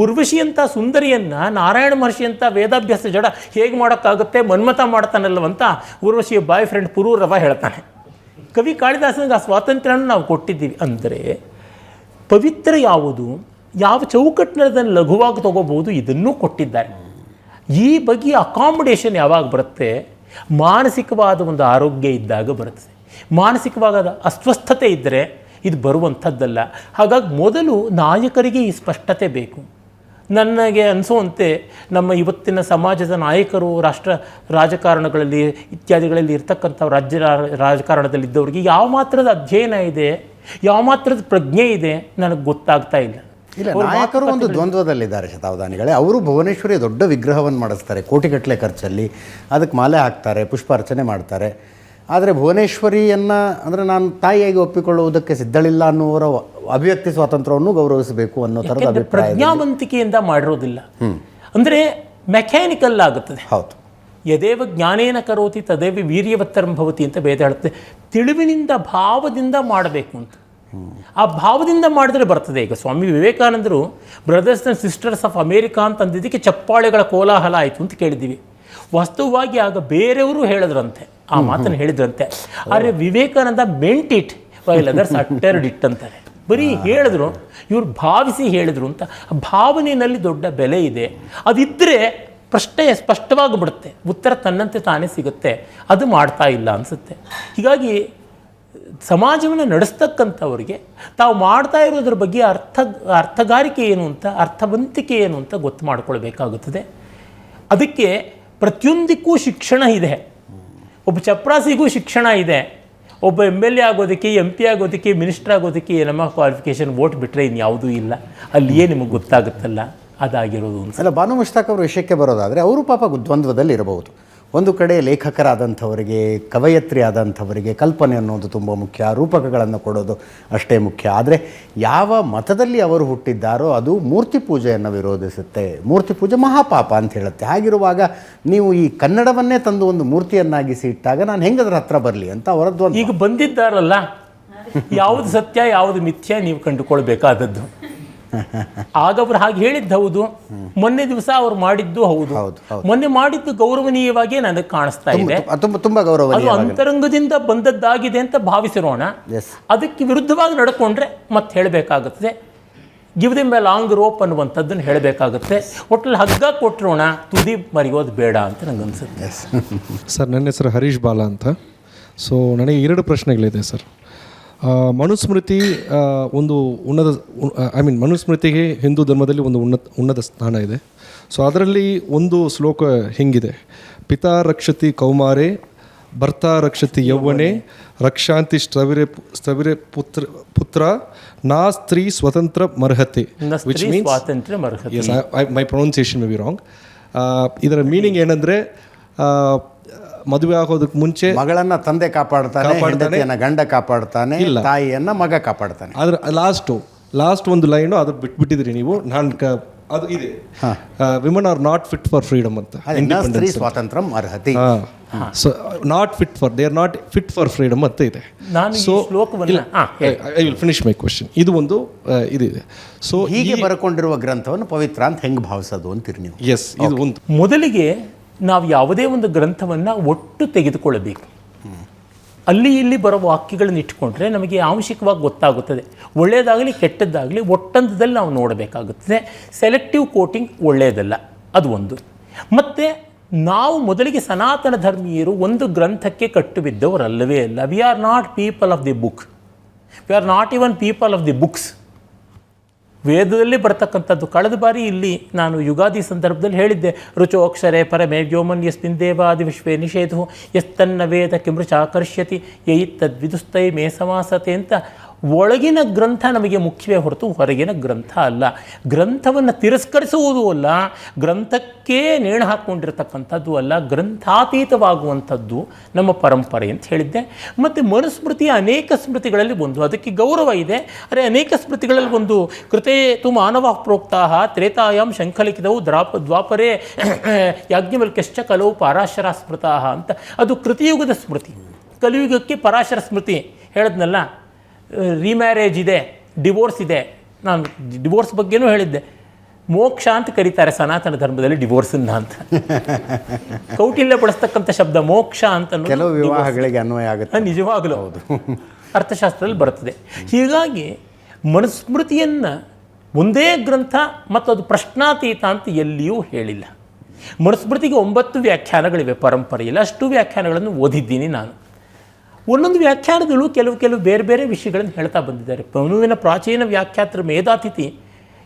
ಉರ್ವಶಿ ಅಂತ ಸುಂದರಿಯನ್ನು ನಾರಾಯಣ ಮಹರ್ಷಿ ಅಂತ ವೇದಾಭ್ಯಾಸ ಜಡ ಹೇಗೆ ಮಾಡೋಕ್ಕಾಗುತ್ತೆ, ಮನ್ಮಥ ಮಾಡ್ತಾನಲ್ಲವಂತ ಉರ್ವಶಿಯ ಬಾಯ್ ಫ್ರೆಂಡ್ ಪುರೂರವ ಹೇಳ್ತಾನೆ. ಕವಿ ಕಾಳಿದಾಸನಿಗೆ ಆ ಸ್ವಾತಂತ್ರ್ಯನ ನಾವು ಕೊಟ್ಟಿದ್ದೀವಿ. ಅಂದರೆ ಪವಿತ್ರ ಯಾವುದು, ಯಾವ ಚೌಕಟ್ಟಿನಲ್ಲಿ ಲಘುವಾಗಿ ತಗೋಬಹುದು, ಇದನ್ನೂ ಕೊಟ್ಟಿದ್ದಾರೆ. ಈ ಬಗೆಯ ಅಕಾಮಿಡೇಷನ್ ಯಾವಾಗ ಬರುತ್ತೆ? ಮಾನಸಿಕವಾದ ಒಂದು ಆರೋಗ್ಯ ಇದ್ದಾಗ ಬರುತ್ತದೆ. ಮಾನಸಿಕವಾದ ಅಸ್ವಸ್ಥತೆ ಇದ್ದರೆ ಇದು ಬರುವಂಥದ್ದಲ್ಲ. ಹಾಗಾಗಿ ಮೊದಲು ನಾಯಕರಿಗೆ ಈ ಸ್ಪಷ್ಟತೆ ಬೇಕು. ನನಗೆ ಅನಿಸುವಂತೆ ನಮ್ಮ ಇವತ್ತಿನ ಸಮಾಜದ ನಾಯಕರು, ರಾಜಕಾರಣಗಳಲ್ಲಿ ಇತ್ಯಾದಿಗಳಲ್ಲಿ ಇರ್ತಕ್ಕಂಥ ರಾಜಕಾರಣದಲ್ಲಿದ್ದವರಿಗೆ ಯಾವ ಮಾತ್ರದ ಅಧ್ಯಯನ ಇದೆ, ಯಾವ ಮಾತ್ರದ ಪ್ರಜ್ಞೆ ಇದೆ ನನಗೆ ಗೊತ್ತಾಗ್ತಾ ಇಲ್ಲ. ಇಲ್ಲ, ನಾಯಕರು ಒಂದು ದ್ವಂದ್ವದಲ್ಲಿದ್ದಾರೆ ಶತಾವಧಾನಿಗಳೇ. ಅವರು ಭುವನೇಶ್ವರಿ ದೊಡ್ಡ ವಿಗ್ರಹವನ್ನು ಮಾಡಿಸ್ತಾರೆ, ಕೋಟಿಗಟ್ಟಲೆ ಖರ್ಚಲ್ಲಿ, ಅದಕ್ಕೆ ಮಾಲೆ ಹಾಕ್ತಾರೆ, ಪುಷ್ಪಾರ್ಚನೆ ಮಾಡ್ತಾರೆ. ಆದರೆ ಭುವನೇಶ್ವರಿಯನ್ನು ಅಂದರೆ ನಾನು ತಾಯಿಯಾಗಿ ಒಪ್ಪಿಕೊಳ್ಳುವುದಕ್ಕೆ ಸಿದ್ಧಳಿಲ್ಲ ಅನ್ನುವರ ಅಭಿವ್ಯಕ್ತಿ ಸ್ವಾತಂತ್ರ್ಯವನ್ನು ಗೌರವಿಸಬೇಕು ಅನ್ನೋ ಥರದ ಅಭಿಪ್ರಾಯ ಪ್ರಜ್ಞಾವಂತಿಕೆಯಿಂದ ಮಾಡಿರೋದಿಲ್ಲ. ಅಂದರೆ ಮೆಕ್ಯಾನಿಕಲ್ ಆಗುತ್ತದೆ. ಹೌದು. ಯದೇವ ಜ್ಞಾನೇನ ಕರೋತಿ ತದೇವ ವೀರ್ಯವತ್ತರಂ ಭವತಿ ಅಂತ ವೇದ ಹೇಳುತ್ತೆ. ತಿಳಿವಿನಿಂದ, ಭಾವದಿಂದ ಮಾಡಬೇಕು ಅಂತ. ಆ ಭಾವದಿಂದ ಮಾಡಿದ್ರೆ ಬರ್ತದೆ. ಈಗ ಸ್ವಾಮಿ ವಿವೇಕಾನಂದರು brothers and sisters of America ಅಂತಂದಿದ್ದಕ್ಕೆ ಚಪ್ಪಾಳೆಗಳ ಕೋಲಾಹಲ ಆಯಿತು ಅಂತ ಕೇಳಿದ್ದೀವಿ. ವಾಸ್ತವವಾಗಿ ಆಗ ಬೇರೆಯವರು ಹೇಳಿದ್ರಂತೆ, ಆ ಮಾತನ್ನು ಹೇಳಿದ್ರಂತೆ. ಆದರೆ Vivekananda made it while others uttered it ಅಂತಾರೆ. ಬರೀ ಹೇಳಿದ್ರು, ಇವ್ರು ಭಾವಿಸಿ ಹೇಳಿದ್ರು ಅಂತ. ಭಾವನೆಯಲ್ಲಿ ದೊಡ್ಡ ಬೆಲೆ ಇದೆ. ಅದಿದ್ದರೆ ಪ್ರಶ್ನೆ ಸ್ಪಷ್ಟವಾಗಿಬಿಡುತ್ತೆ, ಉತ್ತರ ತನ್ನಂತೆ ತಾನೇ ಸಿಗುತ್ತೆ. ಅದು ಮಾಡ್ತಾ ಇಲ್ಲ ಅನಿಸುತ್ತೆ. ಹೀಗಾಗಿ ಸಮಾಜವನ್ನು ನಡೆಸ್ತಕ್ಕಂಥವ್ರಿಗೆ ತಾವು ಮಾಡ್ತಾ ಇರೋದ್ರ ಬಗ್ಗೆ ಅರ್ಥಗಾರಿಕೆ ಏನು ಅಂತ, ಅರ್ಥವಂತಿಕೆ ಏನು ಅಂತ ಗೊತ್ತು ಮಾಡಿಕೊಳ್ಬೇಕಾಗುತ್ತದೆ. ಅದಕ್ಕೆ ಪ್ರತಿಯೊಂದಕ್ಕೂ ಶಿಕ್ಷಣ ಇದೆ. ಒಬ್ಬ ಚಪ್ರಾಸಿಗೂ ಶಿಕ್ಷಣ ಇದೆ, ಒಬ್ಬ MLA ಆಗೋದಕ್ಕೆ, MP ಆಗೋದಕ್ಕೆ, ಮಿನಿಸ್ಟರ್ ಆಗೋದಕ್ಕೆ ಏನಮ್ಮ ಕ್ವಾಲಿಫಿಕೇಷನ್, ವೋಟ್ ಬಿಟ್ಟರೆ ಇನ್ಯಾವುದೂ ಇಲ್ಲ. ಅಲ್ಲಿಯೇ ನಿಮಗೆ ಗೊತ್ತಾಗುತ್ತಲ್ಲ, ಅದಾಗಿರೋದು ಅಂತ. ಅಲ್ಲ, ಬಾನು ಮುಷ್ತಾಕ್ ಅವರು ವಿಷಯಕ್ಕೆ ಬರೋದಾದರೆ ಅವರು ಪಾಪ ದ್ವಂದ್ವದಲ್ಲಿ ಇರಬಹುದು. ಒಂದು ಕಡೆ ಲೇಖಕರಾದಂಥವರಿಗೆ, ಕವಯತ್ರಿ ಆದಂಥವರಿಗೆ ಕಲ್ಪನೆ ಅನ್ನೋದು ತುಂಬ ಮುಖ್ಯ, ರೂಪಕಗಳನ್ನು ಕೊಡೋದು ಅಷ್ಟೇ ಮುಖ್ಯ. ಆದರೆ ಯಾವ ಮತದಲ್ಲಿ ಅವರು ಹುಟ್ಟಿದ್ದಾರೋ ಅದು ಮೂರ್ತಿ ಪೂಜೆಯನ್ನು ವಿರೋಧಿಸುತ್ತೆ. ಮೂರ್ತಿ ಪೂಜೆ ಮಹಾಪಾಪ ಅಂತ ಹೇಳುತ್ತೆ. ಹಾಗಿರುವಾಗ ನೀವು ಈ ಕನ್ನಡವನ್ನೇ ತಂದು ಒಂದು ಮೂರ್ತಿಯನ್ನಾಗಿಸಿ ಇಟ್ಟಾಗ ನಾನು ಹೆಂಗದ್ರ ಹತ್ರ ಬರಲಿ ಅಂತ ಅವರದ್ದು. ಈಗ ಬಂದಿದ್ದಾರಲ್ಲ, ಯಾವುದು ಸತ್ಯ ಯಾವುದು ಮಿಥ್ಯ ನೀವು ಕಂಡುಕೊಳ್ಬೇಕಾದದ್ದು. ಆಗ ಅವ್ರು ಹಾಗೆ ಹೇಳಿದ್ದು ಹೌದು, ಮೊನ್ನೆ ದಿವಸ ಅವ್ರು ಮಾಡಿದ್ದು ಹೌದು. ಮೊನ್ನೆ ಮಾಡಿದ್ದು ಗೌರವನೀಯವಾಗಿ ನನಗೆ ಕಾಣಿಸ್ತಾ ಇದೆ, ತುಂಬಾ ಗೌರವನೀಯ, ಅದು ಅಂತರಂಗದಿಂದ ಬಂದದ್ದಾಗಿದೆ ಅಂತ ಭಾವಿಸಿರೋಣ. ಅದಕ್ಕೆ ವಿರುದ್ಧವಾಗಿ ನಡ್ಕೊಂಡ್ರೆ ಮತ್ತೆ ಹೇಳಬೇಕಾಗುತ್ತೆ, give them a long rope ಅನ್ನುವಂಥದ್ದನ್ನು ಹೇಳಬೇಕಾಗುತ್ತೆ. ಒಟ್ಟಲ್ಲಿ ಹಗ್ಗ ಕೊಟ್ಟಿರೋಣ, ತುದಿ ಮರೆಯೋದು ಬೇಡ ಅಂತ ನಂಗೆ ಅನ್ಸುತ್ತೆ. ಸರ್, ನನ್ನ ಹೆಸರು ಹರೀಶ್ ಬಾಲಾ ಅಂತ. ಸೊ ನನಗೆ 2 ಪ್ರಶ್ನೆಗಳಿದೆ ಸರ್. ಮನುಸ್ಮೃತಿ ಒಂದು ಮನುಸ್ಮೃತಿಗೆ ಹಿಂದೂ ಧರ್ಮದಲ್ಲಿ ಒಂದು ಉನ್ನತ ಸ್ಥಾನ ಇದೆ. ಸೊ ಅದರಲ್ಲಿ ಒಂದು ಶ್ಲೋಕ ಹಿಂಗಿದೆ: ಪಿತಾ ರಕ್ಷತಿ ಕೌಮಾರೆ, ಭರ್ತಾ ರಕ್ಷತಿ ಯೌವನೆ, ರಕ್ಷಾಂತಿ ಸ್ಥವಿರೆ ಪುತ್ರ, ನಾ ಸ್ತ್ರೀ ಸ್ವತಂತ್ರ ಮರ್ಹತೆ. Which means, my pronunciation may be wrong. ಇದರ ಮೀನಿಂಗ್ ಏನಂದರೆ, ಮದುವೆ ಆಗೋದಕ್ಕೆ ಮುಂಚೆ ಮಗಳನ್ನ ತಂದೆ ಕಾಪಾಡ್ತಾನೆ, ಗಂಡ ಕಾಪಾಡ್ತಾನೆ, ತಾಯಿಯನ್ನ ಮಗ ಕಾಪಾಡ್ತಾನೆ. ಆದ್ರೆ ಲಾಸ್ಟ್ ಒಂದು ಲೈನು ಅದು ಬಿಟ್ಬಿಟ್ಟಿದ್ರಿ ನೀವು. ಅದು ಇದೆ, women are not fit for freedom ಅಂತ. ಸ್ತ್ರೀ ಸ್ವಾತಂತ್ರ್ಯ ಅರ್ಹತೆ. So they are not fit for freedom ಅಂತ ಇದೆ. So I will finish my question. ಇದು ಒಂದು ಇದಿದೆ. ಸೊ ಹೀಗೆ ಬರ್ಕೊಂಡಿರುವ ಗ್ರಂಥವನ್ನು ಪವಿತ್ರ ಅಂತ ಹೆಂಗೆ ಭಾವಿಸೋದು ಅಂತೀರಿ ನೀವು? ಎಸ್, ಇದು ಒಂದು. ಮೊದಲಿಗೆ ನಾವು ಯಾವುದೇ ಒಂದು ಗ್ರಂಥವನ್ನು ಒಟ್ಟು ತೆಗೆದುಕೊಳ್ಳಬೇಕು. ಅಲ್ಲಿ ಇಲ್ಲಿ ಬರೋ ವಾಕ್ಯಗಳನ್ನು ಇಟ್ಕೊಂಡ್ರೆ ನಮಗೆ ಆಂಶಿಕವಾಗಿ ಗೊತ್ತಾಗುತ್ತದೆ. ಒಳ್ಳೆಯದಾಗಲಿ ಕೆಟ್ಟದ್ದಾಗಲಿ ಒಟ್ಟಂತದಲ್ಲಿ ನಾವು ನೋಡಬೇಕಾಗುತ್ತದೆ. ಸೆಲೆಕ್ಟಿವ್ ಕೋಟಿಂಗ್ ಒಳ್ಳೆಯದಲ್ಲ, ಅದು ಒಂದು. ಮತ್ತು ನಾವು ಮೊದಲಿಗೆ ಸನಾತನ ಧರ್ಮೀಯರು ಒಂದು ಗ್ರಂಥಕ್ಕೆ ಕಟ್ಟು ಬಿದ್ದವರಲ್ಲವೇ ಅಲ್ಲ. We are not people of the book, we are not even people of the books. ವೇದದಲ್ಲಿ ಬರ್ತಕ್ಕಂಥದ್ದು. ಕಳೆದ ಬಾರಿ ಇಲ್ಲಿ ನಾನು ಯುಗಾದಿ ಸಂದರ್ಭದಲ್ಲಿ ಹೇಳಿದ್ದೆ, ರುಚೋಕ್ಷರೇ ಪರಮೇ ವ್ಯೋಮನ್ ಯಸ್ಮಿನ್ ದೇವಾದಿ ವಿಶ್ವೇ ನಿಷೇಧು ಯಸ್ತನ್ನ ವೇದ ಕಿಮೃಚಾಕರ್ಷ್ಯತಿ ಯೈತ್ತದ್ವಿದುಸ್ತೈ ಮೇ ಸಮಾಸತೆ ಅಂತ. ಒಳಗಿನ ಗ್ರಂಥ ನಮಗೆ ಮುಖ್ಯವೇ ಹೊರತು ಹೊರಗಿನ ಗ್ರಂಥ ಅಲ್ಲ. ಗ್ರಂಥವನ್ನು ತಿರಸ್ಕರಿಸುವುದೂ ಅಲ್ಲ, ಗ್ರಂಥಕ್ಕೇ ನೇಣು ಹಾಕ್ಕೊಂಡಿರ್ತಕ್ಕಂಥದ್ದು ಅಲ್ಲ, ಗ್ರಂಥಾತೀತವಾಗುವಂಥದ್ದು ನಮ್ಮ ಪರಂಪರೆ ಅಂತ ಹೇಳಿದ್ದೆ. ಮತ್ತು ಮನುಸ್ಮೃತಿಯ ಅನೇಕ ಸ್ಮೃತಿಗಳಲ್ಲಿ ಒಂದು, ಅದಕ್ಕೆ ಗೌರವ ಇದೆ. ಅರೆ ಅನೇಕ ಸ್ಮೃತಿಗಳಲ್ಲಿ ಒಂದು, ಕೃತೇ ತು ಮಾನವ ಪ್ರೋಕ್ತಾಹ ತ್ರೇತಾಯಾಮ್ ಶಂಖಲಿಖಿತವು ದ್ವಾಪರೇ ಯಾಜ್ಞವಲ್ಕ್ಯಶ್ಚ ಕಲವು ಪರಾಶರ ಸ್ಮೃತಾಹ ಅಂತ. ಅದು ಕೃತಿಯುಗದ ಸ್ಮೃತಿ. ಕಲಿಯುಗಕ್ಕೆ ಪರಾಶರ ಸ್ಮೃತಿ ಹೇಳಿದ್ನಲ್ಲ. ರೀಮ್ಯಾರೇಜ್ ಇದೆ, ಡಿವೋರ್ಸ್ ಇದೆ. ನಾನು ಡಿವೋರ್ಸ್ ಬಗ್ಗೆನೂ ಹೇಳಿದ್ದೆ. ಮೋಕ್ಷ ಅಂತ ಕರೀತಾರೆ ಸನಾತನ ಧರ್ಮದಲ್ಲಿ ಡಿವೋರ್ಸನ್ನ ಅಂತ. ಕೌಟಿಲ್ಯ ಬಳಸ್ತಕ್ಕಂಥ ಶಬ್ದ ಮೋಕ್ಷ ಅಂತ ಕೆಲವು ವಿವಾಹಗಳಿಗೆ ಅನ್ವಯ ಆಗುತ್ತೆ. ನಿಜವಾಗಲೂ ಹೌದು, ಅರ್ಥಶಾಸ್ತ್ರದಲ್ಲಿ ಬರ್ತದೆ. ಹೀಗಾಗಿ ಮನುಸ್ಮೃತಿಯನ್ನು ಒಂದೇ ಗ್ರಂಥ ಮತ್ತು ಅದು ಪ್ರಶ್ನಾತೀತ ಅಂತ ಎಲ್ಲಿಯೂ ಹೇಳಿಲ್ಲ. ಮನುಸ್ಮೃತಿಗೆ 9 ವ್ಯಾಖ್ಯಾನಗಳಿವೆ ಪರಂಪರೆಯಲ್ಲಿ. ಅಷ್ಟು ವ್ಯಾಖ್ಯಾನಗಳನ್ನು ಓದಿದ್ದೀನಿ ನಾನು. ಒಂದೊಂದು ವ್ಯಾಖ್ಯಾನಗಳು ಕೆಲವು ಬೇರೆ ಬೇರೆ ವಿಷಯಗಳನ್ನು ಹೇಳ್ತಾ ಬಂದಿದ್ದಾರೆ. ಮನುವಿನ ಪ್ರಾಚೀನ ವ್ಯಾಖ್ಯಾತೃ ಮೇಧಾತಿಥಿ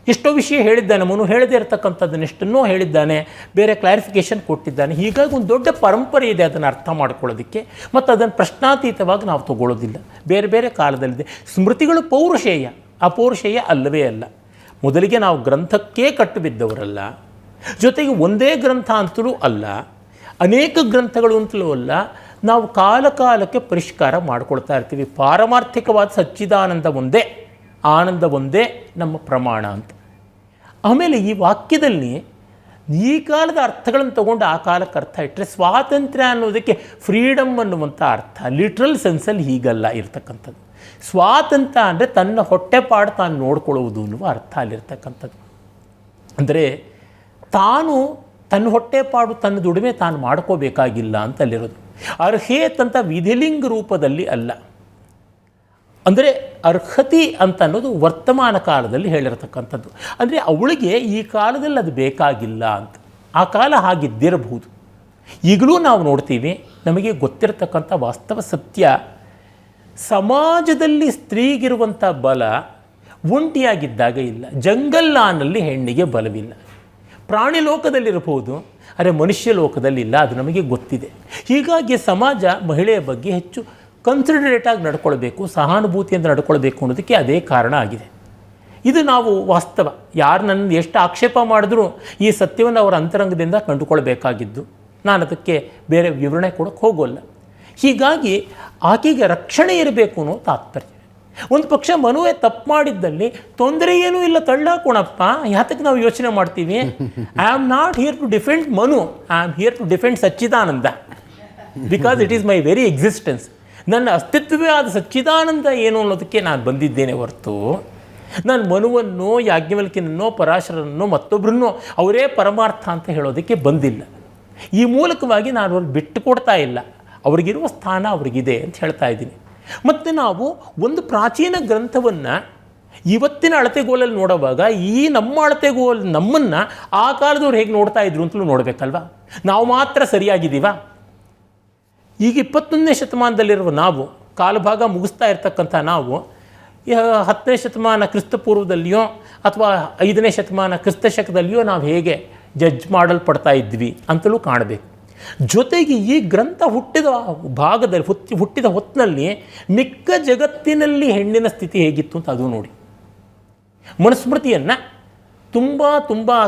ಎಷ್ಟೋ ವಿಷಯ ಹೇಳಿದ್ದಾನೆ, ಮನು ಹೇಳದೇ ಇರತಕ್ಕಂಥದ್ದನ್ನೆಷ್ಟನ್ನೋ ಹೇಳಿದ್ದಾನೆ, ಬೇರೆ ಕ್ಲಾರಿಫಿಕೇಷನ್ ಕೊಟ್ಟಿದ್ದಾನೆ. ಹೀಗಾಗಿ ಒಂದು ದೊಡ್ಡ ಪರಂಪರೆ ಇದೆ ಅದನ್ನು ಅರ್ಥ ಮಾಡ್ಕೊಳ್ಳೋದಕ್ಕೆ. ಮತ್ತು ಅದನ್ನು ಪ್ರಶ್ನಾತೀತವಾಗಿ ನಾವು ತಗೊಳ್ಳೋದಿಲ್ಲ. ಬೇರೆ ಬೇರೆ ಕಾಲದಲ್ಲಿದೆ. ಸ್ಮೃತಿಗಳು ಪೌರುಷೇಯ, ಅಪೌರುಷೇಯ ಅಲ್ಲವೇ ಅಲ್ಲ. ಮೊದಲಿಗೆ ನಾವು ಗ್ರಂಥಕ್ಕೇ ಕಟ್ಟು ಬಿದ್ದವರಲ್ಲ, ಜೊತೆಗೆ ಒಂದೇ ಗ್ರಂಥ ಅಂತಲೂ ಅಲ್ಲ, ಅನೇಕ ಗ್ರಂಥಗಳು ಅಂತಲೂ ಅಲ್ಲ. ನಾವು ಕಾಲಕಾಲಕ್ಕೆ ಪರಿಷ್ಕಾರ ಮಾಡಿಕೊಳ್ತಾ ಇರ್ತೀವಿ. ಪಾರಮಾರ್ಥಿಕವಾದ ಸಚ್ಚಿದಾನಂದ ಒಂದೇ, ಆನಂದ ಒಂದೇ ನಮ್ಮ ಪ್ರಮಾಣ ಅಂತ. ಆಮೇಲೆ ಈ ವಾಕ್ಯದಲ್ಲಿ ಈ ಕಾಲದ ಅರ್ಥಗಳನ್ನು ತಗೊಂಡು ಆ ಕಾಲಕ್ಕೆ ಅರ್ಥ ಇಟ್ಟರೆ, ಸ್ವಾತಂತ್ರ್ಯ ಅನ್ನೋದಕ್ಕೆ ಫ್ರೀಡಮ್ ಅನ್ನುವಂಥ ಅರ್ಥ ಲಿಟ್ರಲ್ ಸೆನ್ಸಲ್ಲಿ ಹೀಗಲ್ಲ ಇರ್ತಕ್ಕಂಥದ್ದು. ಸ್ವಾತಂತ್ರ್ಯ ಅಂದರೆ ತನ್ನ ಹೊಟ್ಟೆಪಾಡು ತಾನು ನೋಡ್ಕೊಳ್ಳುವುದು ಅನ್ನುವ ಅರ್ಥ ಅಲ್ಲಿರ್ತಕ್ಕಂಥದ್ದು. ಅಂದರೆ ತಾನು ತನ್ನ ಹೊಟ್ಟೆಪಾಡು, ತನ್ನ ದುಡಿಮೆ ತಾನು ಮಾಡ್ಕೋಬೇಕಾಗಿಲ್ಲ ಅಂತ ಅಲ್ಲಿರೋದು. ಅರ್ಹೇತ್ ಅಂತ ವಿಧಿಲಿಂಗ ರೂಪದಲ್ಲಿ ಅಲ್ಲ. ಅಂದರೆ ಅರ್ಹತಿ ಅಂತ ಅನ್ನೋದು ವರ್ತಮಾನ ಕಾಲದಲ್ಲಿ ಹೇಳಿರತಕ್ಕಂಥದ್ದು. ಅಂದರೆ ಅವಳಿಗೆ ಈ ಕಾಲದಲ್ಲಿ ಅದು ಬೇಕಾಗಿಲ್ಲ ಅಂತ. ಆ ಕಾಲ ಹಾಗಿದ್ದಿರಬಹುದು. ಈಗಲೂ ನಾವು ನೋಡ್ತೀವಿ, ನಮಗೆ ಗೊತ್ತಿರತಕ್ಕಂಥ ವಾಸ್ತವ ಸತ್ಯ, ಸಮಾಜದಲ್ಲಿ ಸ್ತ್ರೀಗಿರುವಂಥ ಬಲ ಒಂಟಿಯಾಗಿದ್ದಾಗ ಇಲ್ಲ. ಜಂಗಲ್ಲಾನಲ್ಲಿ ಹೆಣ್ಣಿಗೆ ಬಲವಿಲ್ಲ. ಪ್ರಾಣಿ ಲೋಕದಲ್ಲಿರಬಹುದು, ಆದರೆ ಮನುಷ್ಯ ಲೋಕದಲ್ಲಿ ಇಲ್ಲ, ಅದು ನಮಗೆ ಗೊತ್ತಿದೆ. ಹೀಗಾಗಿ ಸಮಾಜ ಮಹಿಳೆಯ ಬಗ್ಗೆ ಹೆಚ್ಚು ಕನ್ಸಿಡರೇಟಾಗಿ ನಡ್ಕೊಳ್ಬೇಕು, ಸಹಾನುಭೂತಿಯಿಂದ ನಡ್ಕೊಳ್ಬೇಕು ಅನ್ನೋದಕ್ಕೆ ಅದೇ ಕಾರಣ ಆಗಿದೆ. ಇದು ನಾವು ವಾಸ್ತವ, ಯಾರು ನನ್ನ ಎಷ್ಟು ಆಕ್ಷೇಪ ಮಾಡಿದ್ರೂ ಈ ಸತ್ಯವನ್ನು ಅವರ ಅಂತರಂಗದಿಂದ ಕಂಡುಕೊಳ್ಬೇಕಾಗಿದ್ದು. ನಾನು ಅದಕ್ಕೆ ಬೇರೆ ವಿವರಣೆ ಕೊಡೋಕ್ಕೆ ಹೋಗೋಲ್ಲ. ಹೀಗಾಗಿ ಆಕೆಗೆ ರಕ್ಷಣೆ ಇರಬೇಕು ಅನ್ನೋ ತಾತ್ಪರ್ಯ. ಒಂದು ಪಕ್ಷ ಮನುವೆ ತಪ್ಪು ಮಾಡಿದ್ದಲ್ಲಿ ತೊಂದರೆ ಏನೂ ಇಲ್ಲ, ತಳ್ಳಾಕೋಣಪ್ಪ, ಯಾತಕ್ಕೆ ನಾವು ಯೋಚನೆ ಮಾಡ್ತೀವಿ? I am not here to defend Manu, I am here to defend Sachchidananda, because it is my very existence. ನನ್ನ ಅಸ್ತಿತ್ವವೇ ಆದ ಸಚ್ಚಿದಾನಂದ ಏನು ಅನ್ನೋದಕ್ಕೆ ನಾನು ಬಂದಿದ್ದೇನೆ ಹೊರತು ನಾನು ಮನುವನ್ನು, ಯಾಜ್ಞವಲ್ಕ್ಯನನ್ನೋ, ಪರಾಶರನನ್ನೋ, ಮತ್ತೊಬ್ಬರನ್ನೋ ಅವರೇ ಪರಮಾರ್ಥ ಅಂತ ಹೇಳೋದಕ್ಕೆ ಬಂದಿಲ್ಲ. ಈ ಮೂಲಕವಾಗಿ ನಾನು ಅವ್ರಿಗೆ ಬಿಟ್ಟು ಕೊಡ್ತಾ ಇಲ್ಲ, ಅವ್ರಿಗಿರುವ ಸ್ಥಾನ ಅವ್ರಿಗಿದೆ ಅಂತ ಹೇಳ್ತಾ ಇದ್ದೀನಿ. ಮತ್ತು ನಾವು ಒಂದು ಪ್ರಾಚೀನ ಗ್ರಂಥವನ್ನು ಇವತ್ತಿನ ಅಳತೆಗೋಲಲ್ಲಿ ನೋಡುವಾಗ ಈ ನಮ್ಮ ಅಳತೆಗೋಲು ನಮ್ಮನ್ನು ಆ ಕಾಲದವ್ರು ಹೇಗೆ ನೋಡ್ತಾ ಇದ್ರು ಅಂತಲೂ ನೋಡಬೇಕಲ್ವ. ನಾವು ಮಾತ್ರ ಸರಿಯಾಗಿದ್ದೀವ? ಈಗ 21ನೇ ಶತಮಾನದಲ್ಲಿರುವ ನಾವು, ಕಾಲಭಾಗ ಮುಗಿಸ್ತಾ ಇರ್ತಕ್ಕಂಥ ನಾವು 10ನೇ ಶತಮಾನ ಕ್ರಿಸ್ತಪೂರ್ವದಲ್ಲಿಯೋ ಅಥವಾ 5ನೇ ಶತಮಾನ ಕ್ರಿಸ್ತಶಕದಲ್ಲಿಯೋ ನಾವು ಹೇಗೆ ಜಡ್ಜ್ ಮಾಡಲ್ಪಡ್ತಾ ಇದ್ವಿ ಅಂತಲೂ ಕಾಣಬೇಕು. ಜೊತೆಗೆ ಈ ಗ್ರಂಥ ಹುಟ್ಟಿದ ಭಾಗದಲ್ಲಿ ಹುಟ್ಟಿದ ಹೊತ್ತಿನಲ್ಲಿ ಮಿಕ್ಕ ಜಗತ್ತಿನಲ್ಲಿ ಹೆಣ್ಣಿನ ಸ್ಥಿತಿ ಹೇಗಿತ್ತು ಅಂತ ಅದು ನೋಡಿ. ಮನುಸ್ಮೃತಿಯನ್ನು ತುಂಬ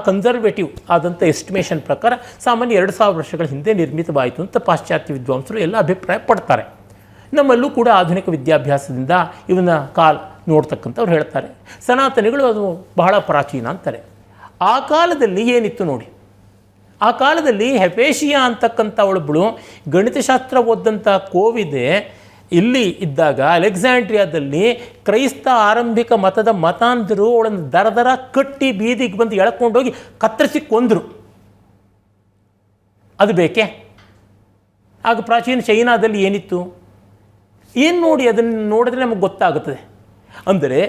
ಕನ್ಸರ್ವೇಟಿವ್ ಆದಂಥ ಎಸ್ಟಿಮೇಷನ್ ಪ್ರಕಾರ ಸಾಮಾನ್ಯ 2000 ವರ್ಷಗಳ ಹಿಂದೆ ನಿರ್ಮಿತವಾಯಿತು ಅಂತ ಪಾಶ್ಚಾತ್ಯ ವಿದ್ವಾಂಸರು ಎಲ್ಲ ಅಭಿಪ್ರಾಯ ಪಡ್ತಾರೆ. ನಮ್ಮಲ್ಲೂ ಕೂಡ ಆಧುನಿಕ ವಿದ್ಯಾಭ್ಯಾಸದಿಂದ ಇವನ್ನ ನೋಡ್ತಕ್ಕಂಥವ್ರು ಹೇಳ್ತಾರೆ. ಸನಾತನಿಗಳು ಅದು ಬಹಳ ಪ್ರಾಚೀನ ಅಂತಾರೆ. ಆ ಕಾಲದಲ್ಲಿ ಏನಿತ್ತು ನೋಡಿ, ಆ ಕಾಲದಲ್ಲಿ ಹೆಪೇಷಿಯಾ ಅಂತಕ್ಕಂಥ ಒಳಬಳು ಗಣಿತಶಾಸ್ತ್ರ ಓದಂಥ ಕೋವಿದೆ ಇಲ್ಲಿ ಇದ್ದಾಗ ಅಲೆಕ್ಸಾಂಡ್ರಿಯಾದಲ್ಲಿ ಕ್ರೈಸ್ತ ಆರಂಭಿಕ ಮತದ ಮತಾಂಧರು ಅವಳನ್ನು ದರ ಕಟ್ಟಿ ಬೀದಿಗೆ ಬಂದು ಎಳ್ಕೊಂಡೋಗಿ ಕತ್ತರಿಸಿ ಕೊಂದರು. ಅದು ಬೇಕೇ? ಆಗ ಪ್ರಾಚೀನ ಚೈನಾದಲ್ಲಿ ಏನಿತ್ತು ಏನು ನೋಡಿ, ಅದನ್ನು ನೋಡಿದ್ರೆ ನಮಗೆ ಗೊತ್ತಾಗುತ್ತದೆ. ಅಂದರೆ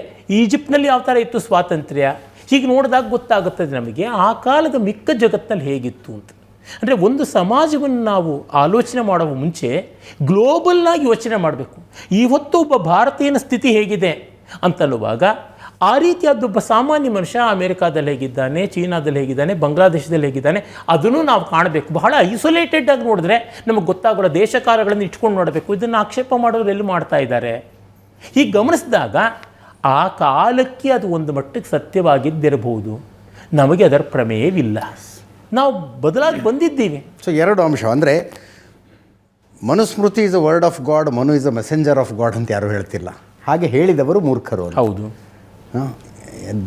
ಈಜಿಪ್ಟ್ನಲ್ಲಿ ಯಾವ ಥರ ಇತ್ತು ಸ್ವಾತಂತ್ರ್ಯ, ಹೀಗೆ ನೋಡಿದಾಗ ಗೊತ್ತಾಗುತ್ತದೆ ನಮಗೆ ಆ ಕಾಲದ ಮಿಕ್ಕ ಜಗತ್ತಿನಲ್ಲಿ ಹೇಗಿತ್ತು ಅಂತ. ಅಂದರೆ ಒಂದು ಸಮಾಜವನ್ನು ನಾವು ಆಲೋಚನೆ ಮಾಡುವ ಮುಂಚೆ ಗ್ಲೋಬಲ್ಲಾಗಿ ಯೋಚನೆ ಮಾಡಬೇಕು. ಇವತ್ತು ಒಬ್ಬ ಭಾರತೀಯನ ಸ್ಥಿತಿ ಹೇಗಿದೆ ಅಂತನ್ನುವಾಗ ಆ ರೀತಿಯಾದೊಬ್ಬ ಸಾಮಾನ್ಯ ಮನುಷ್ಯ ಅಮೇರಿಕಾದಲ್ಲಿ ಹೇಗಿದ್ದಾನೆ, ಚೀನಾದಲ್ಲಿ ಹೇಗಿದ್ದಾನೆ, ಬಾಂಗ್ಲಾದೇಶದಲ್ಲಿ ಹೇಗಿದ್ದಾನೆ ಅದನ್ನು ನಾವು ಕಾಣಬೇಕು. ಬಹಳ ಐಸೋಲೇಟೆಡ್ ಆಗಿ ನೋಡಿದ್ರೆ ನಮಗೆ ಗೊತ್ತಾಗೋಲ್ಲ. ದೇಶಕಾಲಗಳನ್ನು ಇಟ್ಕೊಂಡು ನೋಡಬೇಕು. ಇದನ್ನು ಆಕ್ಷೇಪ ಮಾಡೋರು ಎಲ್ಲಿ ಮಾಡ್ತಾ ಇದ್ದಾರೆ? ಹೀಗೆ ಗಮನಿಸಿದಾಗ ಆ ಕಾಲಕ್ಕೆ ಅದು ಒಂದು ಮಟ್ಟಿಗೆ ಸತ್ಯವಾಗಿದ್ದಿರಬಹುದು. ನಮಗೆ ಅದರ ಪ್ರಮೇಯವಿಲ್ಲ, ನಾವು ಬದಲಾಗಿ ಬಂದಿದ್ದೀವಿ. ಸೊ 2 ಅಂಶ ಅಂದರೆ Manusmriti is a word of god, Manu is a messenger of god ಅಂತ ಯಾರೂ ಹೇಳ್ತಿಲ್ಲ. ಹಾಗೆ ಹೇಳಿದವರು ಮೂರ್ಖರು. ಹೌದು,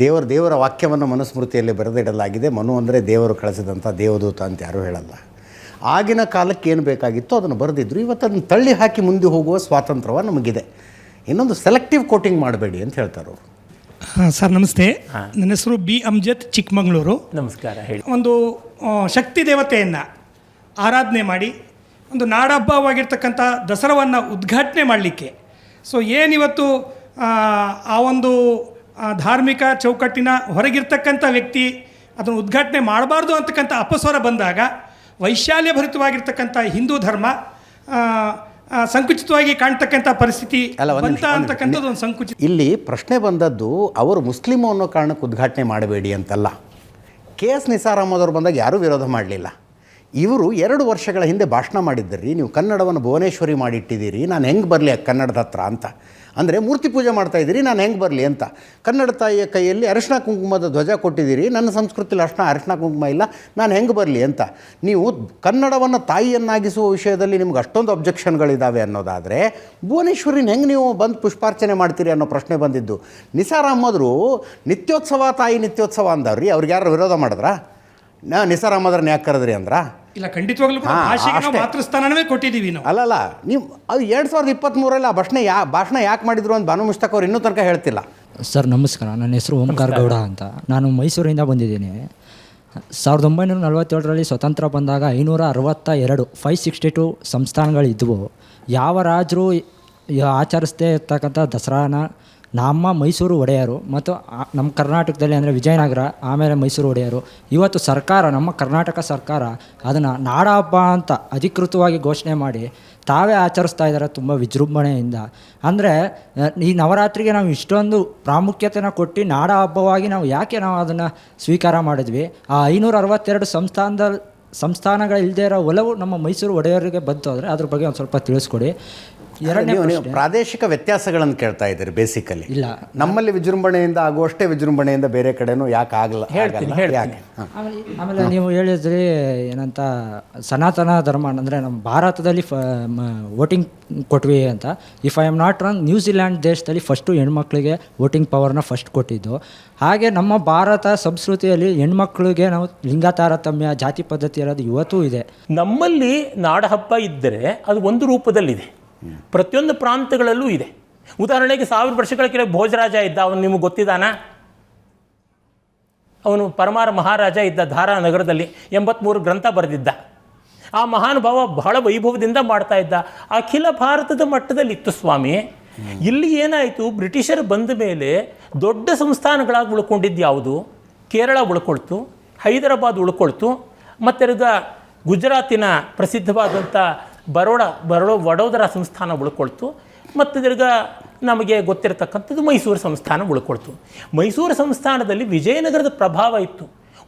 ದೇವರ ವಾಕ್ಯವನ್ನು ಮನುಸ್ಮೃತಿಯಲ್ಲಿ ಬರೆದಿಡಲಾಗಿದೆ. ಮನು ಅಂದರೆ ದೇವರು ಕಳಿಸಿದಂಥ ದೇವದೂತ ಅಂತ ಯಾರೂ ಹೇಳಲ್ಲ. ಆಗಿನ ಕಾಲಕ್ಕೆ ಏನು ಬೇಕಾಗಿತ್ತು ಅದನ್ನು ಬರೆದಿದ್ರು. ಇವತ್ತು ಅದನ್ನು ತಳ್ಳಿ ಹಾಕಿ ಮುಂದೆ ಹೋಗುವ ಸ್ವಾತಂತ್ರ್ಯ ನಮಗಿದೆ. ಇನ್ನೊಂದು ಸೆಲೆಕ್ಟಿವ್ ಕೋಟಿಂಗ್ ಮಾಡಬೇಡಿ ಅಂತ ಹೇಳ್ತಾರೆ ಅವರು. ಸರ್ ನಮಸ್ತೆ, ನನ್ನ ಹೆಸರು ಬಿ ಅಮ್ಜದ್, ಚಿಕ್ಕಮಗಳೂರು. ನಮಸ್ಕಾರ. ಹೇಳಿ. ಒಂದು ಶಕ್ತಿ ದೇವತೆಯನ್ನು ಆರಾಧನೆ ಮಾಡಿ ಒಂದು ನಾಡಹಬ್ಬವಾಗಿರ್ತಕ್ಕಂಥ ದಸರಾವನ್ನು ಉದ್ಘಾಟನೆ ಮಾಡಲಿಕ್ಕೆ ಏನಿವತ್ತು ಆ ಒಂದು ಧಾರ್ಮಿಕ ಚೌಕಟ್ಟಿನ ಹೊರಗಿರ್ತಕ್ಕಂಥ ವ್ಯಕ್ತಿ ಅದನ್ನು ಉದ್ಘಾಟನೆ ಮಾಡಬಾರ್ದು ಅಂತಕ್ಕಂಥ ಅಪಸ್ವರ ಬಂದಾಗ ವೈಶಾಲ್ಯಭರಿತವಾಗಿರ್ತಕ್ಕಂಥ ಹಿಂದೂ ಧರ್ಮ ಸಂಕುಚಿತವಾಗಿ ಕಾಣ್ತಕ್ಕಂಥ ಪರಿಸ್ಥಿತಿ ಅಂತಕ್ಕಂಥದ್ದು ಒಂದು ಸಂಕುಚಿತ. ಇಲ್ಲಿ ಪ್ರಶ್ನೆ ಬಂದದ್ದು ಅವರು ಮುಸ್ಲಿಮು ಅನ್ನೋ ಕಾರಣಕ್ಕೆ ಉದ್ಘಾಟನೆ ಮಾಡಬೇಡಿ ಅಂತಲ್ಲ. KS ನಿಸಾರ್ ಅಹಮದ್ ಅವರು ಬಂದಾಗ ಯಾರೂ ವಿರೋಧ ಮಾಡಲಿಲ್ಲ. ಇವರು 2 ವರ್ಷಗಳ ಹಿಂದೆ ಭಾಷಣ ಮಾಡಿದ್ದರಿ, ನೀವು ಕನ್ನಡವನ್ನು ಭುವನೇಶ್ವರಿ ಮಾಡಿಟ್ಟಿದ್ದೀರಿ, ನಾನು ಹೆಂಗೆ ಬರಲಿ ಕನ್ನಡದ ಹತ್ರ ಅಂತ. ಅಂದರೆ ಮೂರ್ತಿ ಪೂಜೆ ಮಾಡ್ತಾಯಿದ್ದೀರಿ, ನಾನು ಹೆಂಗೆ ಬರಲಿ ಅಂತ. ಕನ್ನಡ ತಾಯಿಯ ಕೈಯಲ್ಲಿ ಅರಿಶಿನ ಕುಂಕುಮದ ಧ್ವಜ ಕೊಟ್ಟಿದ್ದೀರಿ, ನನ್ನ ಸಂಸ್ಕೃತಿಲಿ ಅರಿಶಿನ ಕುಂಕುಮ ಇಲ್ಲ, ನಾನು ಹೆಂಗೆ ಬರಲಿ ಅಂತ. ನೀವು ಕನ್ನಡವನ್ನು ತಾಯಿಯನ್ನಾಗಿಸುವ ವಿಷಯದಲ್ಲಿ ನಿಮ್ಗೆ ಅಷ್ಟೊಂದು ಅಬ್ಜೆಕ್ಷನ್ಗಳಿದ್ದಾವೆ ಅನ್ನೋದಾದರೆ ಭುವನೇಶ್ವರಿನ ಹೆಂಗೆ ನೀವು ಬಂದು ಪುಷ್ಪಾರ್ಚನೆ ಮಾಡ್ತೀರಿ ಅನ್ನೋ ಪ್ರಶ್ನೆ ಬಂದಿದ್ದು. ನಿಸಾರ್ ಅಹಮದ್ರು ನಿತ್ಯೋತ್ಸವ ತಾಯಿ ನಿತ್ಯೋತ್ಸವ ಅಂದವ್ರಿ, ಅವ್ರಿಗೆ ಯಾರು ವಿರೋಧ ಮಾಡಿದ್ರಾ? ನಿಸಾರ್ ಅಹಮದ್ರನ್ನ ಯಾಕೆ ಕರೆದ್ರಿ ಅಂದ್ರ? ಇಲ್ಲ, ಖಂಡಿತವಾಗ್ಲೂ ಮಾತೃಸ್ಥಾನವೇ ಕೊಟ್ಟಿದ್ದೀವಿ ನಾವು. ಅಲ್ಲಲ್ಲ, ನೀವು ಅದು 2023 ಆ ಭಾಷಣ ಯಾಕೆ ಮಾಡಿದ್ರು ಅಂತ ಬಾನು ಮುಷ್ತಾಕ್ ಅವ್ರು ಇನ್ನೂ ತನಕ ಹೇಳ್ತಿಲ್ಲ. ಸರ್ ನಮಸ್ಕಾರ, ನನ್ನ ಹೆಸರು ಓಂಕಾರ ಗೌಡ ಅಂತ. ನಾನು ಮೈಸೂರಿಂದ ಬಂದಿದ್ದೀನಿ. 1947ರಲ್ಲಿ ಸ್ವತಂತ್ರ ಬಂದಾಗ 562 562 ಸಂಸ್ಥಾನಗಳಿದ್ದವು. ಯಾವ ರಾಜರು ಆಚರಿಸದೇ ಇರ್ತಕ್ಕಂಥ ದಸರಾನ ನಮ್ಮ ಮೈಸೂರು ಒಡೆಯರು ಮತ್ತು ನಮ್ಮ ಕರ್ನಾಟಕದಲ್ಲಿ ಅಂದರೆ ವಿಜಯನಗರ, ಆಮೇಲೆ ಮೈಸೂರು ಒಡೆಯರು, ಇವತ್ತು ಸರ್ಕಾರ, ನಮ್ಮ ಕರ್ನಾಟಕ ಸರ್ಕಾರ ಅದನ್ನು ನಾಡ ಹಬ್ಬ ಅಂತ ಅಧಿಕೃತವಾಗಿ ಘೋಷಣೆ ಮಾಡಿ ತಾವೇ ಆಚರಿಸ್ತಾ ಇದ್ದಾರೆ ತುಂಬ ವಿಜೃಂಭಣೆಯಿಂದ. ಅಂದರೆ ಈ ನವರಾತ್ರಿಗೆ ನಾವು ಇಷ್ಟೊಂದು ಪ್ರಾಮುಖ್ಯತೆನ ಕೊಟ್ಟು ನಾಡ ಹಬ್ಬವಾಗಿ ನಾವು ಯಾಕೆ ಅದನ್ನು ಸ್ವೀಕಾರ ಮಾಡಿದ್ವಿ? ಆ 562 ಸಂಸ್ಥಾನಗಳಿಲ್ಲದೆ ಇರೋ ಒಲವು ನಮ್ಮ ಮೈಸೂರು ಒಡೆಯರಿಗೆ ಬಂತು ಅಂದರೆ ಅದ್ರ ಬಗ್ಗೆ ಒಂದು ಸ್ವಲ್ಪ ತಿಳಿಸ್ಕೊಡಿ. ಎರಡನೇ ನೀವು ಪ್ರಾದೇಶಿಕ ವ್ಯತ್ಯಾಸಗಳನ್ನು ಕೇಳ್ತಾ ಇದ್ದೀರಿ ಬೇಸಿಕಲಿ. ಇಲ್ಲ, ನಮ್ಮಲ್ಲಿ ವಿಜೃಂಭಣೆಯಿಂದ ಆಗುವಷ್ಟೇ ವಿಜೃಂಭಣೆಯಿಂದ ಬೇರೆ ಕಡೆನೂ ಯಾಕೆ ಆಗಲ್ಲ? ಯಾಕೆ? ಆಮೇಲೆ ನೀವು ಹೇಳಿದ್ರಿ ಏನಂತ ಸನಾತನ ಧರ್ಮ ಅಂದರೆ ನಮ್ಮ ಭಾರತದಲ್ಲಿ ವೋಟಿಂಗ್ ಕೊಟ್ವಿ ಅಂತ. If I am not wrong, New Zealand ದೇಶದಲ್ಲಿ ಫಸ್ಟು ಹೆಣ್ಮಕ್ಳಿಗೆ ವೋಟಿಂಗ್ ಪವರ್ನ ಫಸ್ಟ್ ಕೊಟ್ಟಿದ್ದು. ಹಾಗೆ ನಮ್ಮ ಭಾರತ ಸಂಸ್ಕೃತಿಯಲ್ಲಿ ಹೆಣ್ಮಕ್ಳಿಗೆ ನಾವು ಲಿಂಗ ತಾರತಮ್ಯ, ಜಾತಿ ಪದ್ಧತಿ ಇರೋದು ಇವತ್ತೂ ಇದೆ. ನಮ್ಮಲ್ಲಿ ನಾಡಹಬ್ಬ ಇದ್ದರೆ ಅದು ಒಂದು ರೂಪದಲ್ಲಿದೆ, ಪ್ರತಿಯೊಂದು ಪ್ರಾಂತಗಳಲ್ಲೂ ಇದೆ. ಉದಾಹರಣೆಗೆ 1000 ವರ್ಷಗಳ ಕೆಳಗೆ ಭೋಜರಾಜ ಇದ್ದ, ಅವನು ನಿಮಗೆ ಗೊತ್ತಿದ್ದಾನ? ಅವನು ಪರಮಾರ ಮಹಾರಾಜ ಇದ್ದ, ಧಾರಾ ನಗರದಲ್ಲಿ 83 ಗ್ರಂಥ ಬರೆದಿದ್ದ. ಆ ಮಹಾನುಭಾವ ಬಹಳ ವೈಭವದಿಂದ ಮಾಡ್ತಾ ಇದ್ದ. ಅಖಿಲ ಭಾರತದ ಮಟ್ಟದಲ್ಲಿ ಇತ್ತು ಸ್ವಾಮಿ. ಇಲ್ಲಿ ಏನಾಯಿತು, ಬ್ರಿಟಿಷರು ಬಂದ ಮೇಲೆ ದೊಡ್ಡ ಸಂಸ್ಥಾನಗಳಾಗಿ ಉಳ್ಕೊಂಡಿದ್ದು ಯಾವುದು? ಕೇರಳ ಉಳ್ಕೊಳ್ತು, ಹೈದರಾಬಾದ್ ಉಳ್ಕೊಳ್ತು, ಮತ್ತು ಗುಜರಾತಿನ ಪ್ರಸಿದ್ಧವಾದಂಥ ವಡೋದರ ಸಂಸ್ಥಾನ ಉಳ್ಕೊಳ್ತು, ಮತ್ತು ನಮಗೆ ಗೊತ್ತಿರತಕ್ಕಂಥದ್ದು ಮೈಸೂರು ಸಂಸ್ಥಾನ ಉಳ್ಕೊಳ್ತು. ಮೈಸೂರು ಸಂಸ್ಥಾನದಲ್ಲಿ ವಿಜಯನಗರದ ಪ್ರಭಾವ ಇತ್ತು.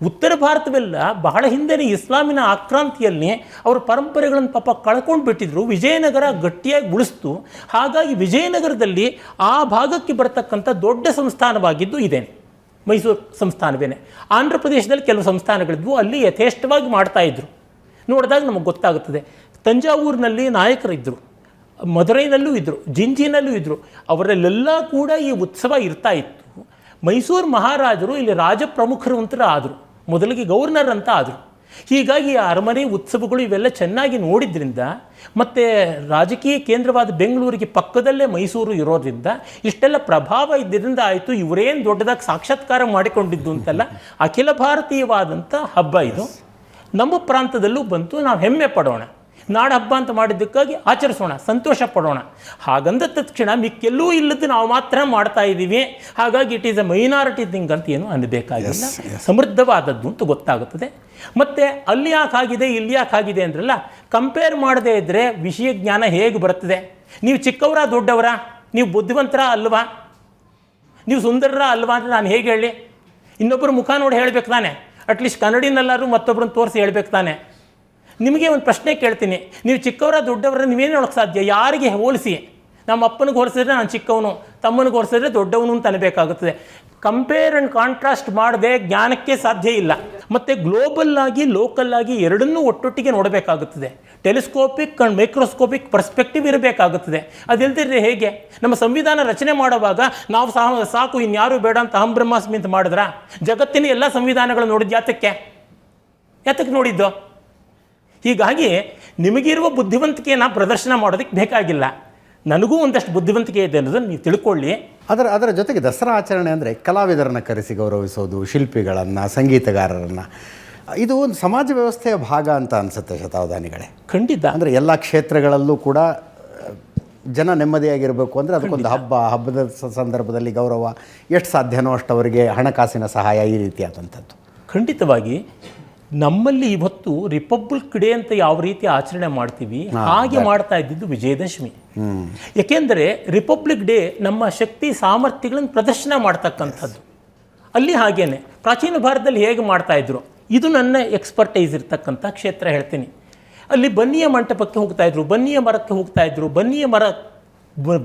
ಉತ್ತರ ಭಾರತವೆಲ್ಲ ಬಹಳ ಹಿಂದೆನೇ ಇಸ್ಲಾಮಿನ ಆಕ್ರಾಂತಿಯಲ್ಲಿ ಅವರ ಪರಂಪರೆಗಳನ್ನು ಪಾಪ ಕಳ್ಕೊಂಡು ಬಿಟ್ಟಿದ್ರು. ವಿಜಯನಗರ ಗಟ್ಟಿಯಾಗಿ ಉಳಿಸ್ತು. ಹಾಗಾಗಿ ವಿಜಯನಗರದಲ್ಲಿ ಆ ಭಾಗಕ್ಕೆ ಬರತಕ್ಕಂಥ ದೊಡ್ಡ ಸಂಸ್ಥಾನವಾಗಿದ್ದು ಇದೇನೆ, ಮೈಸೂರು ಸಂಸ್ಥಾನವೇನೆ. ಆಂಧ್ರ ಪ್ರದೇಶದಲ್ಲಿ ಕೆಲವು ಸಂಸ್ಥಾನಗಳಿದ್ವು, ಅಲ್ಲಿ ಯಥೇಷ್ಟವಾಗಿ ಮಾಡ್ತಾಯಿದ್ರು. ನೋಡಿದಾಗ ನಮಗೆ ಗೊತ್ತಾಗುತ್ತದೆ. ತಂಜಾವೂರಿನಲ್ಲಿ ನಾಯಕರಿದ್ದರು, ಮಧುರೈನಲ್ಲೂ ಇದ್ದರು, ಜಿಂಜಿನಲ್ಲೂ ಇದ್ದರು. ಅವರಲ್ಲೆಲ್ಲ ಕೂಡ ಈ ಉತ್ಸವ ಇರ್ತಾ ಇತ್ತು. ಮೈಸೂರು ಮಹಾರಾಜರು ಇಲ್ಲಿ ರಾಜ ಪ್ರಮುಖರು ಅಂತ ಆದರು, ಮೊದಲಿಗೆ ಗವರ್ನರ್ ಅಂತ ಆದರು. ಹೀಗಾಗಿ ಆ ಅರಮನೆ ಉತ್ಸವಗಳು ಇವೆಲ್ಲ ಚೆನ್ನಾಗಿ ನೋಡಿದ್ರಿಂದ, ಮತ್ತು ರಾಜಕೀಯ ಕೇಂದ್ರವಾದ ಬೆಂಗಳೂರಿಗೆ ಪಕ್ಕದಲ್ಲೇ ಮೈಸೂರು ಇರೋದ್ರಿಂದ ಇಷ್ಟೆಲ್ಲ ಪ್ರಭಾವ ಇದ್ದರಿಂದ ಆಯಿತು, ಇವರೇನು ದೊಡ್ಡದಾಗಿ ಸಾಕ್ಷಾತ್ಕಾರ ಮಾಡಿಕೊಂಡಿದ್ದು ಅಂತಲ್ಲ, ಅಖಿಲ ಭಾರತೀಯವಾದಂಥ ಹಬ್ಬ ಇದು. ನಮ್ಮ ಪ್ರಾಂತದಲ್ಲೂ ಬಂತು, ನಾವು ಹೆಮ್ಮೆ ಪಡೋಣ. ನಾಡ ಹಬ್ಬ ಅಂತ ಮಾಡಿದ್ದಕ್ಕಾಗಿ ಆಚರಿಸೋಣ, ಸಂತೋಷ ಪಡೋಣ. ಹಾಗಂದ ತಕ್ಷಣ ಮಿಕ್ಕೆಲ್ಲೂ ಇಲ್ಲದ್ದು ನಾವು ಮಾತ್ರ ಮಾಡ್ತಾ ಇದ್ದೀವಿ, ಹಾಗಾಗಿ it is a minority thing ಅಂತ ಏನು ಅನ್ನಬೇಕಾಗಿಲ್ಲ. ಸಮೃದ್ಧವಾದದ್ದು ಅಂತ ಗೊತ್ತಾಗುತ್ತದೆ. ಮತ್ತು ಅಲ್ಲಿ ಯಾಕಾಗಿದೆ ಇಲ್ಲಿ ಯಾಕಾಗಿದೆ ಅಂದ್ರಲ್ಲ, ಕಂಪೇರ್ ಮಾಡದೇ ಇದ್ದರೆ ವಿಷಯ ಜ್ಞಾನ ಹೇಗೆ ಬರುತ್ತದೆ? ನೀವು ಚಿಕ್ಕವರ ದೊಡ್ಡವರ, ನೀವು ಬುದ್ಧಿವಂತರ ಅಲ್ವಾ, ನೀವು ಸುಂದರರ ಅಲ್ವಾ ಅಂತ ನಾನು ಹೇಗೆ ಹೇಳಿ? ಇನ್ನೊಬ್ಬರು ಮುಖ ನೋಡಿ ಹೇಳಬೇಕು ತಾನೆ, ಅಟ್ಲೀಸ್ಟ್ ಕನ್ನಡಿನಲ್ಲಾದ್ರೂ ಮತ್ತೊಬ್ಬರನ್ನ ತೋರಿಸಿ ಹೇಳ್ಬೇಕು ತಾನೆ. ನಿಮಗೆ ಒಂದು ಪ್ರಶ್ನೆ ಕೇಳ್ತೀನಿ, ನೀವು ಚಿಕ್ಕವರ ದೊಡ್ಡವರ ನೀವೇನು ಹೇಳೋಕ್ಕೆ ಸಾಧ್ಯ? ಯಾರಿಗೆ ಹೋಲಿಸಿ? ನಮ್ಮ ಅಪ್ಪನಿಗೆ ಹೋಲಿಸಿದ್ರೆ ನಾನು ಚಿಕ್ಕವನು, ತಮ್ಮನಿಗೆ ಹೋಲಿಸಿದ್ರೆ ದೊಡ್ಡವನು ಅಂತ ಅನ್ಬೇಕಾಗುತ್ತದೆ. ಕಂಪೇರ್ ಆ್ಯಂಡ್ ಕಾಂಟ್ರಾಸ್ಟ್ ಮಾಡದೆ ಜ್ಞಾನಕ್ಕೆ ಸಾಧ್ಯ ಇಲ್ಲ. ಮತ್ತು ಗ್ಲೋಬಲ್ ಆಗಿ ಲೋಕಲ್ ಆಗಿ ಎರಡನ್ನೂ ಒಟ್ಟೊಟ್ಟಿಗೆ ನೋಡಬೇಕಾಗುತ್ತದೆ. ಟೆಲಿಸ್ಕೋಪಿಕ್ ಆ್ಯಂಡ್ ಮೈಕ್ರೋಸ್ಕೋಪಿಕ್ ಪರ್ಸ್ಪೆಕ್ಟಿವ್ ಇರಬೇಕಾಗುತ್ತದೆ. ಅದಿಲ್ಲದಿದ್ದರೆ ಹೇಗೆ? ನಮ್ಮ ಸಂವಿಧಾನ ರಚನೆ ಮಾಡುವಾಗ ನಾವು ಸಾಕು ಇನ್ಯಾರೂ ಬೇಡ ಅಂತ ಅಹಂ ಬ್ರಹ್ಮಾಸ್ಮಿ ಅಂತ ಮಾಡಿದ್ರ? ಜಗತ್ತಿನ ಎಲ್ಲ ಸಂವಿಧಾನಗಳು ನೋಡಿದ್ದು ಯಾತಕ್ಕೆ ನೋಡಿದ್ದು? ಹೀಗಾಗಿ ನಿಮಗಿರುವ ಬುದ್ಧಿವಂತಿಕೆಯನ್ನು ಪ್ರದರ್ಶನ ಮಾಡೋದಕ್ಕೆ ಬೇಕಾಗಿಲ್ಲ. ನನಗೂ ಒಂದಷ್ಟು ಬುದ್ಧಿವಂತಿಕೆ ಇದೆ ಅನ್ನೋದನ್ನು ನೀವು ತಿಳ್ಕೊಳ್ಳಿ. ಅದರ ಜೊತೆಗೆ ದಸರಾ ಆಚರಣೆ ಅಂದರೆ ಕಲಾವಿದರನ್ನು ಕರೆಸಿ ಗೌರವಿಸೋದು, ಶಿಲ್ಪಿಗಳನ್ನು, ಸಂಗೀತಗಾರರನ್ನು, ಇದು ಒಂದು ಸಮಾಜ ವ್ಯವಸ್ಥೆಯ ಭಾಗ ಅಂತ ಅನಿಸುತ್ತೆ ಶತಾವಧಾನಿಗಳೇ. ಖಂಡಿತ. ಅಂದರೆ ಎಲ್ಲ ಕ್ಷೇತ್ರಗಳಲ್ಲೂ ಕೂಡ ಜನ ನೆಮ್ಮದಿಯಾಗಿರಬೇಕು ಅಂದರೆ ಅದಕ್ಕೊಂದು ಹಬ್ಬದ ಸಂದರ್ಭದಲ್ಲಿ ಗೌರವ ಎಷ್ಟು ಸಾಧ್ಯನೋ ಅಷ್ಟು ಅವರಿಗೆ ಹಣಕಾಸಿನ ಸಹಾಯ, ಈ ರೀತಿಯಾದಂಥದ್ದು. ಖಂಡಿತವಾಗಿ ನಮ್ಮಲ್ಲಿ ಇವತ್ತು ರಿಪಬ್ಲಿಕ್ ಡೇ ಅಂತ ಯಾವ ರೀತಿ ಆಚರಣೆ ಮಾಡ್ತೀವಿ ಹಾಗೆ ಮಾಡ್ತಾ ಇದ್ದಿದ್ದು ವಿಜಯದಶಮಿ. ಯಾಕೆಂದರೆ ರಿಪಬ್ಲಿಕ್ ಡೇ ನಮ್ಮ ಶಕ್ತಿ ಸಾಮರ್ಥ್ಯಗಳನ್ನು ಪ್ರದರ್ಶನ ಮಾಡ್ತಕ್ಕಂಥದ್ದು. ಅಲ್ಲಿ ಹಾಗೇನೆ ಪ್ರಾಚೀನ ಭಾರತದಲ್ಲಿ ಹೇಗೆ ಮಾಡ್ತಾಯಿದ್ರು, ಇದು ನನ್ನ ಎಕ್ಸ್ಪರ್ಟೈಸ್ ಇರ್ತಕ್ಕಂಥ ಕ್ಷೇತ್ರ ಹೇಳ್ತೀನಿ. ಅಲ್ಲಿ ಬನ್ನಿಯ ಮಂಟಪಕ್ಕೆ ಹೋಗ್ತಾಯಿದ್ರು, ಬನ್ನಿಯ ಮರಕ್ಕೆ ಹೋಗ್ತಾಯಿದ್ರು.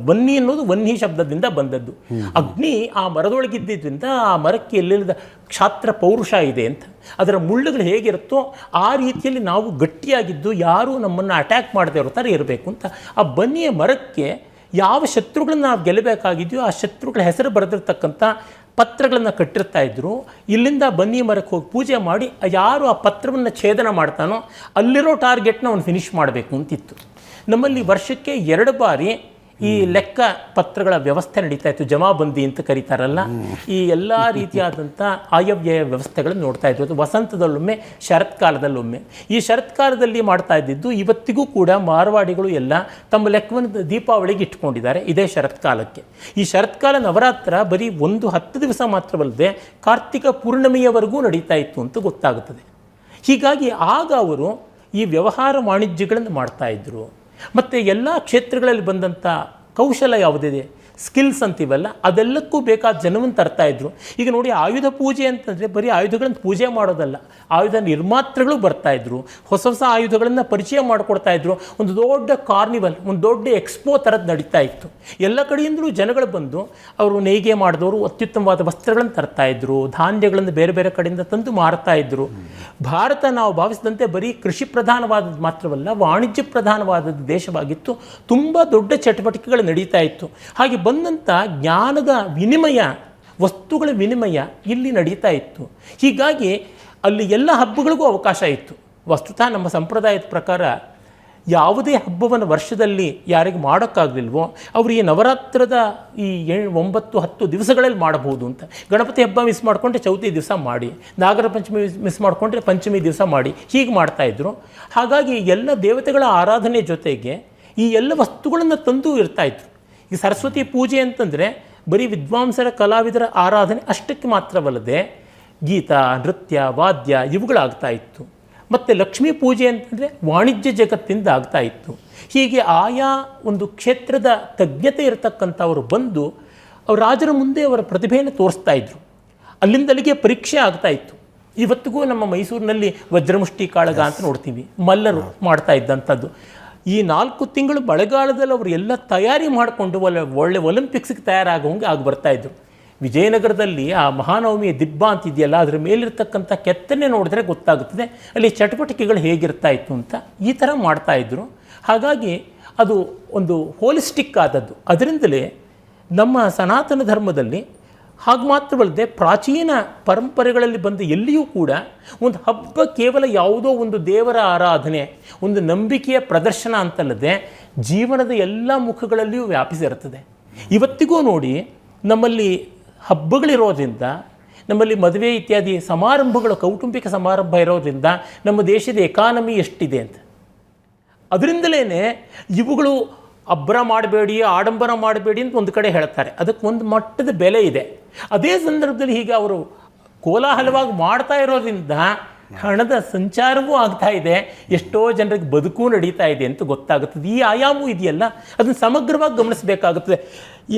ಬನ್ನಿ ಅನ್ನೋದು ವನ್ನಿ ಶಬ್ದದಿಂದ ಬಂದದ್ದು. ಅಗ್ನಿ ಆ ಮರದೊಳಗಿದ್ದರಿಂದ ಆ ಮರಕ್ಕೆ ಎಲ್ಲಿಲ್ಲದ ಕ್ಷಾತ್ರ ಪೌರುಷ ಇದೆ ಅಂತ. ಅದರ ಮುಳ್ಳುಗಳು ಹೇಗಿರುತ್ತೋ ಆ ರೀತಿಯಲ್ಲಿ ನಾವು ಗಟ್ಟಿಯಾಗಿದ್ದು ಯಾರೂ ನಮ್ಮನ್ನು ಅಟ್ಯಾಕ್ ಮಾಡದೇ ಇರೋ ಥರ ಇರಬೇಕು ಅಂತ ಆ ಬನ್ನಿಯ ಮರಕ್ಕೆ ಯಾವ ಶತ್ರುಗಳನ್ನ ನಾವು ಗೆಲ್ಲಬೇಕಾಗಿದೆಯೋ ಆ ಶತ್ರುಗಳ ಹೆಸರು ಬರೆದಿರ್ತಕ್ಕಂಥ ಪತ್ರಗಳನ್ನು ಕಟ್ಟಿರ್ತಾ ಇದ್ರು. ಇಲ್ಲಿಂದ ಬನ್ನಿ ಮರಕ್ಕೆ ಹೋಗಿ ಪೂಜೆ ಮಾಡಿ ಯಾರು ಆ ಪತ್ರವನ್ನು ಛೇದನ ಮಾಡ್ತಾನೋ ಅಲ್ಲಿರೋ ಟಾರ್ಗೆಟ್ನ ಅವನು ಫಿನಿಷ್ ಮಾಡಬೇಕು ಅಂತಿತ್ತು. ನಮ್ಮಲ್ಲಿ ವರ್ಷಕ್ಕೆ 2 ಬಾರಿ ಈ ಲೆಕ್ಕ ಪತ್ರಗಳ ವ್ಯವಸ್ಥೆ ನಡೀತಾ ಇತ್ತು. ಜಮಾಬಂದಿ ಅಂತ ಕರೀತಾರಲ್ಲ, ಈ ಎಲ್ಲ ರೀತಿಯಾದಂಥ ಆಯವ್ಯಯ ವ್ಯವಸ್ಥೆಗಳನ್ನು ನೋಡ್ತಾ ಇದ್ರು. ಅದು ವಸಂತದಲ್ಲೊಮ್ಮೆ, ಶರತ್ಕಾಲದಲ್ಲೊಮ್ಮೆ. ಈ ಶರತ್ಕಾಲದಲ್ಲಿ ಮಾಡ್ತಾ ಇದ್ದಿದ್ದು ಇವತ್ತಿಗೂ ಕೂಡ ಮಾರವಾಡಿಗಳು ಎಲ್ಲ ತಮ್ಮ ಲೆಕ್ಕವನ್ನು ದೀಪಾವಳಿಗೆ ಇಟ್ಕೊಂಡಿದ್ದಾರೆ, ಇದೇ ಶರತ್ಕಾಲಕ್ಕೆ. ಈ ಶರತ್ಕಾಲ ನವರಾತ್ರ ಬರೀ 10 ದಿವಸ ಮಾತ್ರವಲ್ಲದೆ ಕಾರ್ತಿಕ ಪೂರ್ಣಿಮೆಯವರೆಗೂ ನಡೀತಾ ಇತ್ತು ಅಂತ ಗೊತ್ತಾಗುತ್ತದೆ. ಹೀಗಾಗಿ ಆಗ ಅವರು ಈ ವ್ಯವಹಾರ ವಾಣಿಜ್ಯಗಳನ್ನು ಮಾಡ್ತಾಯಿದ್ರು. ಮತ್ತು ಎಲ್ಲ ಕ್ಷೇತ್ರಗಳಲ್ಲಿ ಬಂದಂಥ ಕೌಶಲ ಯಾವುದಿದೆ, ಸ್ಕಿಲ್ಸ್ ಅಂತೀವಲ್ಲ ಅದೆಲ್ಲಕ್ಕೂ ಬೇಕಾದ ಜನವನ್ನು ತರ್ತಾಯಿದ್ರು. ಈಗ ನೋಡಿ, ಆಯುಧ ಪೂಜೆ ಅಂತಂದರೆ ಬರೀ ಆಯುಧಗಳನ್ನು ಪೂಜೆ ಮಾಡೋದಲ್ಲ, ಆಯುಧ ನಿರ್ಮಾತೃಗಳು ಬರ್ತಾಯಿದ್ರು, ಹೊಸ ಹೊಸ ಆಯುಧಗಳನ್ನು ಪರಿಚಯ ಮಾಡಿಕೊಡ್ತಾಯಿದ್ರು. ಒಂದು ದೊಡ್ಡ ಕಾರ್ನಿವಲ್, ಒಂದು ದೊಡ್ಡ ಎಕ್ಸ್ಪೋ ಥರದ್ದು ನಡೀತಾ ಇತ್ತು. ಎಲ್ಲ ಕಡೆಯಿಂದಲೂ ಜನಗಳು ಬಂದು ಅವರು ನೇಯ್ಗೆ ಮಾಡಿದವರು ಅತ್ಯುತ್ತಮವಾದ ವಸ್ತ್ರಗಳನ್ನು ತರ್ತಾಯಿದ್ರು, ಧಾನ್ಯಗಳನ್ನು ಬೇರೆ ಬೇರೆ ಕಡೆಯಿಂದ ತಂದು ಮಾರ್ತಾಯಿದ್ರು. ಭಾರತ ನಾವು ಭಾವಿಸಿದಂತೆ ಬರೀ ಕೃಷಿ ಪ್ರಧಾನವಾದದ್ದು ಮಾತ್ರವಲ್ಲ, ವಾಣಿಜ್ಯ ಪ್ರಧಾನವಾದದ್ದು ದೇಶವಾಗಿತ್ತು. ತುಂಬ ದೊಡ್ಡ ಚಟುವಟಿಕೆಗಳು ನಡೀತಾ ಇತ್ತು. ಹಾಗೆ ಬಂದಂಥ ಜ್ಞಾನದ ವಿನಿಮಯ, ವಸ್ತುಗಳ ವಿನಿಮಯ ಇಲ್ಲಿ ನಡೀತಾ ಇತ್ತು. ಹೀಗಾಗಿ ಅಲ್ಲಿ ಎಲ್ಲ ಹಬ್ಬಗಳಿಗೂ ಅವಕಾಶ ಇತ್ತು. ವಸ್ತುತಃ ನಮ್ಮ ಸಂಪ್ರದಾಯದ ಪ್ರಕಾರ ಯಾವುದೇ ಹಬ್ಬವನ್ನು ವರ್ಷದಲ್ಲಿ ಯಾರಿಗೆ ಮಾಡೋಕ್ಕಾಗಲಿಲ್ವೋ ಅವರಿಗೆ ನವರಾತ್ರದ ಈ 9-10 ದಿವಸಗಳಲ್ಲಿ ಮಾಡಬಹುದು ಅಂತ. ಗಣಪತಿ ಹಬ್ಬ ಮಿಸ್ ಮಾಡಿಕೊಂಡ್ರೆ ಚೌತಿ ದಿವಸ ಮಾಡಿ, ನಾಗರ ಪಂಚಮಿ ಮಿಸ್ ಮಾಡಿಕೊಂಡ್ರೆ ಪಂಚಮಿ ದಿವಸ ಮಾಡಿ, ಹೀಗೆ ಮಾಡ್ತಾಯಿದ್ರು. ಹಾಗಾಗಿ ಎಲ್ಲ ದೇವತೆಗಳ ಆರಾಧನೆ ಜೊತೆಗೆ ಈ ಎಲ್ಲ ವಸ್ತುಗಳನ್ನು ತಂದು ಇರ್ತಾಯಿದ್ರು. ಈ ಸರಸ್ವತಿ ಪೂಜೆ ಅಂತಂದರೆ ಬರೀ ವಿದ್ವಾಂಸರ ಕಲಾವಿದರ ಆರಾಧನೆ ಅಷ್ಟಕ್ಕೆ ಮಾತ್ರವಲ್ಲದೆ ಗೀತ, ನೃತ್ಯ, ವಾದ್ಯ ಇವುಗಳಾಗ್ತಾ ಇತ್ತು. ಮತ್ತು ಲಕ್ಷ್ಮೀ ಪೂಜೆ ಅಂತಂದರೆ ವಾಣಿಜ್ಯ ಜಗತ್ತಿಂದ ಆಗ್ತಾ ಇತ್ತು. ಹೀಗೆ ಆಯಾ ಒಂದು ಕ್ಷೇತ್ರದ ತಜ್ಞತೆ ಇರತಕ್ಕಂಥವರು ಬಂದು ಅವ್ರ ರಾಜರ ಮುಂದೆ ಅವರ ಪ್ರತಿಭೆಯನ್ನು ತೋರಿಸ್ತಾ ಇದ್ರು. ಅಲ್ಲಿಂದಲ್ಲಿಗೆ ಪರೀಕ್ಷೆ ಆಗ್ತಾ ಇತ್ತು. ಇವತ್ತಿಗೂ ನಮ್ಮ ಮೈಸೂರಿನಲ್ಲಿ ವಜ್ರಮುಷ್ಟಿ ಕಾಳಗ ಅಂತ ನೋಡ್ತೀವಿ, ಮಲ್ಲರು ಮಾಡ್ತಾ ಇದ್ದಂಥದ್ದು. ಈ 4 ತಿಂಗಳು ಮಳೆಗಾಲದಲ್ಲಿ ಅವರು ಎಲ್ಲ ತಯಾರಿ ಮಾಡಿಕೊಂಡು ಒಳ್ಳೆ ಒಲಿಂಪಿಕ್ಸ್ಗೆ ತಯಾರಾಗೋಂಗೆ ಆಗಿ ಬರ್ತಾಯಿದ್ರು. ವಿಜಯನಗರದಲ್ಲಿ ಆ ಮಹಾನವಮಿಯ ದಿಬ್ಬ ಅಂತಿದೆಯಲ್ಲ, ಅದರ ಮೇಲಿರ್ತಕ್ಕಂಥ ಕೆತ್ತನೆ ನೋಡಿದ್ರೆ ಗೊತ್ತಾಗುತ್ತದೆ ಅಲ್ಲಿ ಚಟುವಟಿಕೆಗಳು ಹೇಗಿರ್ತಾ ಇತ್ತು ಅಂತ. ಈ ಥರ ಮಾಡ್ತಾಯಿದ್ರು. ಹಾಗಾಗಿ ಅದು ಒಂದು ಹೋಲಿಸ್ಟಿಕ್ ಆದದ್ದು. ಅದರಿಂದಲೇ ನಮ್ಮ ಸನಾತನ ಧರ್ಮದಲ್ಲಿ ಹಾಗೆ ಮಾತ್ರವಲ್ಲದೆ ಪ್ರಾಚೀನ ಪರಂಪರೆಗಳಲ್ಲಿ ಬಂದ ಎಲ್ಲಿಯೂ ಕೂಡ ಒಂದು ಹಬ್ಬ ಕೇವಲ ಯಾವುದೋ ಒಂದು ದೇವರ ಆರಾಧನೆ, ಒಂದು ನಂಬಿಕೆಯ ಪ್ರದರ್ಶನ ಅಂತಲ್ಲದೆ ಜೀವನದ ಎಲ್ಲ ಮುಖಗಳಲ್ಲಿಯೂ ವ್ಯಾಪಿಸಿರುತ್ತದೆ. ಇವತ್ತಿಗೂ ನೋಡಿ, ನಮ್ಮಲ್ಲಿ ಹಬ್ಬಗಳಿರೋದ್ರಿಂದ, ನಮ್ಮಲ್ಲಿ ಮದುವೆ ಇತ್ಯಾದಿ ಸಮಾರಂಭಗಳು, ಕೌಟುಂಬಿಕ ಸಮಾರಂಭ ಇರೋದ್ರಿಂದ ನಮ್ಮ ದೇಶದ ಎಕಾನಮಿ ಎಷ್ಟಿದೆ ಅಂತ. ಅದರಿಂದಲೇ ಇವುಗಳು ಅಬ್ಬರ ಮಾಡಬೇಡಿ, ಆಡಂಬರ ಮಾಡಬೇಡಿ ಅಂತ ಒಂದು ಕಡೆ ಹೇಳ್ತಾರೆ. ಅದಕ್ಕೆ ಒಂದು ಮಟ್ಟದ ಬೆಲೆ ಇದೆ. ಅದೇ ಸಂದರ್ಭದಲ್ಲಿ ಹೀಗೆ ಅವರು ಕೋಲಾಹಲವಾಗಿ ಮಾಡ್ತಾ ಇರೋದ್ರಿಂದ ಹಣದ ಸಂಚಾರವೂ ಆಗ್ತಾ ಇದೆ, ಎಷ್ಟೋ ಜನರಿಗೆ ಬದುಕು ನಡೀತಾ ಇದೆ ಅಂತ ಗೊತ್ತಾಗುತ್ತದೆ. ಈ ಆಯಾಮು ಇದೆಯಲ್ಲ, ಅದನ್ನು ಸಮಗ್ರವಾಗಿ ಗಮನಿಸಬೇಕಾಗುತ್ತದೆ.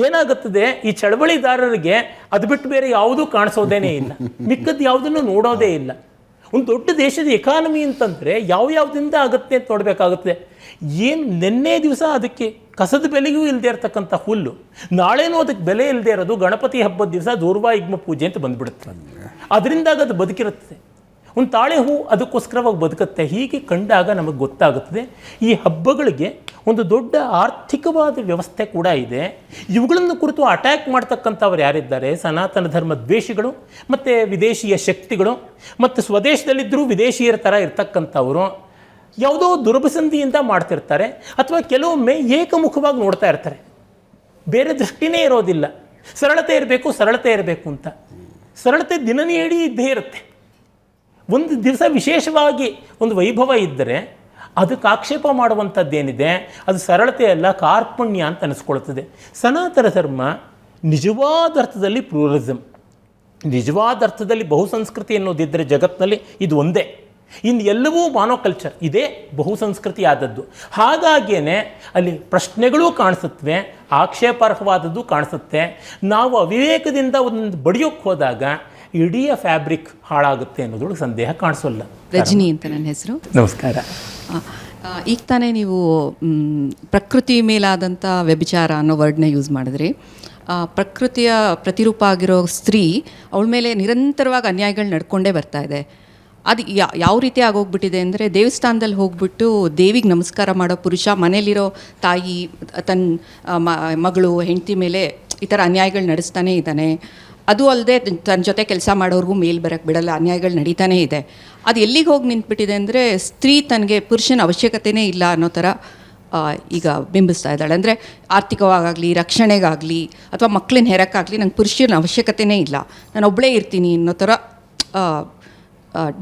ಏನಾಗುತ್ತದೆ, ಈ ಚಳವಳಿದಾರರಿಗೆ ಅದು ಬಿಟ್ಟು ಬೇರೆ ಯಾವುದೂ ಕಾಣಿಸೋದೇನೇ ಇಲ್ಲ, ಮಿಕ್ಕದ್ದು ಯಾವುದನ್ನು ನೋಡೋದೇ ಇಲ್ಲ. ಒಂದು ದೊಡ್ಡ ದೇಶದ ಎಕಾನಮಿ ಅಂತಂದರೆ ಯಾವುದಿಂದ ಆಗುತ್ತೆ ಅಂತ ನೋಡಬೇಕಾಗುತ್ತೆ. ಏನು ನಿನ್ನೆ ದಿವಸ ಅದಕ್ಕೆ ಕಸದ ಬೆಲೆಗೂ ಇಲ್ಲದೆ ಇರತಕ್ಕಂಥ ಹುಲ್ಲು, ನಾಳೆನೂ ಅದಕ್ಕೆ ಬೆಲೆ ಇಲ್ಲದೆ ಇರೋದು ಗಣಪತಿ ಹಬ್ಬದ ದಿವಸ ದೂರ್ವಾಯುಗ್ಮ ಪೂಜೆ ಅಂತ ಬಂದುಬಿಡುತ್ತೆ. ಅದರಿಂದಾಗ ಅದು ಬದುಕಿರುತ್ತದೆ. ಒಂದು ತಾಳೆ ಹೂ ಅದಕ್ಕೋಸ್ಕರವಾಗಿ ಬದುಕುತ್ತೆ. ಹೀಗೆ ಕಂಡಾಗ ನಮಗೆ ಗೊತ್ತಾಗುತ್ತದೆ ಈ ಹಬ್ಬಗಳಿಗೆ ಒಂದು ದೊಡ್ಡ ಆರ್ಥಿಕವಾದ ವ್ಯವಸ್ಥೆ ಕೂಡ ಇದೆ. ಇವುಗಳನ್ನು ಕುರಿತು ಅಟ್ಯಾಕ್ ಮಾಡ್ತಕ್ಕಂಥವ್ರು ಯಾರಿದ್ದಾರೆ, ಸನಾತನ ಧರ್ಮ ದ್ವೇಷಿಗಳು ಮತ್ತು ವಿದೇಶಿಯ ಶಕ್ತಿಗಳು, ಮತ್ತು ಸ್ವದೇಶದಲ್ಲಿದ್ದರೂ ವಿದೇಶಿಯರ ಥರ ಇರ್ತಕ್ಕಂಥವರು ಯಾವುದೋ ದುರಭಿಸಂಧಿಯಿಂದ ಮಾಡ್ತಿರ್ತಾರೆ, ಅಥವಾ ಕೆಲವೊಮ್ಮೆ ಏಕಮುಖವಾಗಿ ನೋಡ್ತಾ ಇರ್ತಾರೆ, ಬೇರೆ ದೃಷ್ಟಿನೇ ಇರೋದಿಲ್ಲ. ಸರಳತೆ ಇರಬೇಕು ಅಂತ. ಸರಳತೆ ದಿನನಿಡೀ ಇದ್ದೇ ಇರುತ್ತೆ. ಒಂದು ದಿವಸ ವಿಶೇಷವಾಗಿ ಒಂದು ವೈಭವ ಇದ್ದರೆ ಅದಕ್ಕೆ ಆಕ್ಷೇಪ ಮಾಡುವಂಥದ್ದೇನಿದೆ ಅದು ಸರಳತೆ ಅಲ್ಲ, ಕಾರ್ಪಣ್ಯ ಅಂತ ಅನಿಸ್ಕೊಳ್ತದೆ. ಸನಾತನ ಧರ್ಮ ನಿಜವಾದ ಅರ್ಥದಲ್ಲಿ ಪ್ಲೂರಲಿಸಮ್, ನಿಜವಾದ ಅರ್ಥದಲ್ಲಿ ಬಹುಸಂಸ್ಕೃತಿ ಅನ್ನೋದಿದ್ದರೆ ಜಗತ್ತಿನಲ್ಲಿ ಇದು ಒಂದೇ. ಇನ್ನು ಎಲ್ಲವೂ ಮಾನೋಕಲ್ಚರ್, ಇದೇ ಬಹುಸಂಸ್ಕೃತಿ ಆದದ್ದು. ಹಾಗಾಗಿಯೇ ಅಲ್ಲಿ ಪ್ರಶ್ನೆಗಳೂ ಕಾಣಿಸುತ್ತವೆ, ಆಕ್ಷೇಪಾರ್ಹವಾದದ್ದು ಕಾಣಿಸುತ್ತೆ. ನಾವು ಅವಿವೇಕದಿಂದ ಒಂದು ಬಡಿಯೋಕ್ಕೆ ಹೋದಾಗ ಇಡೀ ಫ್ಯಾಬ್ರಿಕ್ ಹಾಳಾಗುತ್ತೆ ಅನ್ನೋದ್ರೊಳಗೆ ಸಂದೇಹ ಕಾಣಿಸೋಲ್ಲ. ರಜನಿ ಅಂತ ನನ್ನ ಹೆಸರು. ನಮಸ್ಕಾರ. ಈಗ ತಾನೇ ನೀವು ಪ್ರಕೃತಿ ಮೇಲಾದಂಥ ವ್ಯಭಿಚಾರ ಅನ್ನೋ ವರ್ಡ್ನ ಯೂಸ್ ಮಾಡಿದ್ರಿ. ಪ್ರಕೃತಿಯ ಪ್ರತಿರೂಪ ಆಗಿರೋ ಸ್ತ್ರೀ, ಅವಳ ಮೇಲೆ ನಿರಂತರವಾಗಿ ಅನ್ಯಾಯಗಳು ನಡ್ಕೊಂಡೇ ಬರ್ತಾ ಇದೆ. ಅದು ಯಾವ ರೀತಿ ಆಗೋಗ್ಬಿಟ್ಟಿದೆ ಅಂದರೆ, ದೇವಸ್ಥಾನದಲ್ಲಿ ಹೋಗ್ಬಿಟ್ಟು ದೇವಿಗೆ ನಮಸ್ಕಾರ ಮಾಡೋ ಪುರುಷ ಮನೇಲಿರೋ ತಾಯಿ ತನ್ನ ಮಗಳು ಹೆಂಡತಿ ಮೇಲೆ ಈ ಥರ ಅನ್ಯಾಯಗಳು ನಡೆಸ್ತಾನೇ ಇದ್ದಾನೆ. ಅದು ಅಲ್ಲದೆ ತನ್ನ ಜೊತೆ ಕೆಲಸ ಮಾಡೋರಿಗೂ ಮೇಲ್ ಬರೋಕ್ಕೆ ಬಿಡಲ್ಲ, ಅನ್ಯಾಯಗಳು ನಡೀತಾನೇ ಇದೆ. ಅದು ಎಲ್ಲಿಗೆ ಹೋಗಿ ನಿಂತ್ಬಿಟ್ಟಿದೆ ಅಂದರೆ, ಸ್ತ್ರೀ ತನಗೆ ಪುರುಷನ ಅವಶ್ಯಕತೆಯೇ ಇಲ್ಲ ಅನ್ನೋ ಥರ ಈಗ ಬಿಂಬಿಸ್ತಾ ಇದ್ದಾಳೆ. ಅಂದರೆ ಆರ್ಥಿಕವಾಗಲಿ, ರಕ್ಷಣೆಗಾಗಲಿ, ಅಥವಾ ಮಕ್ಕಳನ್ನ ಹೆರಕ್ಕಾಗಲಿ ನಂಗೆ ಪುರುಷನ ಅವಶ್ಯಕತೆಯೇ ಇಲ್ಲ, ನಾನು ಒಬ್ಬಳೇ ಇರ್ತೀನಿ ಅನ್ನೋ ಥರ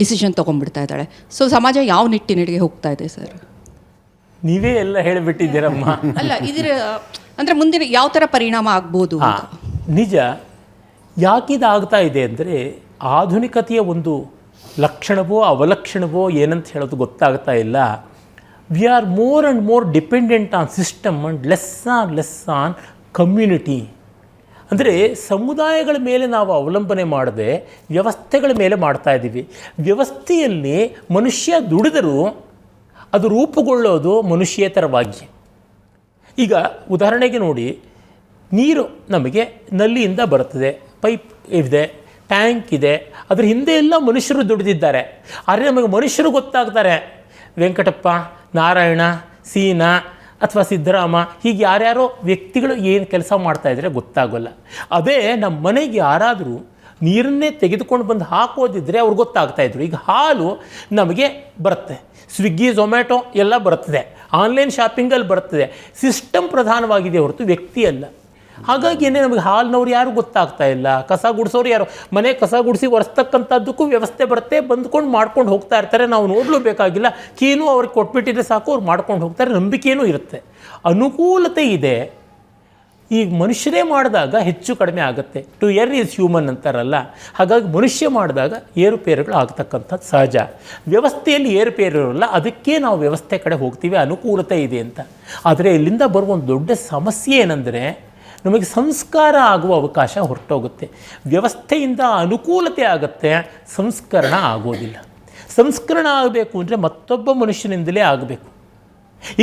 ಡಿಸಿಷನ್ ತೊಗೊಂಡ್ಬಿಡ್ತಾ ಇದ್ದಾಳೆ. ಸೊ ಸಮಾಜ ಯಾವ ನಿಟ್ಟಿನಡೆಗೆ ಹೋಗ್ತಾ ಇದೆ ಸರ್? ನೀವೇ ಎಲ್ಲ ಹೇಳಿಬಿಟ್ಟಿದ್ದೀರಮ್ಮ. ಅಲ್ಲ, ಇದರ ಅಂದರೆ ಮುಂದಿನ ಯಾವ ಥರ ಪರಿಣಾಮ ಆಗ್ಬೋದು? ನಿಜ. ಯಾಕಿದಾಗ್ತಾ ಇದೆ ಅಂದರೆ, ಆಧುನಿಕತೆಯ ಒಂದು ಲಕ್ಷಣವೋ ಅವಲಕ್ಷಣವೋ ಏನಂತ ಹೇಳೋದು ಗೊತ್ತಾಗ್ತಾ ಇಲ್ಲ. We are more and more dependent on system and less on community. ಅಂದರೆ ಸಮುದಾಯಗಳ ಮೇಲೆ ನಾವು ಅವಲಂಬನೆ ಮಾಡದೆ ವ್ಯವಸ್ಥೆಗಳ ಮೇಲೆ ಮಾಡ್ತಾ ಇದ್ದೀವಿ. ವ್ಯವಸ್ಥೆಯಲ್ಲಿ ಮನುಷ್ಯ ದುಡಿದರೂ ಅದು ರೂಪುಗೊಳ್ಳೋದು ಮನುಷ್ಯೇತರವಾಗಿ. ಈಗ ಉದಾಹರಣೆಗೆ ನೋಡಿ, ನೀರು ನಮಗೆ ನಲ್ಲಿಯಿಂದ ಬರುತ್ತದೆ, ಪೈಪ್ ಇದೆ, ಟ್ಯಾಂಕ್ ಇದೆ, ಅದ್ರ ಹಿಂದೆ ಎಲ್ಲ ಮನುಷ್ಯರು ದುಡಿದಿದ್ದಾರೆ. ಆದರೆ ನಮಗೆ ಮನುಷ್ಯರು ಗೊತ್ತಾಗ್ತಾರೆ, ವೆಂಕಟಪ್ಪ, ನಾರಾಯಣ, ಸೀನಾ ಅಥವಾ ಸಿದ್ದರಾಮ, ಹೀಗೆ ಯಾರ್ಯಾರೋ ವ್ಯಕ್ತಿಗಳು ಏನು ಕೆಲಸ ಮಾಡ್ತಾಯಿದ್ರೆ ಗೊತ್ತಾಗೋಲ್ಲ. ಅದೇ ನಮ್ಮ ಮನೆಗೆ ಯಾರಾದರೂ ನೀರನ್ನೇ ತೆಗೆದುಕೊಂಡು ಬಂದು ಹಾಕೋದಿದ್ರೆ ಅವ್ರಿಗೆ ಗೊತ್ತಾಗ್ತಾಯಿದ್ರು. ಈಗ ಹಾಲು ನಮಗೆ ಬರುತ್ತೆ, ಸ್ವಿಗ್ಗಿ, ಝೊಮ್ಯಾಟೊ ಎಲ್ಲ ಬರ್ತದೆ, ಆನ್ಲೈನ್ ಶಾಪಿಂಗಲ್ಲಿ ಬರ್ತದೆ. ಸಿಸ್ಟಮ್ ಪ್ರಧಾನವಾಗಿದೆ ಹೊರತು ವ್ಯಕ್ತಿ ಅಲ್ಲ. ಹಾಗಾಗಿ ನಮಗೆ ಹಾಲಿನವ್ರು ಯಾರು ಗೊತ್ತಾಗ್ತಾ ಇಲ್ಲ, ಕಸ ಗುಡಿಸೋರು ಯಾರು, ಮನೆ ಕಸ ಗುಡಿಸಿ ಒರೆಸ್ತಕ್ಕಂಥದ್ದಕ್ಕೂ ವ್ಯವಸ್ಥೆ ಬರುತ್ತೆ, ಬಂದ್ಕೊಂಡು ಮಾಡ್ಕೊಂಡು ಹೋಗ್ತಾ ಇರ್ತಾರೆ. ನಾವು ನೋಡಲೂ ಬೇಕಾಗಿಲ್ಲ, ಕೀನು ಅವ್ರಿಗೆ ಕೊಟ್ಬಿಟ್ಟಿದ್ರೆ ಸಾಕು, ಅವ್ರು ಮಾಡ್ಕೊಂಡು ಹೋಗ್ತಾರೆ, ನಂಬಿಕೆಯೂ ಇರುತ್ತೆ, ಅನುಕೂಲತೆ ಇದೆ. ಈಗ ಮನುಷ್ಯರೇ ಮಾಡಿದಾಗ ಹೆಚ್ಚು ಕಡಿಮೆ ಆಗುತ್ತೆ. ಟು ಎರ್ ಈಸ್ ಹ್ಯೂಮನ್ ಅಂತಾರಲ್ಲ, ಹಾಗಾಗಿ ಮನುಷ್ಯ ಮಾಡಿದಾಗ ಏರುಪೇರುಗಳು ಆಗ್ತಕ್ಕಂಥದ್ದು ಸಹಜ. ವ್ಯವಸ್ಥೆಯಲ್ಲಿ ಏರುಪೇರು ಇರೋಲ್ಲ, ಅದಕ್ಕೆ ನಾವು ವ್ಯವಸ್ಥೆ ಕಡೆ ಹೋಗ್ತೀವಿ, ಅನುಕೂಲತೆ ಇದೆ ಅಂತ. ಆದರೆ ಇಲ್ಲಿಂದ ಬರುವ ಒಂದು ದೊಡ್ಡ ಸಮಸ್ಯೆ ಏನಂದರೆ, ನಮಗೆ ಸಂಸ್ಕಾರ ಆಗುವ ಅವಕಾಶ ಹೊರಟೋಗುತ್ತೆ. ವ್ಯವಸ್ಥೆಯಿಂದ ಅನುಕೂಲತೆ ಆಗುತ್ತೆ, ಸಂಸ್ಕರಣ ಆಗೋದಿಲ್ಲ. ಸಂಸ್ಕರಣ ಆಗಬೇಕು ಅಂದರೆ ಮತ್ತೊಬ್ಬ ಮನುಷ್ಯನಿಂದಲೇ ಆಗಬೇಕು.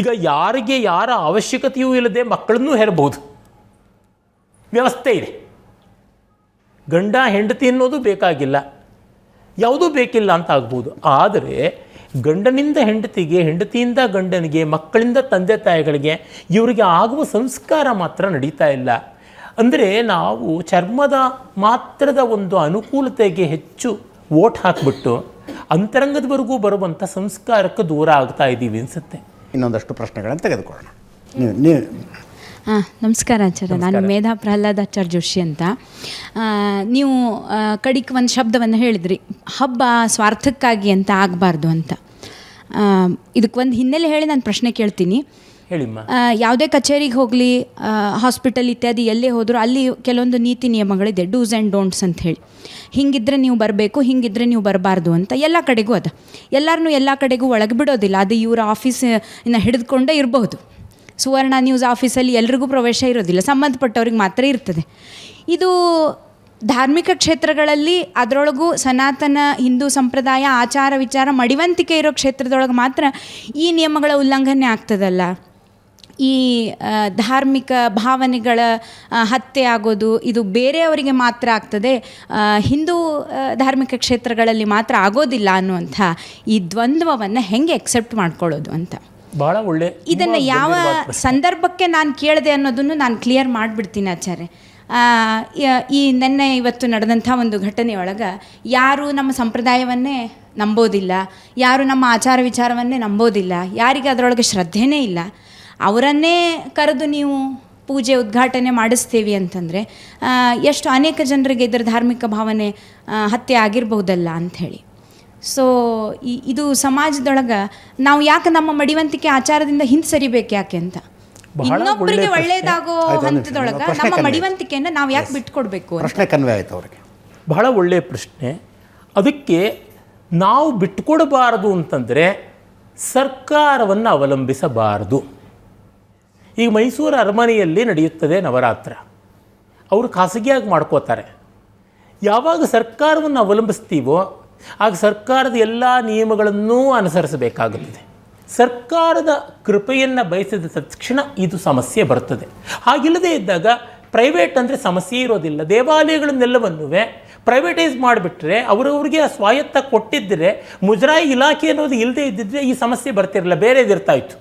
ಈಗ ಯಾರಿಗೆ ಯಾರ ಅವಶ್ಯಕತೆಯೂ ಇಲ್ಲದೆ ಮಕ್ಕಳನ್ನೂ ಹೆರಬಹುದು, ವ್ಯವಸ್ಥೆ ಇದೆ. ಗಂಡ ಹೆಂಡತಿ ಅನ್ನೋದು ಬೇಕಾಗಿಲ್ಲ, ಯಾವುದೂ ಬೇಕಿಲ್ಲ ಅಂತ ಆಗ್ಬೋದು. ಆದರೆ ಗಂಡನಿಂದ ಹೆಂಡತಿಗೆ, ಹೆಂಡತಿಯಿಂದ ಗಂಡನಿಗೆ, ಮಕ್ಕಳಿಂದ ತಂದೆ ತಾಯಿಗಳಿಗೆ ಇವರಿಗೆ ಆಗುವ ಸಂಸ್ಕಾರ ಮಾತ್ರ ನಡೀತಾ ಇಲ್ಲ. ಅಂದರೆ ನಾವು ಚರ್ಮದ ಮಾತ್ರದ ಒಂದು ಅನುಕೂಲತೆಗೆ ಹೆಚ್ಚು ಓಟ್ ಹಾಕಿಬಿಟ್ಟು ಅಂತರಂಗದವರೆಗೂ ಬರುವಂಥ ಸಂಸ್ಕಾರಕ್ಕೆ ದೂರ ಆಗ್ತಾ ಇದ್ದೀವಿ ಅನಿಸುತ್ತೆ. ಇನ್ನೊಂದಷ್ಟು ಪ್ರಶ್ನೆಗಳನ್ನು ತೆಗೆದುಕೊಳ್ಳೋಣ. ನೀವು ನಮಸ್ಕಾರ ಆಚಾರ್ಯ, ನಾನು ಮೇಧಾ ಪ್ರಹ್ಲಾದಾಚಾರ್ಯ ಜೋಶಿ ಅಂತ. ನೀವು ಕಡಿಕ್ ಒಂದು ಶಬ್ದವನ್ನು ಹೇಳಿದ್ರಿ, ಹಬ್ಬ ಸ್ವಾರ್ಥಕ್ಕಾಗಿ ಅಂತ ಆಗಬಾರ್ದು ಅಂತ. ಇದಕ್ಕೆ ಒಂದು ಹಿನ್ನೆಲೆ ಹೇಳಿ ನಾನು ಪ್ರಶ್ನೆ ಕೇಳ್ತೀನಿ. ಹೇಳಿಮ್ಮ. ಯಾವುದೇ ಕಚೇರಿಗೆ ಹೋಗಲಿ, ಹಾಸ್ಪಿಟಲ್ ಇತ್ಯಾದಿ ಎಲ್ಲೇ ಹೋದರೂ ಅಲ್ಲಿ ಕೆಲವೊಂದು ನೀತಿ ನಿಯಮಗಳಿದೆ, ಡೂಸ್ ಆ್ಯಂಡ್ ಡೋಂಟ್ಸ್ ಅಂತ ಹೇಳಿ. ಹಿಂಗಿದ್ರೆ ನೀವು ಬರಬೇಕು, ಹಿಂಗಿದ್ರೆ ನೀವು ಬರಬಾರ್ದು ಅಂತ ಎಲ್ಲ ಕಡೆಗೂ ಅದ. ಎಲ್ಲರನ್ನೂ ಎಲ್ಲ ಕಡೆಗೂ ಒಳಗೆ ಬಿಡೋದಿಲ್ಲ, ಅದು ಇವರ ಆಫೀಸಿನ ಹಿಡಿದುಕೊಂಡೇ ಇರಬಹುದು. ಸುವರ್ಣ ನ್ಯೂಸ್ ಆಫೀಸಲ್ಲಿ ಎಲ್ರಿಗೂ ಪ್ರವೇಶ ಇರೋದಿಲ್ಲ, ಸಂಬಂಧಪಟ್ಟವ್ರಿಗೆ ಮಾತ್ರ ಇರ್ತದೆ. ಇದು ಧಾರ್ಮಿಕ ಕ್ಷೇತ್ರಗಳಲ್ಲಿ, ಅದರೊಳಗೂ ಸನಾತನ ಹಿಂದೂ ಸಂಪ್ರದಾಯ ಆಚಾರ ವಿಚಾರ ಮಡಿವಂತಿಕೆ ಇರೋ ಕ್ಷೇತ್ರದೊಳಗೆ ಮಾತ್ರ ಈ ನಿಯಮಗಳ ಉಲ್ಲಂಘನೆ ಆಗ್ತದಲ್ಲ. ಈ ಧಾರ್ಮಿಕ ಭಾವನೆಗಳ ಹತ್ಯೆ ಆಗೋದು ಇದು ಬೇರೆಯವರಿಗೆ ಮಾತ್ರ ಆಗ್ತದೆ, ಹಿಂದೂ ಧಾರ್ಮಿಕ ಕ್ಷೇತ್ರಗಳಲ್ಲಿ ಮಾತ್ರ ಆಗೋದಿಲ್ಲ ಅನ್ನುವಂಥ ಈ ದ್ವಂದ್ವವನ್ನು ಹೆಂಗೆ ಎಕ್ಸೆಪ್ಟ್ ಮಾಡ್ಕೊಳ್ಳೋದು ಅಂತ. ಭಾಳ ಒಳ್ಳೆ. ಇದನ್ನು ಯಾವ ಸಂದರ್ಭಕ್ಕೆ ನಾನು ಕೇಳಿದೆ ಅನ್ನೋದನ್ನು ನಾನು ಕ್ಲಿಯರ್ ಮಾಡಿಬಿಡ್ತೀನಿ ಆಚಾರ್ಯ. ಈ ನೆನ್ನೆ ಇವತ್ತು ನಡೆದಂಥ ಒಂದು ಘಟನೆಯೊಳಗೆ ಯಾರು ನಮ್ಮ ಸಂಪ್ರದಾಯವನ್ನೇ ನಂಬೋದಿಲ್ಲ, ಯಾರು ನಮ್ಮ ಆಚಾರ ವಿಚಾರವನ್ನೇ ನಂಬೋದಿಲ್ಲ, ಯಾರಿಗೆ ಅದರೊಳಗೆ ಶ್ರದ್ಧೆನೇ ಇಲ್ಲ, ಅವರನ್ನೇ ಕರೆದು ನೀವು ಪೂಜೆ ಉದ್ಘಾಟನೆ ಮಾಡಿಸ್ತೀವಿ ಅಂತಂದರೆ ಎಷ್ಟು ಅನೇಕ ಜನರಿಗೆ ಇದರ ಧಾರ್ಮಿಕ ಭಾವನೆ ಹತ್ಯೆ ಆಗಿರಬಹುದಲ್ಲ ಅಂಥೇಳಿ. ಸೊ ಇದು ಸಮಾಜದೊಳಗೆ ನಾವು ಯಾಕೆ ನಮ್ಮ ಮಡಿವಂತಿಕೆ ಆಚಾರದಿಂದ ಹಿಂದೆ ಸರಿಬೇಕು ಯಾಕೆ ಅಂತ, ಇನ್ನೊಬ್ಬರಿಗೆ ಒಳ್ಳೇದಾಗೋ ಹಂತದೊಳಗೆ ನಮ್ಮ ಮಡಿವಂತಿಕೆಯನ್ನು ನಾವು ಯಾಕೆ ಬಿಟ್ಕೊಡ್ಬೇಕು? ಪ್ರಶ್ನೆ ಕನ್ವೆ ಆಯಿತು ಅವರಿಗೆ. ಬಹಳ ಒಳ್ಳೆಯ ಪ್ರಶ್ನೆ. ಅದಕ್ಕೆ ನಾವು ಬಿಟ್ಕೊಡಬಾರದು ಅಂತಂದರೆ ಸರ್ಕಾರವನ್ನು ಅವಲಂಬಿಸಬಾರದು. ಈಗ ಮೈಸೂರು ಅರಮನೆಯಲ್ಲಿ ನಡೆಯುತ್ತದೆ ನವರಾತ್ರ, ಅವರು ಖಾಸಗಿಯಾಗಿ ಮಾಡ್ಕೋತಾರೆ. ಯಾವಾಗ ಸರ್ಕಾರವನ್ನು ಅವಲಂಬಿಸ್ತೀವೋ ಆಗ ಸರ್ಕಾರದ ಎಲ್ಲ ನಿಯಮಗಳನ್ನೂ ಅನುಸರಿಸಬೇಕಾಗುತ್ತದೆ. ಸರ್ಕಾರದ ಕೃಪೆಯನ್ನು ಬಯಸಿದ ತಕ್ಷಣ ಇದು ಸಮಸ್ಯೆ ಬರ್ತದೆ. ಹಾಗಿಲ್ಲದೇ ಇದ್ದಾಗ ಪ್ರೈವೇಟ್ ಅಂದರೆ ಸಮಸ್ಯೆ ಇರೋದಿಲ್ಲ. ದೇವಾಲಯಗಳನ್ನೆಲ್ಲವನ್ನೂ ಪ್ರೈವೇಟೈಸ್ ಮಾಡಿಬಿಟ್ರೆ, ಅವರವ್ರಿಗೆ ಸ್ವಾಯತ್ತ ಕೊಟ್ಟಿದ್ದರೆ, ಮುಜರಾಯಿ ಇಲಾಖೆ ಅನ್ನೋದು ಇಲ್ಲದೇ ಇದ್ದಿದ್ದರೆ ಈ ಸಮಸ್ಯೆ ಬರ್ತಿರಲಿಲ್ಲ, ಬೇರೆದಿರ್ತಾಯಿತ್ತು.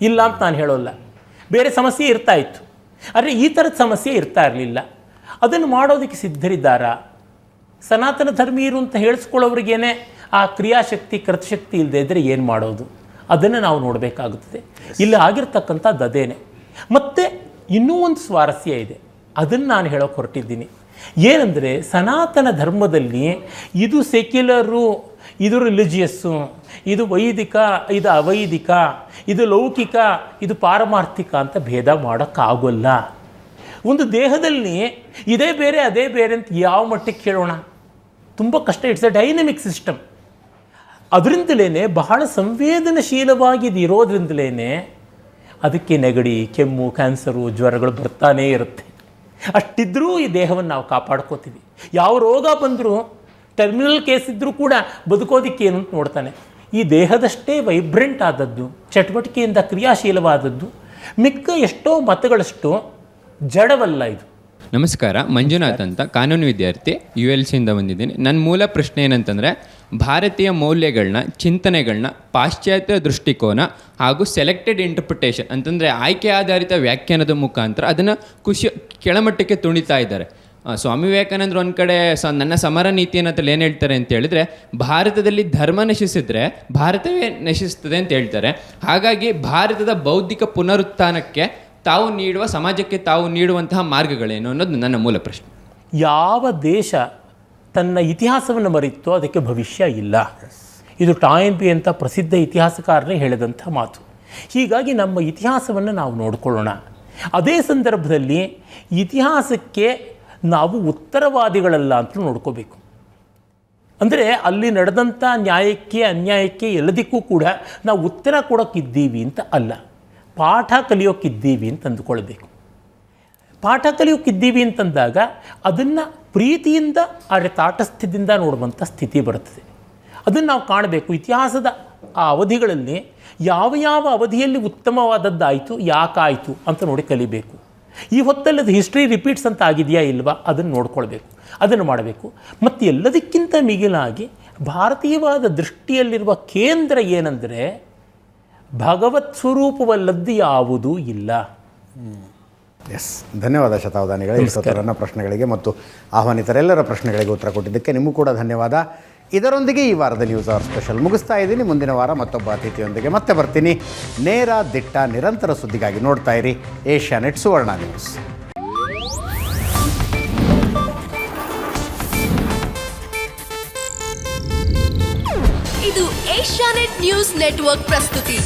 ಇಲ್ಲ ಅಂತ ನಾನು ಹೇಳೋಲ್ಲ, ಬೇರೆ ಸಮಸ್ಯೆ ಇರ್ತಾಯಿತ್ತು. ಆದರೆ ಈ ಥರದ ಸಮಸ್ಯೆ ಇರ್ತಾ ಇರಲಿಲ್ಲ. ಅದನ್ನು ಮಾಡೋದಕ್ಕೆ ಸಿದ್ಧರಿದ್ದಾರಾ? ಸನಾತನ ಧರ್ಮೀಯರು ಅಂತ ಹೇಳಿಸ್ಕೊಳ್ಳೋರಿಗೇನೆ ಆ ಕ್ರಿಯಾಶಕ್ತಿ ಕೃತಶಕ್ತಿ ಇಲ್ಲದೆ ಇದ್ದರೆ ಏನು ಮಾಡೋದು? ಅದನ್ನು ನಾವು ನೋಡಬೇಕಾಗುತ್ತದೆ. ಇಲ್ಲಿ ಆಗಿರ್ತಕ್ಕಂಥದ್ದು ಅದೇನೆ. ಮತ್ತು ಇನ್ನೂ ಒಂದು ಸ್ವಾರಸ್ಯ ಇದೆ, ಅದನ್ನು ನಾನು ಹೇಳೋಕೆ ಹೊರಟಿದ್ದೀನಿ. ಏನಂದರೆ, ಸನಾತನ ಧರ್ಮದಲ್ಲಿ ಇದು ಸೆಕ್ಯುಲರು, ಇದು ರಿಲಿಜಿಯಸ್ಸು, ಇದು ವೈದಿಕ, ಇದು ಅವೈದಿಕ, ಇದು ಲೌಕಿಕ, ಇದು ಪಾರಮಾರ್ಥಿಕ ಅಂತ ಭೇದ ಮಾಡೋಕ್ಕಾಗೋಲ್ಲ. ಒಂದು ದೇಹದಲ್ಲಿ ಇದೇ ಬೇರೆ ಅದೇ ಬೇರೆ ಅಂತ ಯಾವ ಮಟ್ಟಕ್ಕೆ ಹೇಳೋಣ? ತುಂಬ ಕಷ್ಟ. It's a dynamic system. ಅದರಿಂದಲೇ ಬಹಳ ಸಂವೇದನಶೀಲವಾಗಿದ್ದು ಇರೋದ್ರಿಂದಲೇ ಅದಕ್ಕೆ ನೆಗಡಿ, ಕೆಮ್ಮು, ಕ್ಯಾನ್ಸರು, ಜ್ವರಗಳು ಬರ್ತಾನೇ ಇರುತ್ತೆ. ಅಷ್ಟಿದ್ದರೂ ಈ ದೇಹವನ್ನು ನಾವು ಕಾಪಾಡ್ಕೋತೀವಿ. ಯಾವ ರೋಗ ಬಂದರೂ, ಟರ್ಮಿನಲ್ ಕೇಸ್ ಇದ್ದರೂ ಕೂಡ ಬದುಕೋದಿಕ್ಕೆ ಏನು ಅಂತ ನೋಡ್ತಾನೆ. ಈ ದೇಹದಷ್ಟೇ ವೈಬ್ರೆಂಟ್ ಆದದ್ದು, ಚಟುವಟಿಕೆಯಿಂದ ಕ್ರಿಯಾಶೀಲವಾದದ್ದು, ಮಿಕ್ಕ ಎಷ್ಟೋ ಮತಗಳಷ್ಟು ಜಡವಲ್ಲ ಇದು. ನಮಸ್ಕಾರ, ಮಂಜುನಾಥ್ ಅಂತ, ಕಾನೂನು ವಿದ್ಯಾರ್ಥಿ, ULCಯಿಂದ ಬಂದಿದ್ದೀನಿ. ನನ್ನ ಮೂಲ ಪ್ರಶ್ನೆ ಏನಂತಂದರೆ, ಭಾರತೀಯ ಮೌಲ್ಯಗಳನ್ನ, ಚಿಂತನೆಗಳನ್ನ ಪಾಶ್ಚಾತ್ಯ ದೃಷ್ಟಿಕೋನ ಹಾಗೂ ಸೆಲೆಕ್ಟೆಡ್ ಇಂಟರ್ಪ್ರಿಟೇಷನ್ ಅಂತಂದರೆ ಆಯ್ಕೆ ಆಧಾರಿತ ವ್ಯಾಖ್ಯಾನದ ಮುಖಾಂತರ ಅದನ್ನು ಕೆಳಮಟ್ಟಕ್ಕೆ ತುಣಿತಾ ಇದ್ದಾರೆ. ಸ್ವಾಮಿ ವಿವೇಕಾನಂದರು ಒಂದು ಕಡೆ ನನ್ನ ಸಮರ ನೀತಿ ಅನ್ನೋದ್ರಲ್ಲಿ ಏನು ಹೇಳ್ತಾರೆ ಅಂತ ಹೇಳಿದರೆ, ಭಾರತದಲ್ಲಿ ಧರ್ಮ ನಶಿಸಿದರೆ ಭಾರತವೇ ನಶಿಸ್ತದೆ ಅಂತ ಹೇಳ್ತಾರೆ. ಹಾಗಾಗಿ ಭಾರತದ ಬೌದ್ಧಿಕ ಪುನರುತ್ಥಾನಕ್ಕೆ ತಾವು ನೀಡುವ, ಸಮಾಜಕ್ಕೆ ತಾವು ನೀಡುವಂತಹ ಮಾರ್ಗಗಳೇನು ಅನ್ನೋದು ನನ್ನ ಮೂಲ ಪ್ರಶ್ನೆ. ಯಾವ ದೇಶ ತನ್ನ ಇತಿಹಾಸವನ್ನು ಮರೆತೋ ಅದಕ್ಕೆ ಭವಿಷ್ಯ ಇಲ್ಲ. ಇದು ಟಾಯನ್ಬಿ ಅಂತ ಪ್ರಸಿದ್ಧ ಇತಿಹಾಸಕಾರರೇ ಹೇಳಿದಂಥ ಮಾತು. ಹೀಗಾಗಿ ನಮ್ಮ ಇತಿಹಾಸವನ್ನು ನಾವು ನೋಡಿಕೊಳ್ಳೋಣ. ಅದೇ ಸಂದರ್ಭದಲ್ಲಿ ಇತಿಹಾಸಕ್ಕೆ ನಾವು ಉತ್ತರವಾದಿಗಳಲ್ಲ ಅಂತ ನೋಡ್ಕೋಬೇಕು. ಅಂದರೆ ಅಲ್ಲಿ ನಡೆದಂಥ ನ್ಯಾಯಕ್ಕೆ ಅನ್ಯಾಯಕ್ಕೆ ಎಲ್ಲದಕ್ಕೂ ಕೂಡ ನಾವು ಉತ್ತರ ಕೊಡೋಕ್ಕಿದ್ದೀವಿ ಅಂತ ಅಲ್ಲ, ಪಾಠ ಕಲಿಯೋಕ್ಕಿದ್ದೀವಿ ಅಂತ ಅಂದುಕೊಳ್ಬೇಕು. ಪಾಠ ಕಲಿಯೋಕ್ಕಿದ್ದೀವಿ ಅಂತಂದಾಗ ಅದನ್ನು ಪ್ರೀತಿಯಿಂದ, ಆದರೆ ತಾಟಸ್ಥ್ಯದಿಂದ ನೋಡುವಂಥ ಸ್ಥಿತಿ ಬರುತ್ತದೆ. ಅದನ್ನು ನಾವು ಕಾಣಬೇಕು. ಇತಿಹಾಸದ ಆ ಅವಧಿಗಳಲ್ಲಿ ಯಾವ ಯಾವ ಅವಧಿಯಲ್ಲಿ ಉತ್ತಮವಾದದ್ದಾಯಿತು, ಯಾಕಾಯಿತು ಅಂತ ನೋಡಿ ಕಲಿಬೇಕು. ಈ ಹೊತ್ತಲ್ಲಿ ಅದು ಹಿಸ್ಟ್ರಿ ರಿಪೀಟ್ಸ್ ಅಂತ ಆಗಿದೆಯಾ ಇಲ್ವಾ ಅದನ್ನು ನೋಡ್ಕೊಳ್ಬೇಕು, ಅದನ್ನು ಮಾಡಬೇಕು. ಮತ್ತು ಎಲ್ಲದಕ್ಕಿಂತ ಮಿಗಿಲಾಗಿ ಭಾರತೀಯವಾದ ದೃಷ್ಟಿಯಲ್ಲಿರುವ ಕೇಂದ್ರ ಏನಂದರೆ, ಭಗವತ್ ಸ್ವರೂಪವಲ್ಲದ್ದು ಯಾವುದೂ ಇಲ್ಲ. ಎಸ್, ಧನ್ಯವಾದ ಶತಾವಧಾನಿಗಳೇ. ಇಷ್ಟೊತ್ತರನ್ನ ಪ್ರಶ್ನೆಗಳಿಗೆ ಮತ್ತು ಆಹ್ವಾನಿತರೆಲ್ಲರ ಪ್ರಶ್ನೆಗಳಿಗೆ ಉತ್ತರ ಕೊಟ್ಟಿದ್ದಕ್ಕೆ ನಿಮಗೂ ಕೂಡ ಧನ್ಯವಾದ. ಇದರೊಂದಿಗೆ ಈ ವಾರದ ನ್ಯೂಸ್ ಅವರ್ ಸ್ಪೆಷಲ್ ಮುಗಿಸ್ತಾ ಇದ್ದೀನಿ. ಮುಂದಿನ ವಾರ ಮತ್ತೊಬ್ಬ ಅತಿಥಿಯೊಂದಿಗೆ ಮತ್ತೆ ಬರ್ತೀನಿ. ನೇರ, ದಿಟ್ಟ, ನಿರಂತರ ಸುದ್ದಿಗಾಗಿ ನೋಡ್ತಾ ಇರಿ ಏಷ್ಯಾನೆಟ್ ಸುವರ್ಣ ನ್ಯೂಸ್. ಇದು ಏಷ್ಯಾನೆಟ್ ನ್ಯೂಸ್ ನೆಟ್ವರ್ಕ್ ಪ್ರಸ್ತುತಿ.